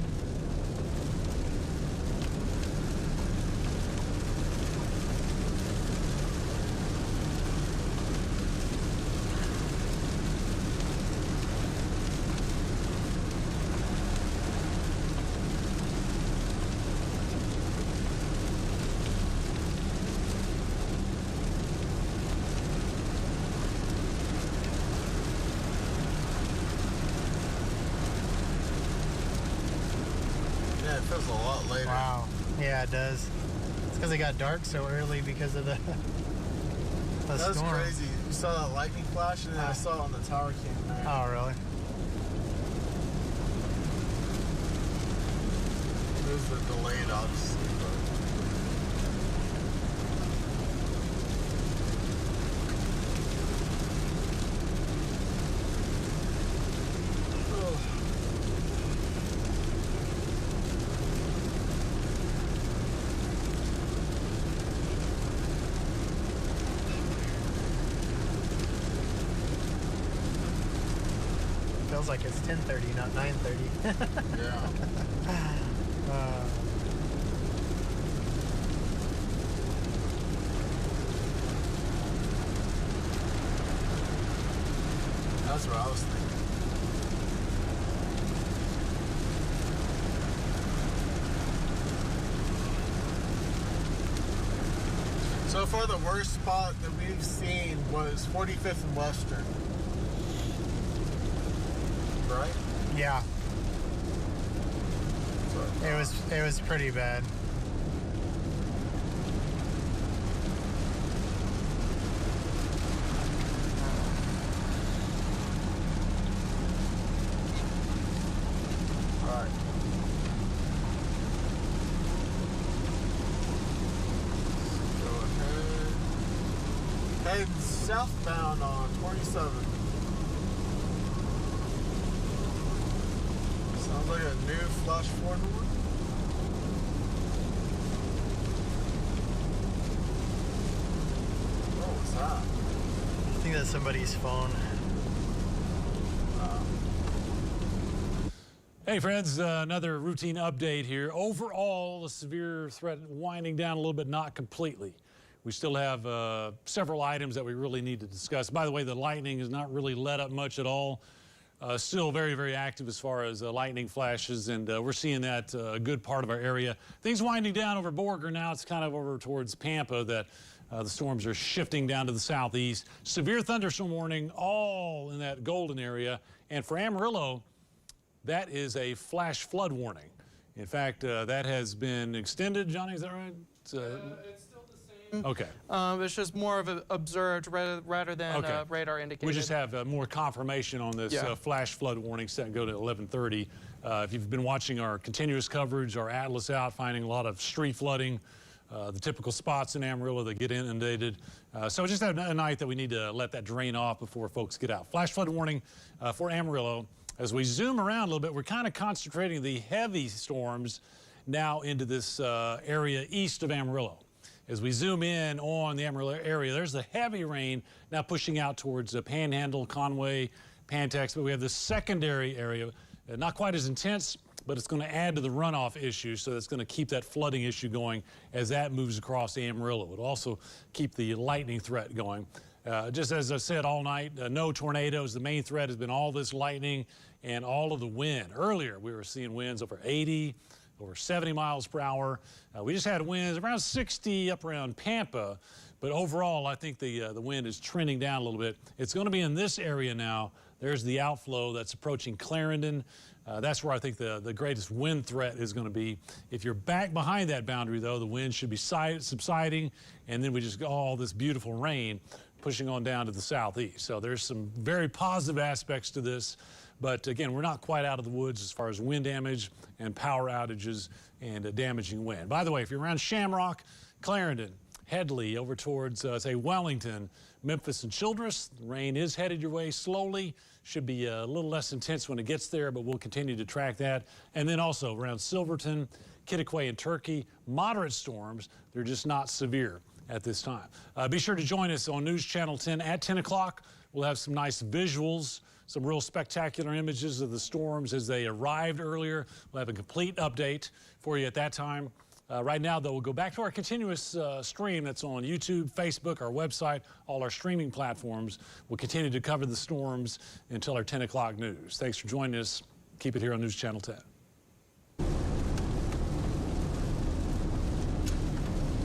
Yeah, it feels a lot later. Wow. Yeah, it does. It's because it got dark so early because of the That's storm. crazy. You saw that lightning flash, and then I saw it on the tower cam there. Oh, really? It was the delayed, obviously. Feels like it's 10:30, not 9:30. Yeah. That's what I was thinking. So far, the worst spot that we've seen was 45th and Western. Right? Yeah. It was pretty bad. Alright. Go ahead. Heading southbound on 27. Sounds like a new flush Ford one. What was that? I think that's somebody's phone. Hey friends, another routine update here. Overall, the severe threat winding down a little bit, not completely. We still have several items that we really need to discuss. By the way, the lightning has not really let up much at all. Still very, very active as far as lightning flashes, and we're seeing that a good part of our area. Things winding down over Borger now. It's kind of over towards Pampa that the storms are shifting down to the southeast. Severe thunderstorm warning all in that golden area. And for Amarillo, that is a flash flood warning. In fact, that has been extended. Johnny, is that right? It's still the same. Okay. It's just more of an observed rather than radar indicated. We just have more confirmation on this flash flood warning set go to 11:30. If you've been watching our continuous coverage, our Atlas out, finding a lot of street flooding, the typical spots in Amarillo that get inundated. So just a night that we need to let that drain off before folks get out. Flash flood warning for Amarillo. As we zoom around a little bit, we're kind of concentrating the heavy storms now into this area east of Amarillo. As we zoom in on the Amarillo area, there's the heavy rain now pushing out towards Panhandle, Conway, Pantex, but we have the secondary area, not quite as intense, but it's going to add to the runoff issue, so it's going to keep that flooding issue going as that moves across Amarillo. It'll also keep the lightning threat going. Just as I said all night, no tornadoes. The main threat has been all this lightning and all of the wind. Earlier, we were seeing winds over 80, over 70 miles per hour. We just had winds around 60 up around Pampa, but overall, I think the wind is trending down a little bit. It's going to be in this area now. There's the outflow that's approaching Clarendon. That's where I think the greatest wind threat is going to be. If you're back behind that boundary, though, the wind should be subsiding, and then we just got all this beautiful rain pushing on down to the southeast. So there's some very positive aspects to this. But again, we're not quite out of the woods as far as wind damage and power outages and damaging wind. By the way, if you're around Shamrock, Clarendon, Headley, over towards, say, Wellington, Memphis, and Childress, the rain is headed your way slowly. Should be a little less intense when it gets there, but we'll continue to track that. And then also around Silverton, Kittiquay, and Turkey, moderate storms. They're just not severe at this time. Be sure to join us on News Channel 10 at 10 o'clock. We'll have some nice visuals, some real spectacular images of the storms as they arrived earlier. We'll have a complete update for you at that time. Right now, though, we'll go back to our continuous stream that's on YouTube, Facebook, our website, all our streaming platforms. We'll continue to cover the storms until our 10 o'clock news. Thanks for joining us. Keep it here on News Channel 10.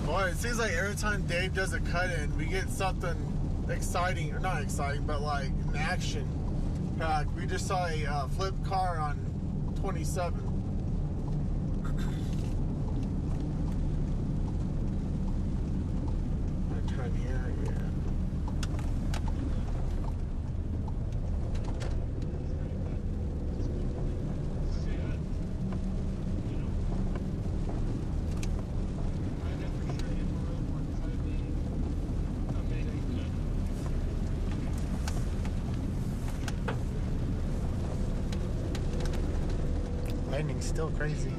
Boy, it seems like every time Dave does a cut-in, we get something exciting, or not exciting, but like an action pack. We just saw a flipped car on 27. I turn here, yeah. Lightning's still crazy.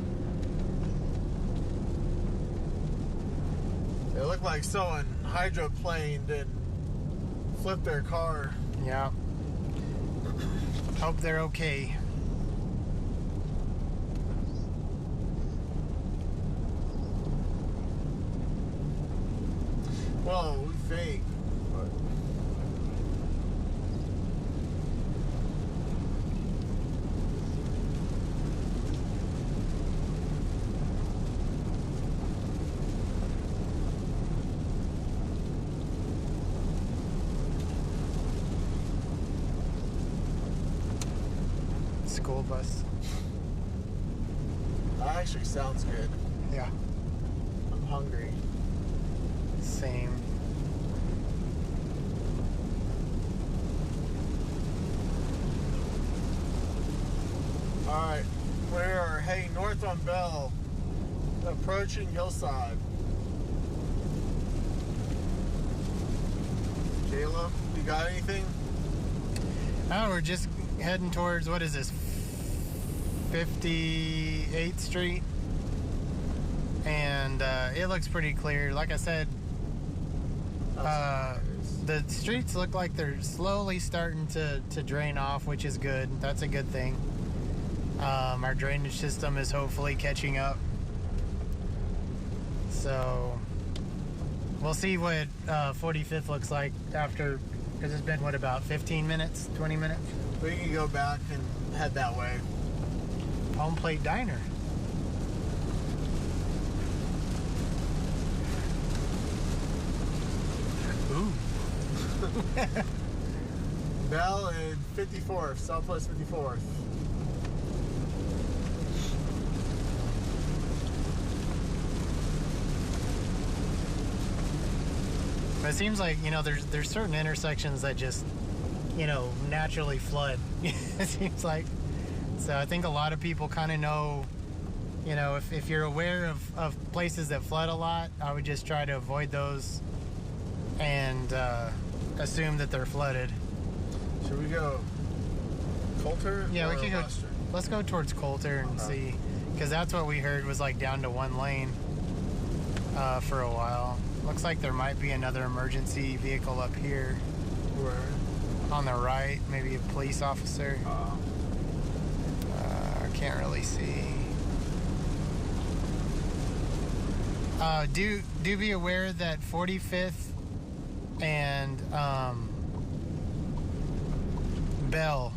It looked like someone hydroplaned and flipped their car. Yeah. Hope they're okay. Well, we think, but School bus. that actually sounds good. Yeah. I'm hungry. Same. Alright, we're heading north on Bell, approaching Hillside. Jayla, you got anything? Oh, we're just heading towards, what is this, 58th Street? And it looks pretty clear. Like I said, the streets look like they're slowly starting to drain off, which is good. That's a good thing. Our drainage system is hopefully catching up. So we'll see what 45th looks like after, because it's been, what, about 15 minutes, 20 minutes? We can go back and head that way. Home Plate Diner. Ooh. Bell and 54th, Southwest 54th. But it seems like, you know, there's certain intersections that just, you know, naturally flood. It seems like. So I think a lot of people kind of know, you know, if you're aware of places that flood a lot, I would just try to avoid those and assume that they're flooded. Should we go Coulter? Yeah, or we could go. Lester? Let's go towards Coulter and see, because that's what we heard was like down to one lane for a while. Looks like there might be another emergency vehicle up here Where? on the right, maybe a police officer. I can't really see. Do be aware that 45th and Bell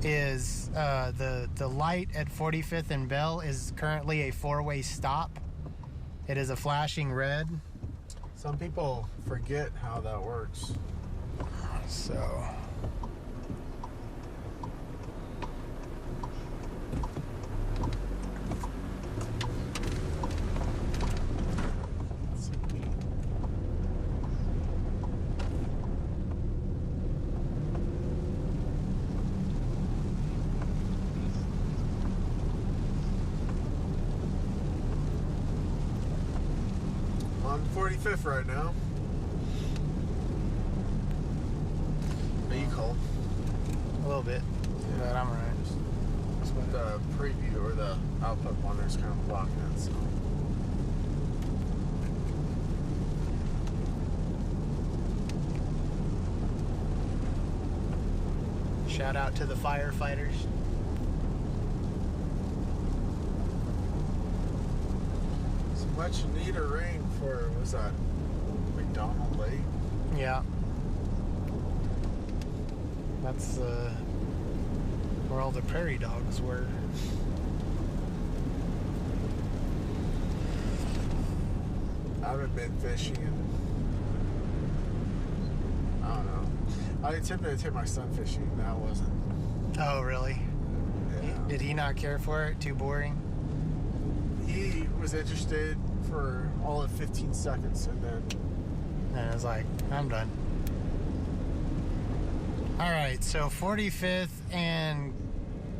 is the light at 45th and Bell is currently a four-way stop. It is a flashing red. Some people forget how that works. So On 45th right now. Are you cold? a little bit, but I'm alright. The preview or the output monitor's kind of blocking it, so. Shout out to the firefighters. So much neater rain for, was that McDonald Lake? Yeah. That's where all the prairie dogs were. I haven't been fishing and I don't know. I attempted to take my son fishing. That wasn't. Oh, really? Yeah. Did he not care for it? Too boring? He was interested for all of 15 seconds and then. And I was like, I'm done. All right, so 45th and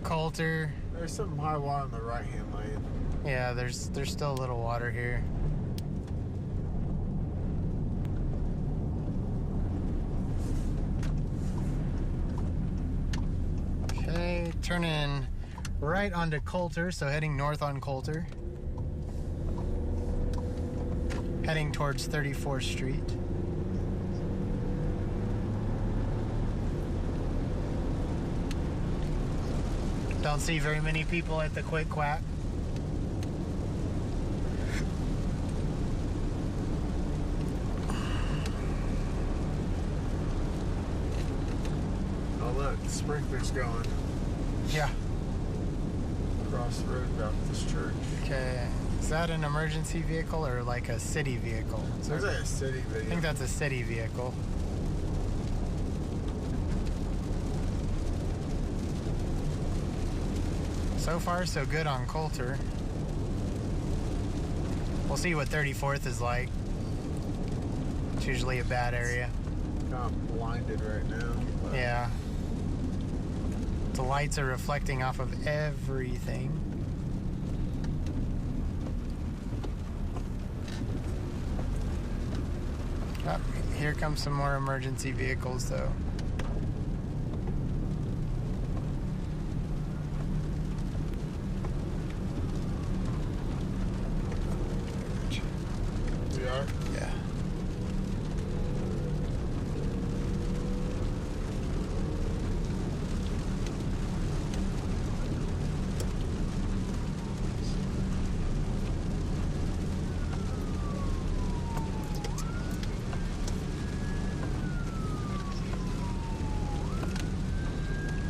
Coulter. There's some high water on the right-hand lane. Yeah, there's still a little water here. Okay, turning right onto Coulter, so heading north on Coulter. Heading towards 34th Street. Don't see very many people at the Quick Quack. Oh look, the sprinkler's going Yeah. across the road about this church. Okay. Is that an emergency vehicle or like a city vehicle? There's like a city I video. think that's a city vehicle. So far, so good on Coulter. We'll see what 34th is like. It's usually a bad area. Kind of blinded right now. But Yeah. The lights are reflecting off of everything. Oh, here comes some more emergency vehicles, though. We are? Yeah.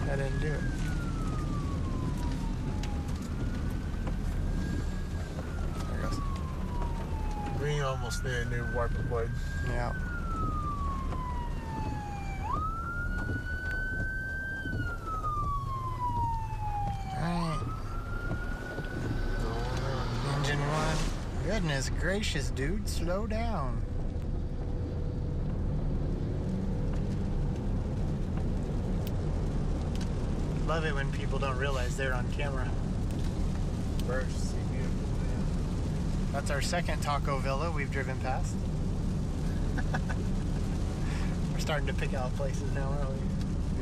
I didn't do it. There it goes. We almost need a new wiper blade. Yeah. Alright. Engine one. Goodness gracious, dude. Slow down. Love it when people don't realize they're on camera. First, see beautiful, man. That's our second taco villa we've driven past. We're starting to pick out places now, aren't we?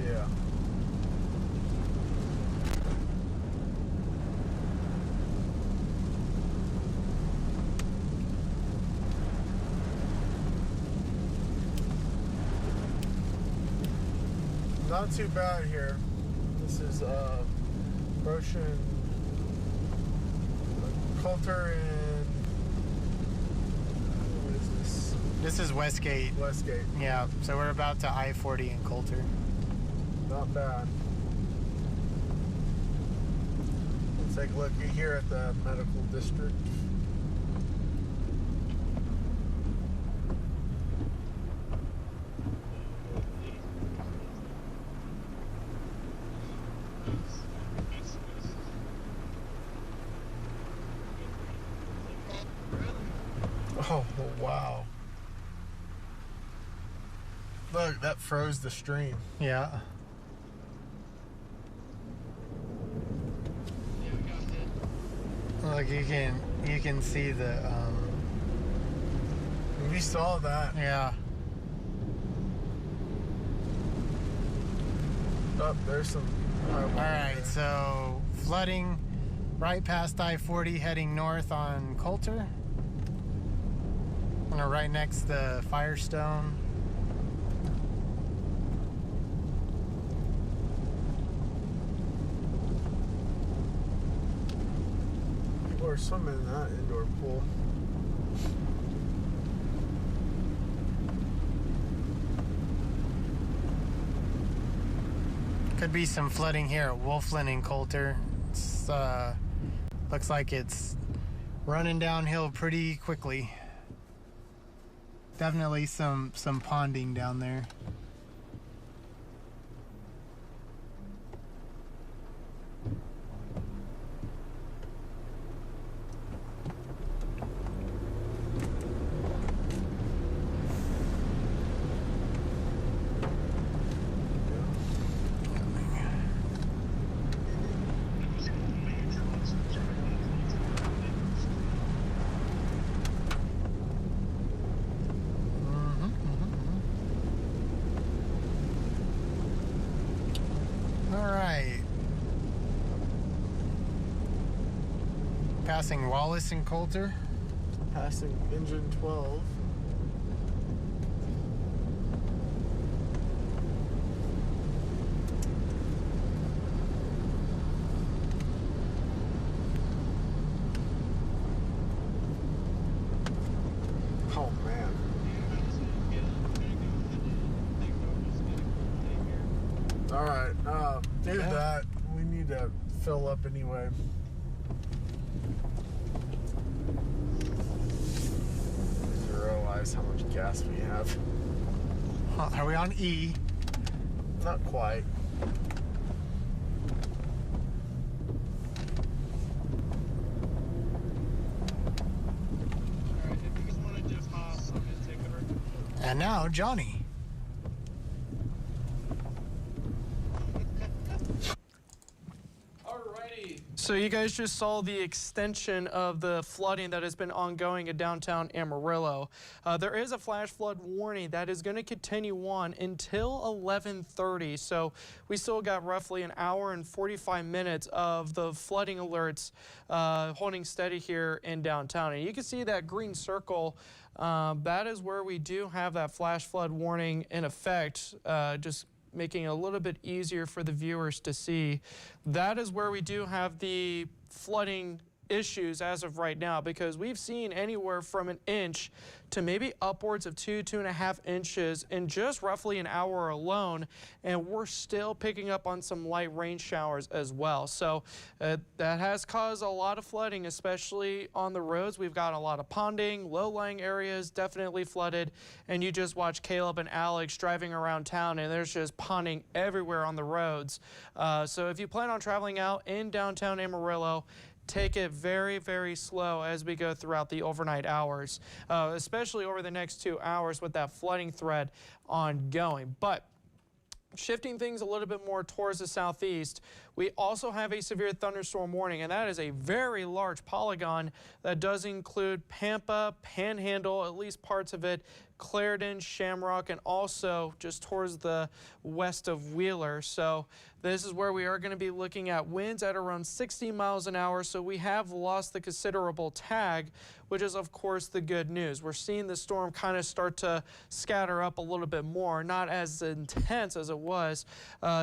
Yeah. Not too bad here. This is approaching Coulter and what is this? This is Westgate. Westgate. Yeah, so we're about to I-40 in Coulter. Not bad. Let's take a look here at the medical district. Oh, wow. Look, that froze the stream. Yeah. Look, you can see the We saw that. yeah. Oh, there's some. All right, so flooding right past I-40 heading north on Coulter. Right next to Firestone. People are swimming in that indoor pool. Could be some flooding here at Wolflin and Coulter. It's looks like it's running downhill pretty quickly. Definitely some ponding down there. Passing Wallace and Coulter. Passing engine 12. Oh man. All right, do that. We need to fill up anyway. How much gas we have. Are we on E? Not quite. And now Johnny. So you guys just saw the extension of the flooding that has been ongoing in downtown Amarillo. There is a flash flood warning that is going to continue on until 11:30. So we still got roughly an hour and 45 minutes of the flooding alerts holding steady here in downtown. And you can see that green circle. That is where we do have that flash flood warning in effect. Just making it a little bit easier for the viewers to see. That is where we do have the flooding issues as of right now, because we've seen anywhere from an inch to maybe upwards of 2.5 inches in just roughly an hour alone, and we're still picking up on some light rain showers as well. So that has caused a lot of flooding, especially on the roads. We've got a lot of ponding, low-lying areas definitely flooded, and you just watch Caleb and Alex driving around town, and there's just ponding everywhere on the roads. So if you plan on traveling out in downtown Amarillo, take it very, very slow as we go throughout the overnight hours, especially over the next 2 hours with that flooding threat ongoing. But Shifting things a little bit more towards the southeast, we also have a severe thunderstorm warning, and that is a very large polygon that does include Pampa, Panhandle, at least parts of it, Clarendon, Shamrock, and also just towards the west of Wheeler. So this is where we are going to be looking at winds at around 60 miles an hour. So we have lost the considerable tag, which is of course the good news. We're seeing the storm kind of start to scatter up a little bit more, not as intense as it was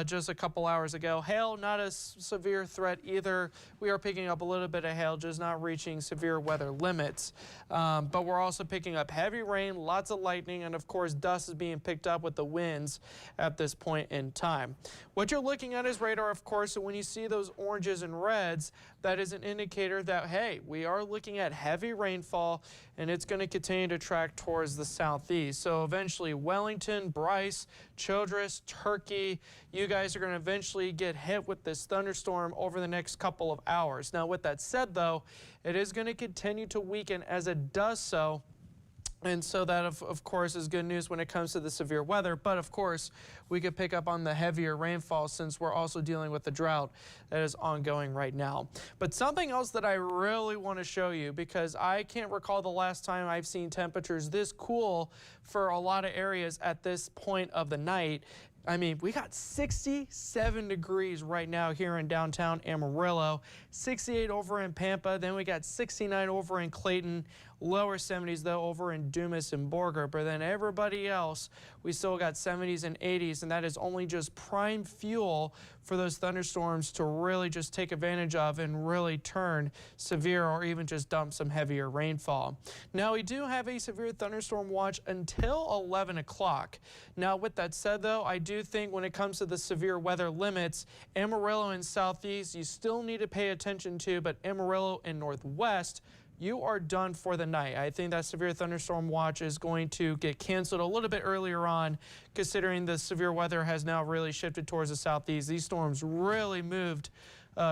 just a couple hours ago. Hail, not a severe threat either. We are picking up a little bit of hail, just not reaching severe weather limits. But we're also picking up heavy rain, lots of lightning, and of course dust is being picked up with the winds at this point in time. What you're looking at is radar, of course, so when you see those oranges and reds, that is an indicator that, hey, we are looking at heavy rainfall, and it's going to continue to track towards the southeast. So eventually Wellington, Bryce, Childress, Turkey, you guys are going to eventually get hit with this thunderstorm over the next couple of hours. Now, with that said, though, it is going to continue to weaken as it does so. And so that, of course, is good news when it comes to the severe weather. But, of course, we could pick up on the heavier rainfall since we're also dealing with the drought that is ongoing right now. But something else that I really want to show you, because I can't recall the last time I've seen temperatures this cool for a lot of areas at this point of the night. I mean, we got 67 degrees right now here in downtown Amarillo, 68 over in Pampa, then we got 69 over in Clayton, lower 70s though over in Dumas and Borger, but then everybody else, we still got 70s and 80s, and that is only just prime fuel for those thunderstorms to really just take advantage of and really turn severe or even just dump some heavier rainfall. Now, we do have a severe thunderstorm watch until 11 o'clock. Now, with that said though, I do think when it comes to the severe weather limits, Amarillo and Southeast, you still need to pay attention to, but Amarillo and Northwest, you are done for the night. I think that severe thunderstorm watch is going to get canceled a little bit earlier on, considering the severe weather has now really shifted towards the southeast. These storms really moved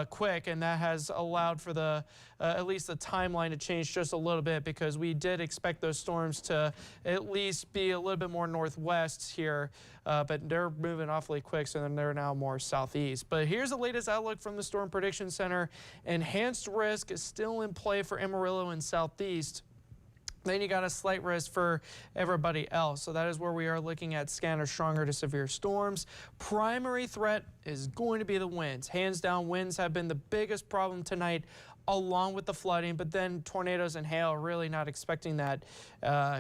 quick, and that has allowed for the at least the timeline to change just a little bit, because we did expect those storms to at least be a little bit more northwest here, but they're moving awfully quick, so then they're now more southeast. But here's the latest outlook from the Storm Prediction Center. Enhanced risk is still in play for Amarillo and Southeast. Then you got a slight risk for everybody else. So that is where we are looking at scanner stronger to severe storms. Primary threat is going to be the winds. Hands down, winds have been the biggest problem tonight, along with the flooding, but then tornadoes and hail, really not expecting that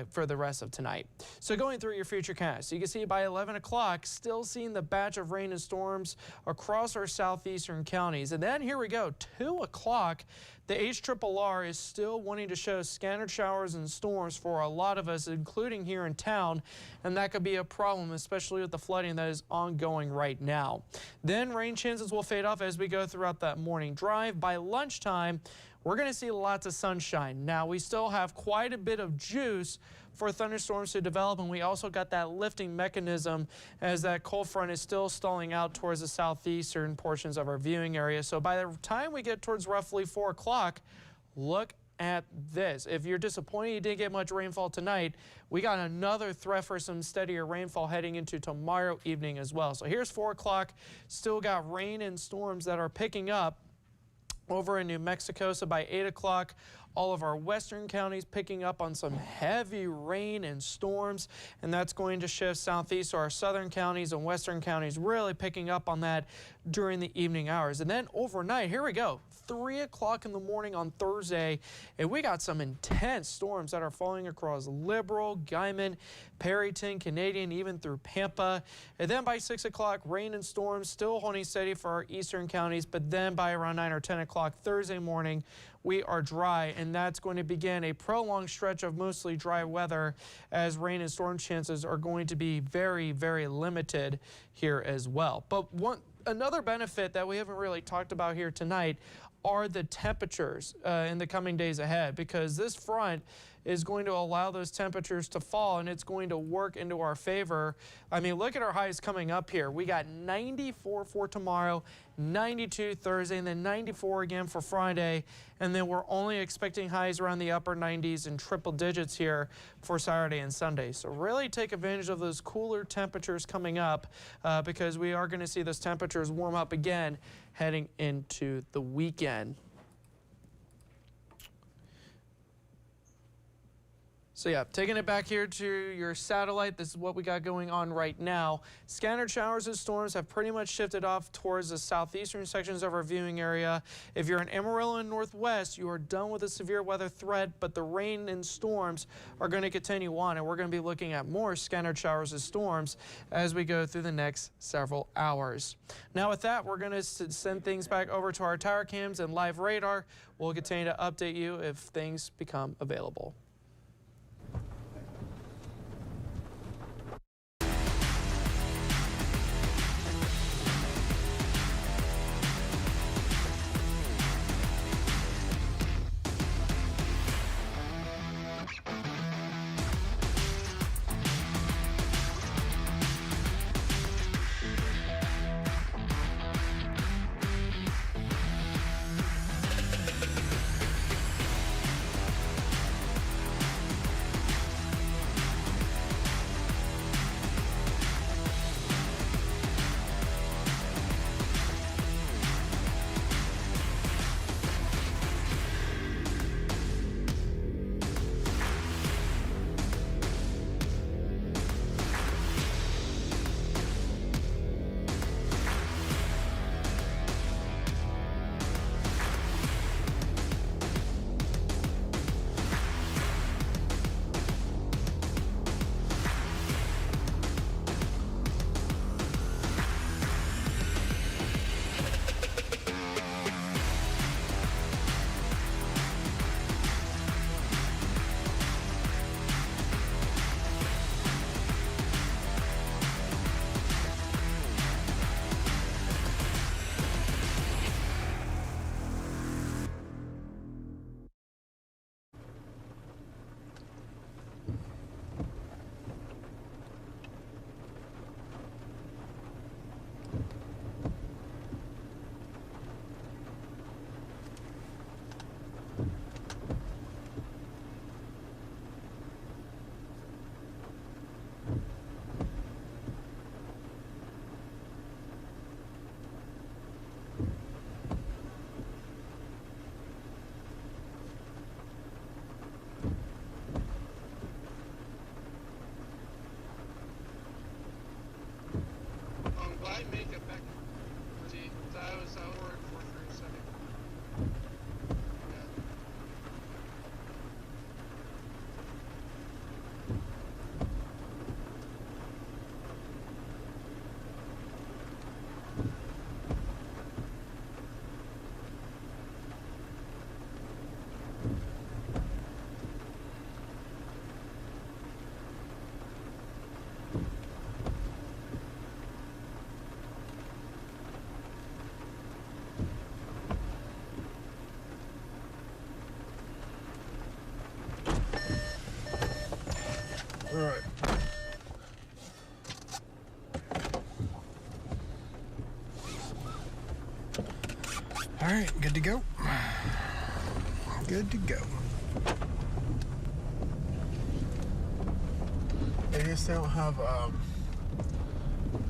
for the rest of tonight. So going through your future cast, you can see by 11 o'clock, still seeing the batch of rain and storms across our southeastern counties. And then here we go, 2 o'clock, the HRRR is still wanting to show scattered showers and storms for a lot of us, including here in town, and that could be a problem, especially with the flooding that is ongoing right now. Then rain chances will fade off as we go throughout that morning drive. By lunchtime, we're going to see lots of sunshine. Now, we still have quite a bit of juice for thunderstorms to develop, and we also got that lifting mechanism as that cold front is still stalling out towards the southeastern portions of our viewing area. So by the time we get towards roughly 4 o'clock, look at this. If you're disappointed you didn't get much rainfall tonight, we got another threat for some steadier rainfall heading into tomorrow evening as well. So here's 4 o'clock, still got rain and storms that are picking up over in New Mexico. So by 8 o'clock, all of our western counties picking up on some heavy rain and storms, and that's going to shift southeast. So our southern counties and western counties really picking up on that during the evening hours. And then overnight, here we go, 3 o'clock in the morning on Thursday, and we got some intense storms that are falling across Liberal, Guyman, Perryton, Canadian, even through Pampa. And then by 6 o'clock, rain and storms still holding steady for our eastern counties, but then by around 9 or 10 o'clock Thursday morning, we are dry, and that's going to begin a prolonged stretch of mostly dry weather, as rain and storm chances are going to be very, very limited here as well. But another benefit that we haven't really talked about here tonight are the temperatures in the coming days ahead, because this front is going to allow those temperatures to fall, and it's going to work into our favor. I mean, look at our highs coming up here. We got 94 for tomorrow, 92 Thursday, and then 94 again for Friday. And then we're only expecting highs around the upper 90s and triple digits here for Saturday and Sunday. So really take advantage of those cooler temperatures coming up because we are going to see those temperatures warm up again heading into the weekend. So yeah, taking it back here to your satellite, this is what we got going on right now. Scattered showers and storms have pretty much shifted off towards the southeastern sections of our viewing area. If you're in Amarillo and Northwest, you are done with the severe weather threat, but the rain and storms are going to continue on, and we're going to be looking at more scattered showers and storms as we go through the next several hours. Now with that, we're going to send things back over to our tower cams and live radar. We'll continue to update you if things become available. All right. All right, good to go. Good to go. I guess they don't have oh,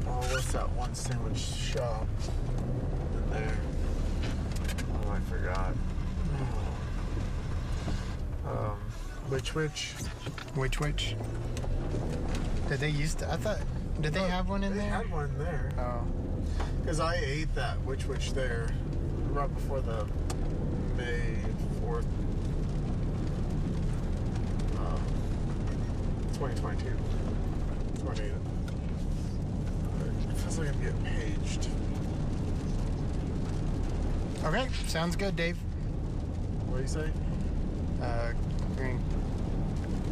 what's that one sandwich shop in there? Oh, I forgot. Which? Did they used to? I thought. Did they have one in there? They had one there. Oh. Because I ate that which there right before the May 4th, 2022. So I ate it. It feels like I'm getting paged. Okay, sounds good, Dave. What do you say? We're gonna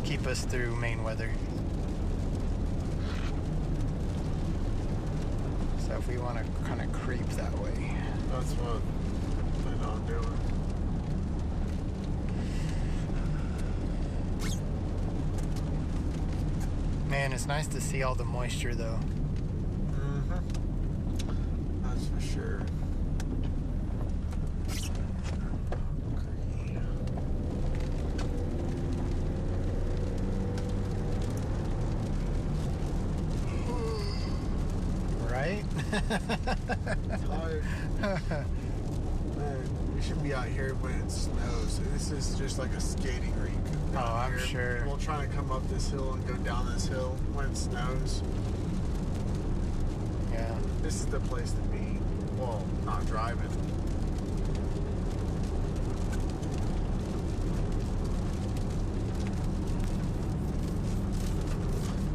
keep us through Maine weather. So if we want to kind of creep that way. That's what I know I'm doing. Man, it's nice to see all the moisture though. That's for sure. Right? Tired. Man, we should be out here when it snows. This is just like a skating rink. Oh, I'm Here, sure. People trying to come up this hill and go down this hill when it snows. Yeah. This is the place to be. Well, not driving.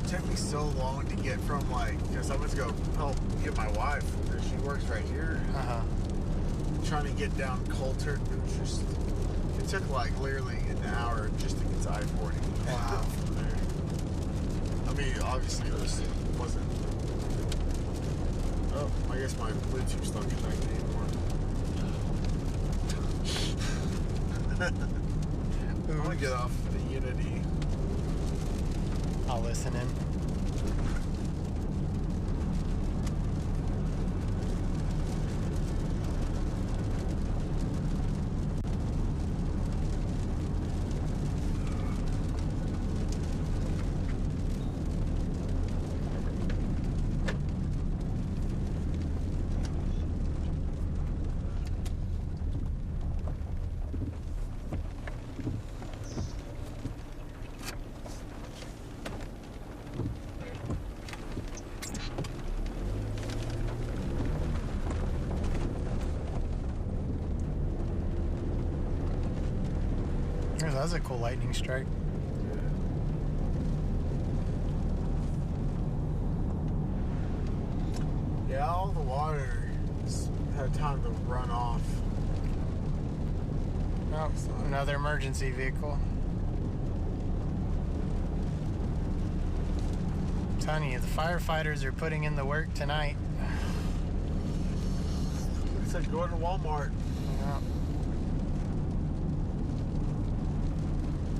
It took me so long to get from because I went to go help get my wife. She works right here. Trying to get down Coulter. It took literally an hour just to get to I-40. Wow. From there. I mean, obviously it wasn't. Oh, I guess my Bluetooth's not connected anymore. I want to get off the Unity. I'll listen in. That was a cool lightning strike. Yeah, all the water had time to run off. Oh, another emergency vehicle. I'm telling you, the firefighters are putting in the work tonight. It said go to Walmart. Yeah.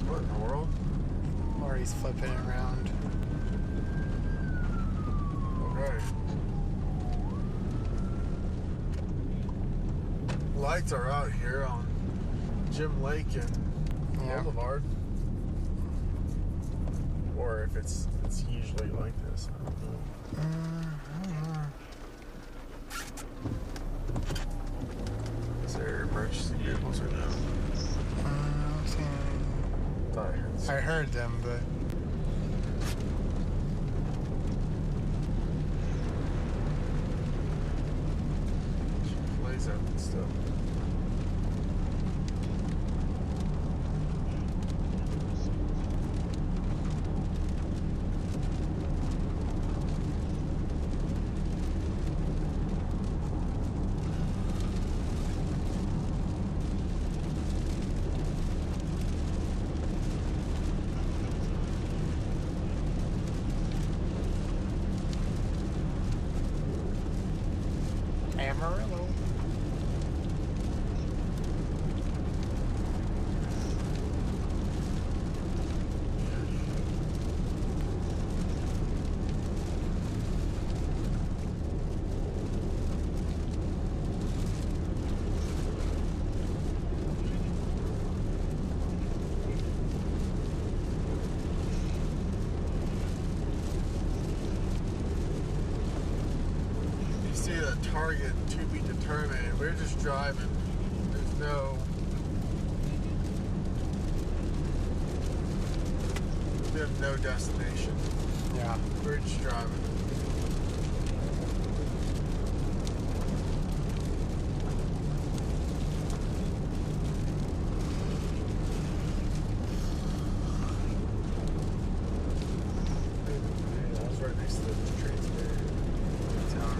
What in the world? Or he's flipping it around. Okay. Lights are out here on Jim Lake and Boulevard. Or if it's usually like this. I don't know. Is there emergency vehicles or no? I heard them, but Plays out and stuff. Amarillo. See the target to be determined. We're just driving. There's no. We have no destination. Yeah. We're just driving. I was right next to the transmitter tower.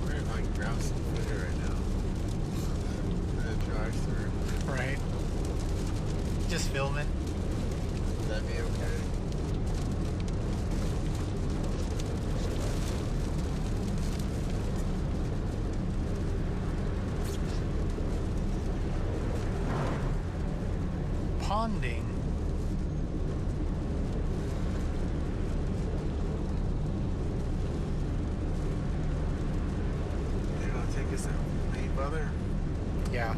We're in ground some food here right now. And drive through. Right. Just film it. that'd be okay. Ponding. You're gonna take us out, main brother? Yeah.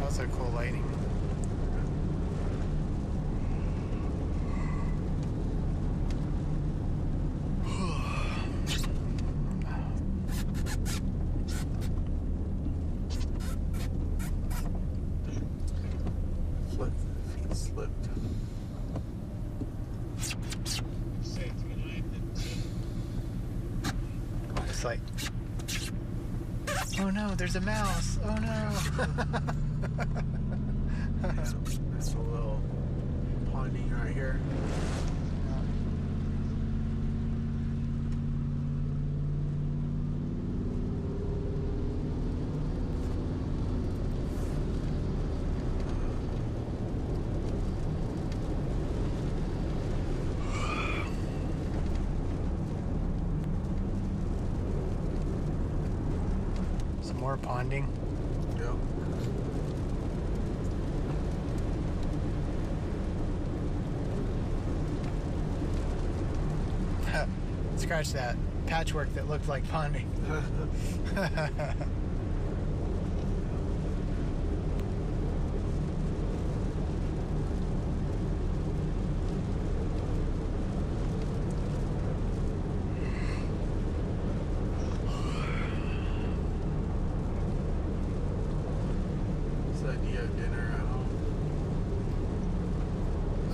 That's a cool lighting. Flip, feet slipped. It's like, oh no, there's a mouse. Oh no. That's a little ponding right here. Some more ponding. Yep. Scratch that patchwork that looked like ponding. Said you had dinner at home.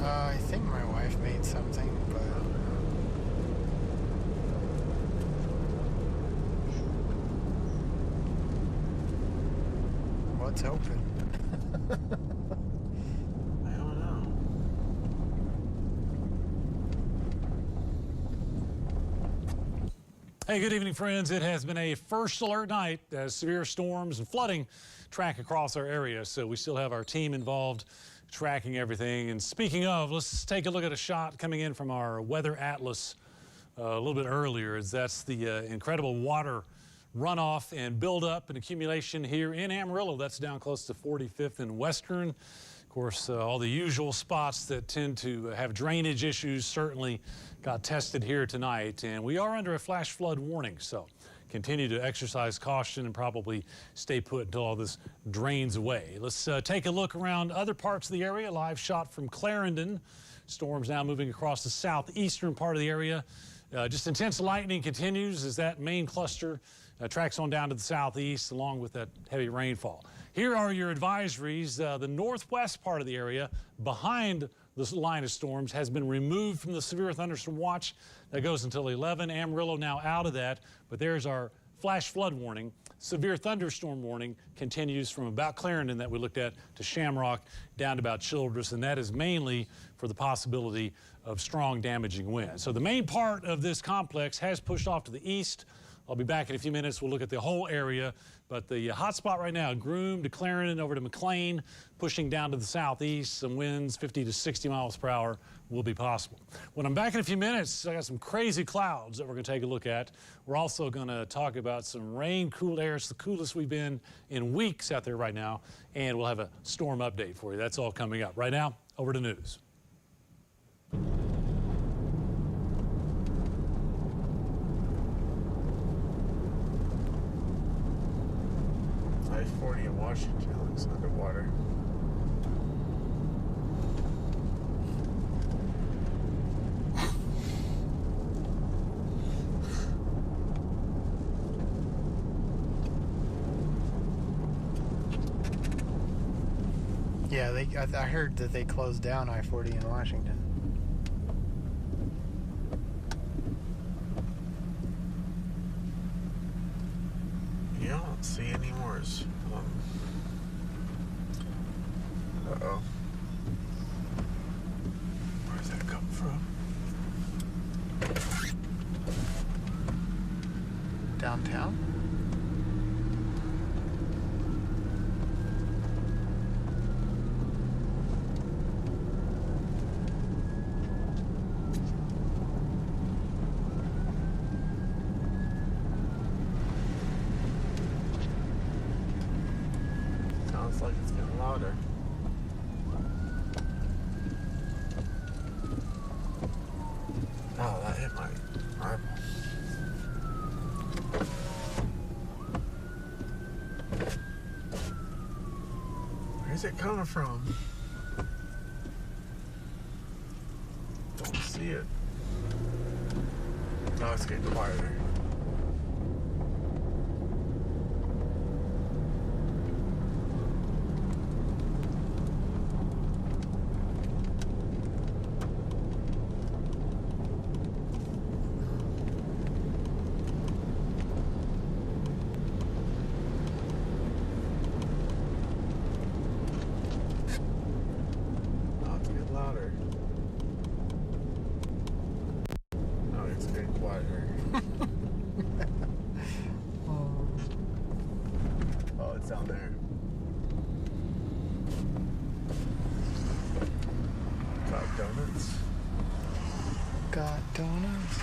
I think my wife made something, but what's open? I don't know. Hey, good evening, friends. It has been a first alert night as severe storms and flooding track across our area. So we still have our team involved tracking everything. And speaking of, let's take a look at a shot coming in from our weather atlas a little bit earlier. As that's the incredible water runoff and buildup and accumulation here in Amarillo. That's down close to 45th and Western. Of course, all the usual spots that tend to have drainage issues certainly got tested here tonight. And we are under a flash flood warning, so continue to exercise caution and probably stay put until all this drains away. Let's take a look around other parts of the area. Live shot from Clarendon. Storms now moving across the southeastern part of the area. Just intense lightning continues as that main cluster tracks on down to the southeast along with that heavy rainfall. Here are your advisories. The northwest part of the area behind this line of storms has been removed from the severe thunderstorm watch. That goes until 11. Amarillo now out of that, but there's our flash flood warning. Severe thunderstorm warning continues from about Clarendon that we looked at to Shamrock down to about Childress, and that is mainly for the possibility of strong damaging winds. So the main part of this complex has pushed off to the east. I'll be back in a few minutes. We'll look at the whole area, but the hot spot right now, Groom to Clarendon over to McLean, pushing down to the southeast. Some winds 50 to 60 miles per hour will be possible. When I'm back in a few minutes, I got some crazy clouds that we're going to take a look at. We're also going to talk about some rain-cooled air. It's the coolest we've been in weeks out there right now, and we'll have a storm update for you. That's all coming up. Right now, over to news. I-40 in Washington looks underwater. Yeah, I heard that they closed down I-40 in Washington. You don't see any more. Uh-oh. Where's that come from? downtown. Sounds like it's getting louder. Oh, that hit my eyeball. Where's it coming from? Don't see it. Oh, it's getting quieter. Louder. Oh, it's getting quieter. Oh, it's down there. Got donuts. Got donuts.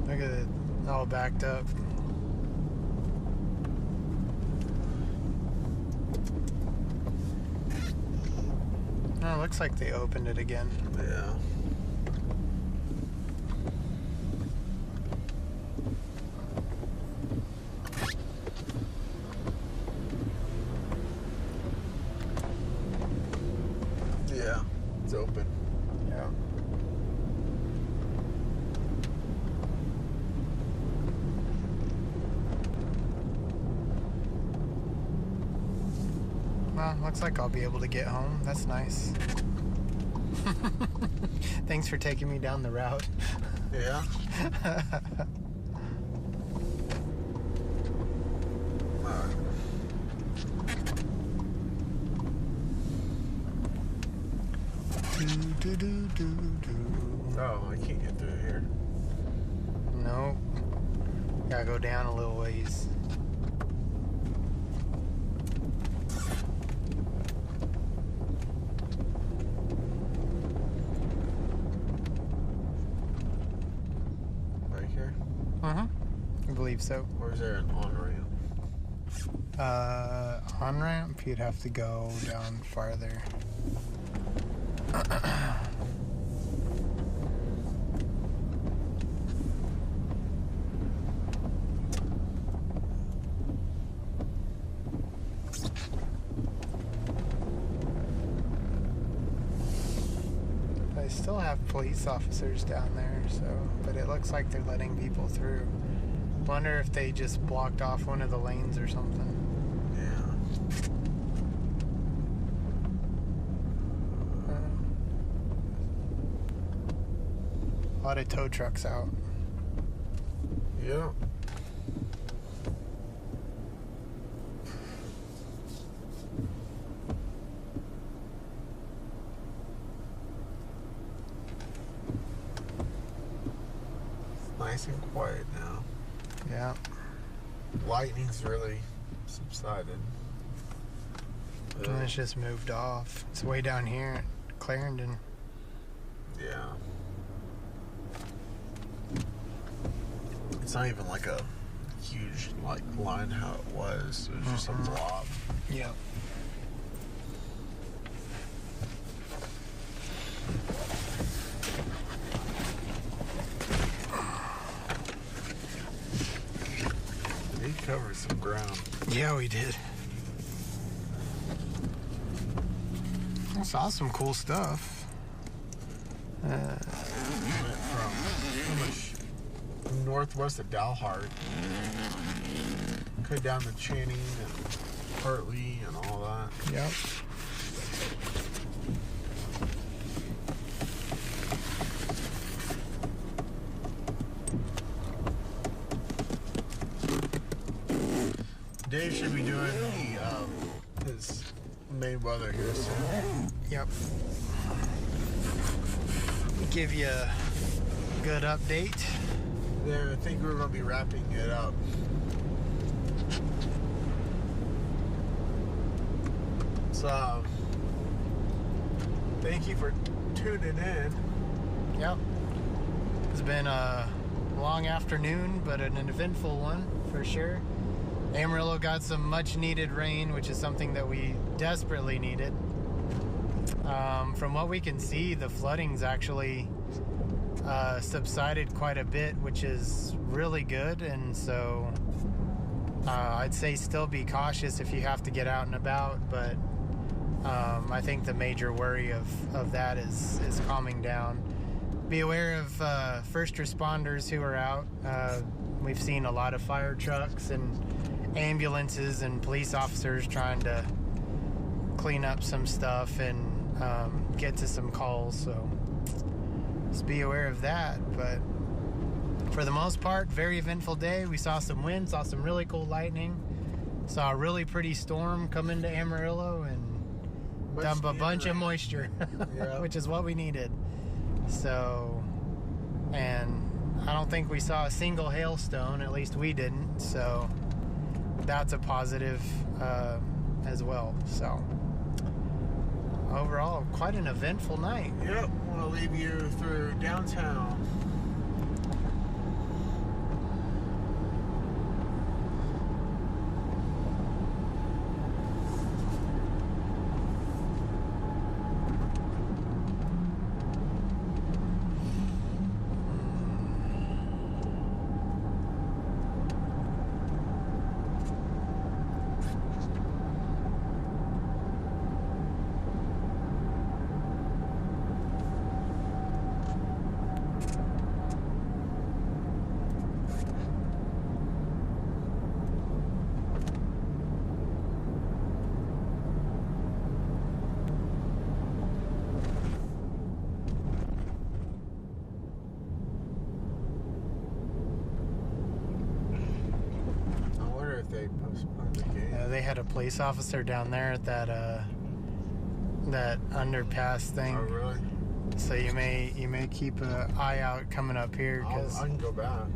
Look at it, all backed up. No, it looks like they opened it again. Yeah. Yeah, it's open. Yeah. Well, looks like I'll be able to get home. That's nice. Thanks for taking me down the route. Yeah. Alright. Oh, I can't get through here. Nope. Gotta go down a little ways. Right here? I believe so. Or is there an on-ramp? On-ramp, you'd have to go down farther. They still have police officers down there, so, but it looks like they're letting people through. Wonder if they just blocked off one of the lanes or something. Yeah. A lot of tow trucks out. Yeah. It's nice and quiet now. Yeah. Lightning's really subsided. And it's just moved off. It's way down here at Clarendon. Yeah. It's not even like a huge like line how it was. It was just a blob. Yep. He covers some ground. Yeah, we did. I saw some cool stuff. Went from pretty much northwest of Dalhart, cut down to Channing and Hartley and all that. Yep. Dave should be doing his main weather here soon. Yep. Give you a good update. Yeah, I think we're going to be wrapping it up. So, thank you for tuning in. Yep. It's been a long afternoon, but an eventful one for sure. Amarillo got some much needed rain, which is something that we desperately needed. From what we can see, the flooding's actually subsided quite a bit, which is really good. And so I'd say still be cautious if you have to get out and about, but I think the major worry of that is calming down. Be aware of first responders who are out. We've seen a lot of fire trucks and ambulances and police officers trying to clean up some stuff and get to some calls, so just be aware of that. But for the most part, very eventful day. We saw some wind, saw some really cool lightning, saw a really pretty storm come into Amarillo and dump a bunch of moisture, Yeah. which is what we needed. So, and I don't think we saw a single hailstone, at least we didn't, so that's a positive as well. So overall, quite an eventful night. Yep, we'll leave you through downtown. They postponed the game. They had a police officer down there at that underpass thing. Oh, really? So you may keep an eye out coming up here, because I can go back.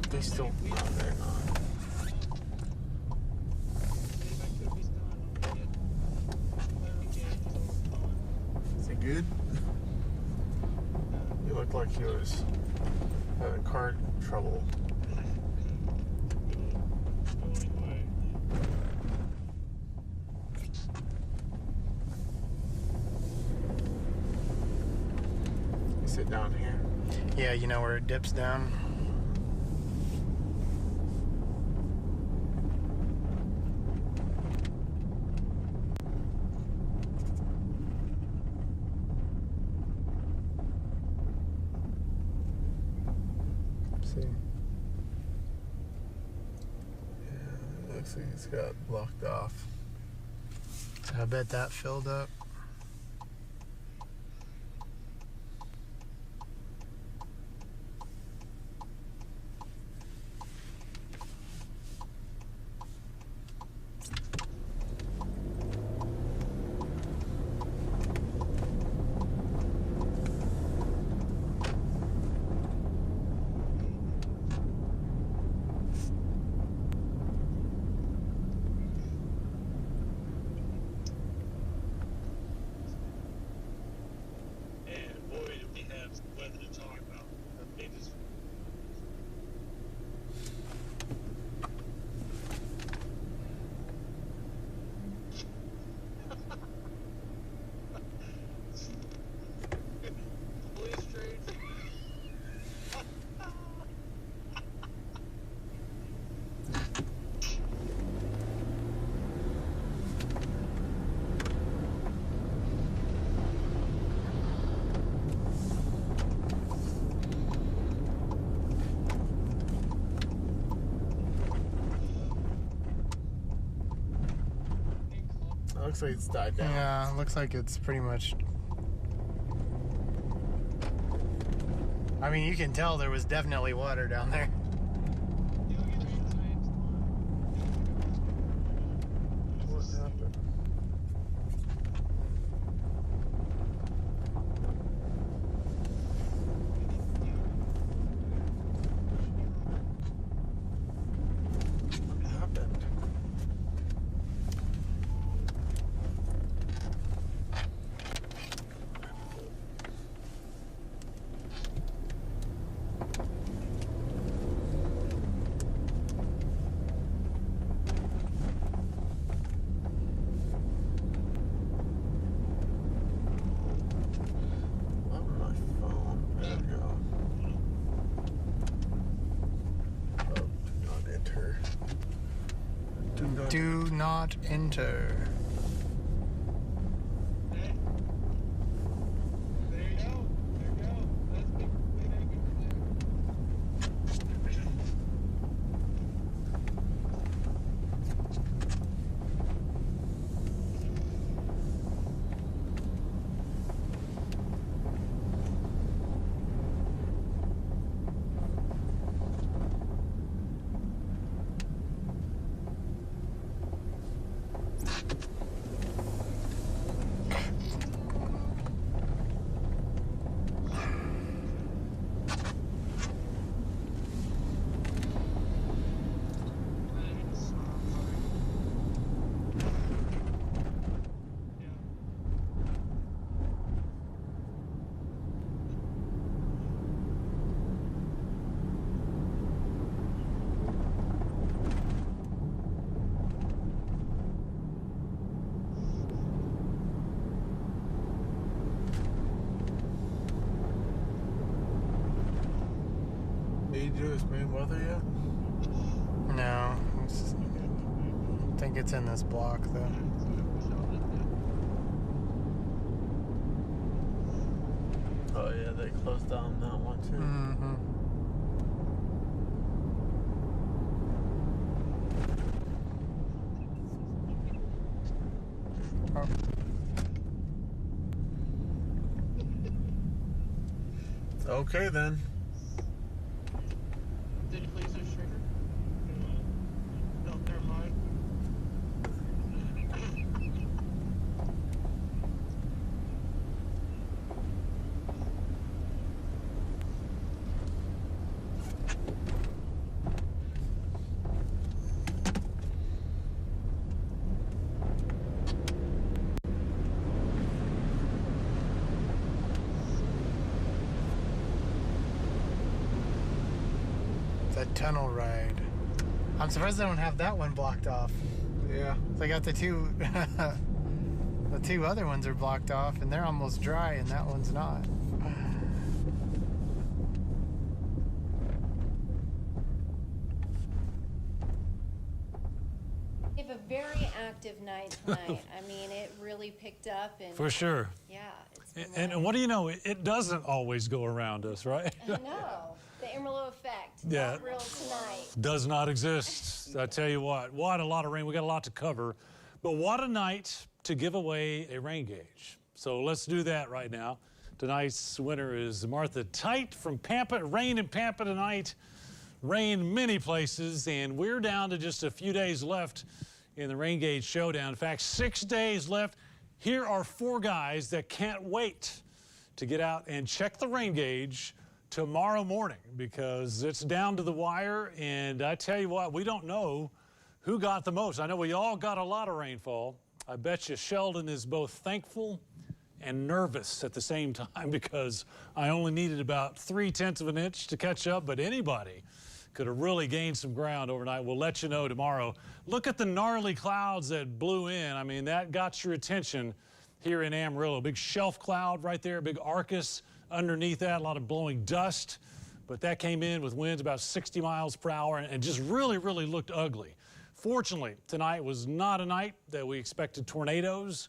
They still. No, they're not. Is it good? He looked like he was having car trouble. You sit down here. yeah, you know where it dips down. See. Yeah, it looks like it's got blocked off. I bet that filled up. looks like it's died down. Yeah, looks like it's pretty much. I mean, you can tell there was definitely water down there. What happened? What happened? On my phone. There we go. Oh, do not enter. Do not enter. Did he do his main weather yet? No. I think it's in this block, though. Oh yeah, they closed down that one too. Mm-hmm. Okay then. Did you please do trigger? No, never mind. That tunnel ride. I'm surprised they don't have that one blocked off. Yeah. They got the two the two other ones are blocked off and they're almost dry and that one's not. We have a very active night tonight. I mean, it really picked up and For sure. yeah, it's been And what do you know? It doesn't always go around us, right? I know. The Amarillo effect. Yeah. Not real tonight. Does not exist. I tell you what a lot of rain. We got a lot to cover, but what a night to give away a rain gauge. So let's do that right now. Tonight's winner is Martha Tite from Pampa. Rain in Pampa tonight. Rain many places, and we're down to just a few days left in the rain gauge showdown. In fact, 6 days left. Here are 4 guys that can't wait to get out and check the rain gauge tomorrow morning because it's down to the wire. And I tell you what, we don't know who got the most. I know we all got a lot of rainfall. I bet you Sheldon is both thankful and nervous at the same time because I only needed about 3/10 of an inch to catch up, but anybody could have really gained some ground overnight. We'll let you know tomorrow. Look at the gnarly clouds that blew in. I mean, that got your attention here in Amarillo. Big shelf cloud right there, big Arcus underneath that, a lot of blowing dust. But that came in with winds about 60 miles per hour and just really, really looked ugly. Fortunately, tonight was not a night that we expected tornadoes.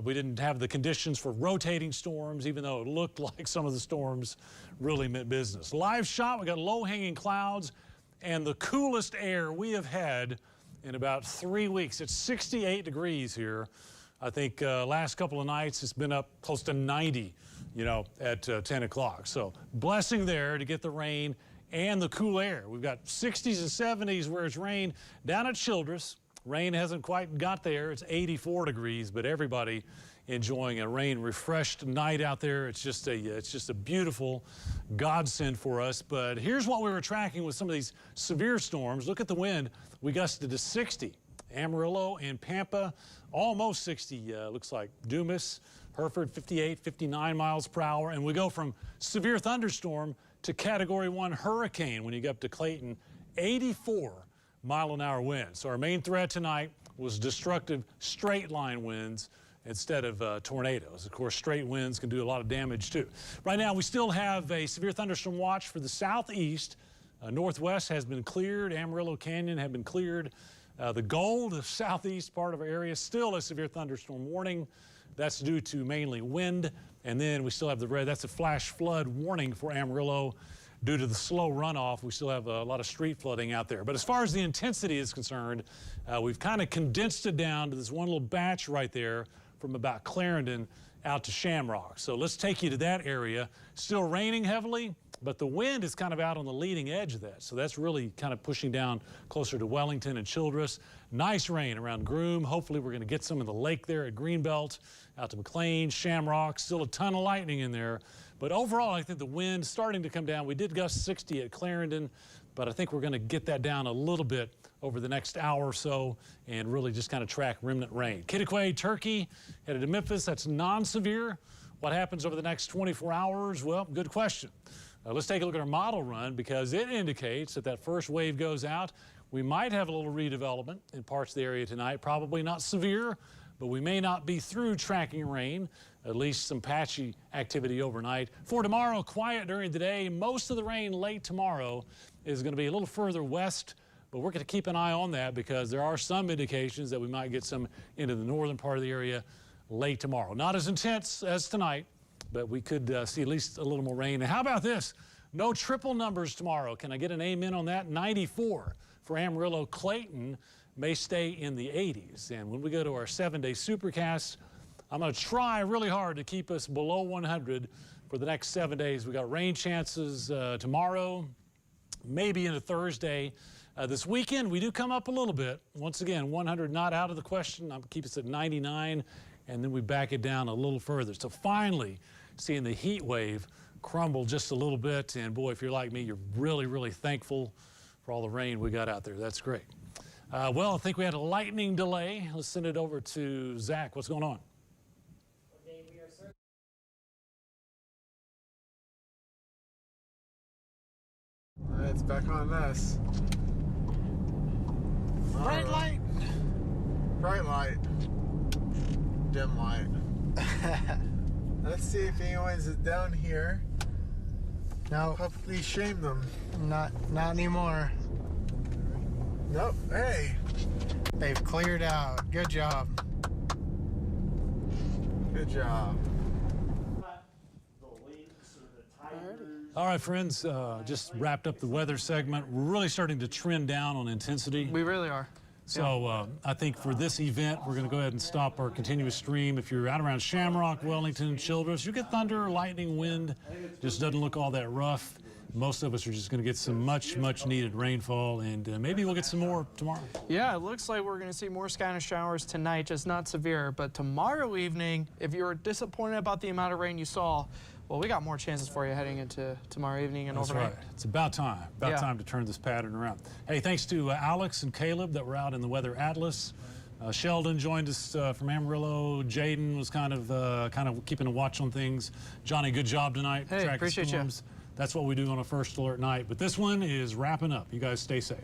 We didn't have the conditions for rotating storms, even though it looked like some of the storms really meant business. Live shot, we got low-hanging clouds and the coolest air we have had in about 3 weeks. It's 68 degrees here. I think last couple of nights it's been up close to 90, you know, at 10 o'clock. So blessing there to get the rain and the cool air. We've got 60s and 70s where it's rained. Down at Childress, rain hasn't quite got there. It's 84 degrees, but everybody enjoying a rain refreshed night out there. It's just a beautiful godsend for us. But here's what we were tracking with some of these severe storms. Look at the wind. We gusted to 60. Amarillo and Pampa, almost 60, looks like. Dumas, Hereford, 58, 59 miles per hour. And we go from severe thunderstorm to Category 1 hurricane when you get up to Clayton, 84 mile-an-hour winds. So our main threat tonight was destructive straight line winds instead of tornadoes. Of course, straight winds can do a lot of damage too. Right now, we still have a severe thunderstorm watch for the southeast. Northwest has been cleared. Amarillo Canyon have been cleared. The Gold, the southeast part of our area, still a severe thunderstorm warning. That's due to mainly wind. And then we still have the red. That's a flash flood warning for Amarillo. Due to the slow runoff, we still have a lot of street flooding out there. But as far as the intensity is concerned, we've kind of condensed it down to this one little batch right there from about Clarendon out to Shamrock. So let's take you to that area. Still raining heavily, but the wind is kind of out on the leading edge of that. So that's really kind of pushing down closer to Wellington and Childress. Nice rain around Groom. Hopefully we're going to get some in the lake there at Greenbelt, out to McLean, Shamrock. Still a ton of lightning in there. But overall, I think the wind's starting to come down. We did gust 60 at Clarendon, but I think we're going to get that down a little bit over the next hour or so and really just kind of track remnant rain. Kittiquay, Turkey, headed to Memphis. That's non-severe. What happens over the next 24 hours? Well, good question. Let's take a look at our model run because it indicates that that first wave goes out. We might have a little redevelopment in parts of the area tonight. Probably not severe, but we may not be through tracking rain. At least some patchy activity overnight. For tomorrow, quiet during the day. Most of the rain late tomorrow is going to be a little further west, but we're going to keep an eye on that because there are some indications that we might get some into the northern part of the area late tomorrow. Not as intense as tonight, but we could see at least a little more rain. And how about this? No triple numbers tomorrow. Can I get an amen on that? 94 for Amarillo. Clayton may stay in the 80s. And when we go to our 7-day supercast, I'm going to try really hard to keep us below 100 for the next 7 days. We got rain chances tomorrow, maybe into Thursday. This weekend, we do come up a little bit. Once again, 100 not out of the question. I'll keep us at 99, and then we back it down a little further. So finally, seeing the heat wave crumble just a little bit. And boy, if you're like me, you're really, really thankful for all the rain we got out there. That's great. Well, I think we had a lightning delay. Let's send it over to Zach. What's going on? All right, it's back on us. Bright light. Bright light. Dim light. Let's see if anyone's down here. No, Publicly shame them. not anymore. Nope. Hey. They've cleared out. Good job. Good job. All right, friends, just wrapped up the weather segment. We're really starting to trend down on intensity. We really are. So I think for this event, we're going to go ahead and stop our continuous stream. If you're out around Shamrock, Wellington, Childress, you get thunder, lightning, wind. Just doesn't look all that rough. Most of us are just going to get some much needed rainfall, and maybe we'll get some more tomorrow. Yeah, it looks like we're going to see more scattered showers tonight, just not severe. But tomorrow evening, if you're disappointed about the amount of rain you saw, well, we got more chances for you heading into tomorrow evening and overnight. That's right. It's about time. About time to turn this pattern around. Hey, thanks to Alex and Caleb that were out in the Weather Atlas. Sheldon joined us from Amarillo. Jaden was kind of keeping a watch on things. Johnny, good job tonight. Hey, appreciate you. That's what we do on a first alert night. But this one is wrapping up. You guys stay safe.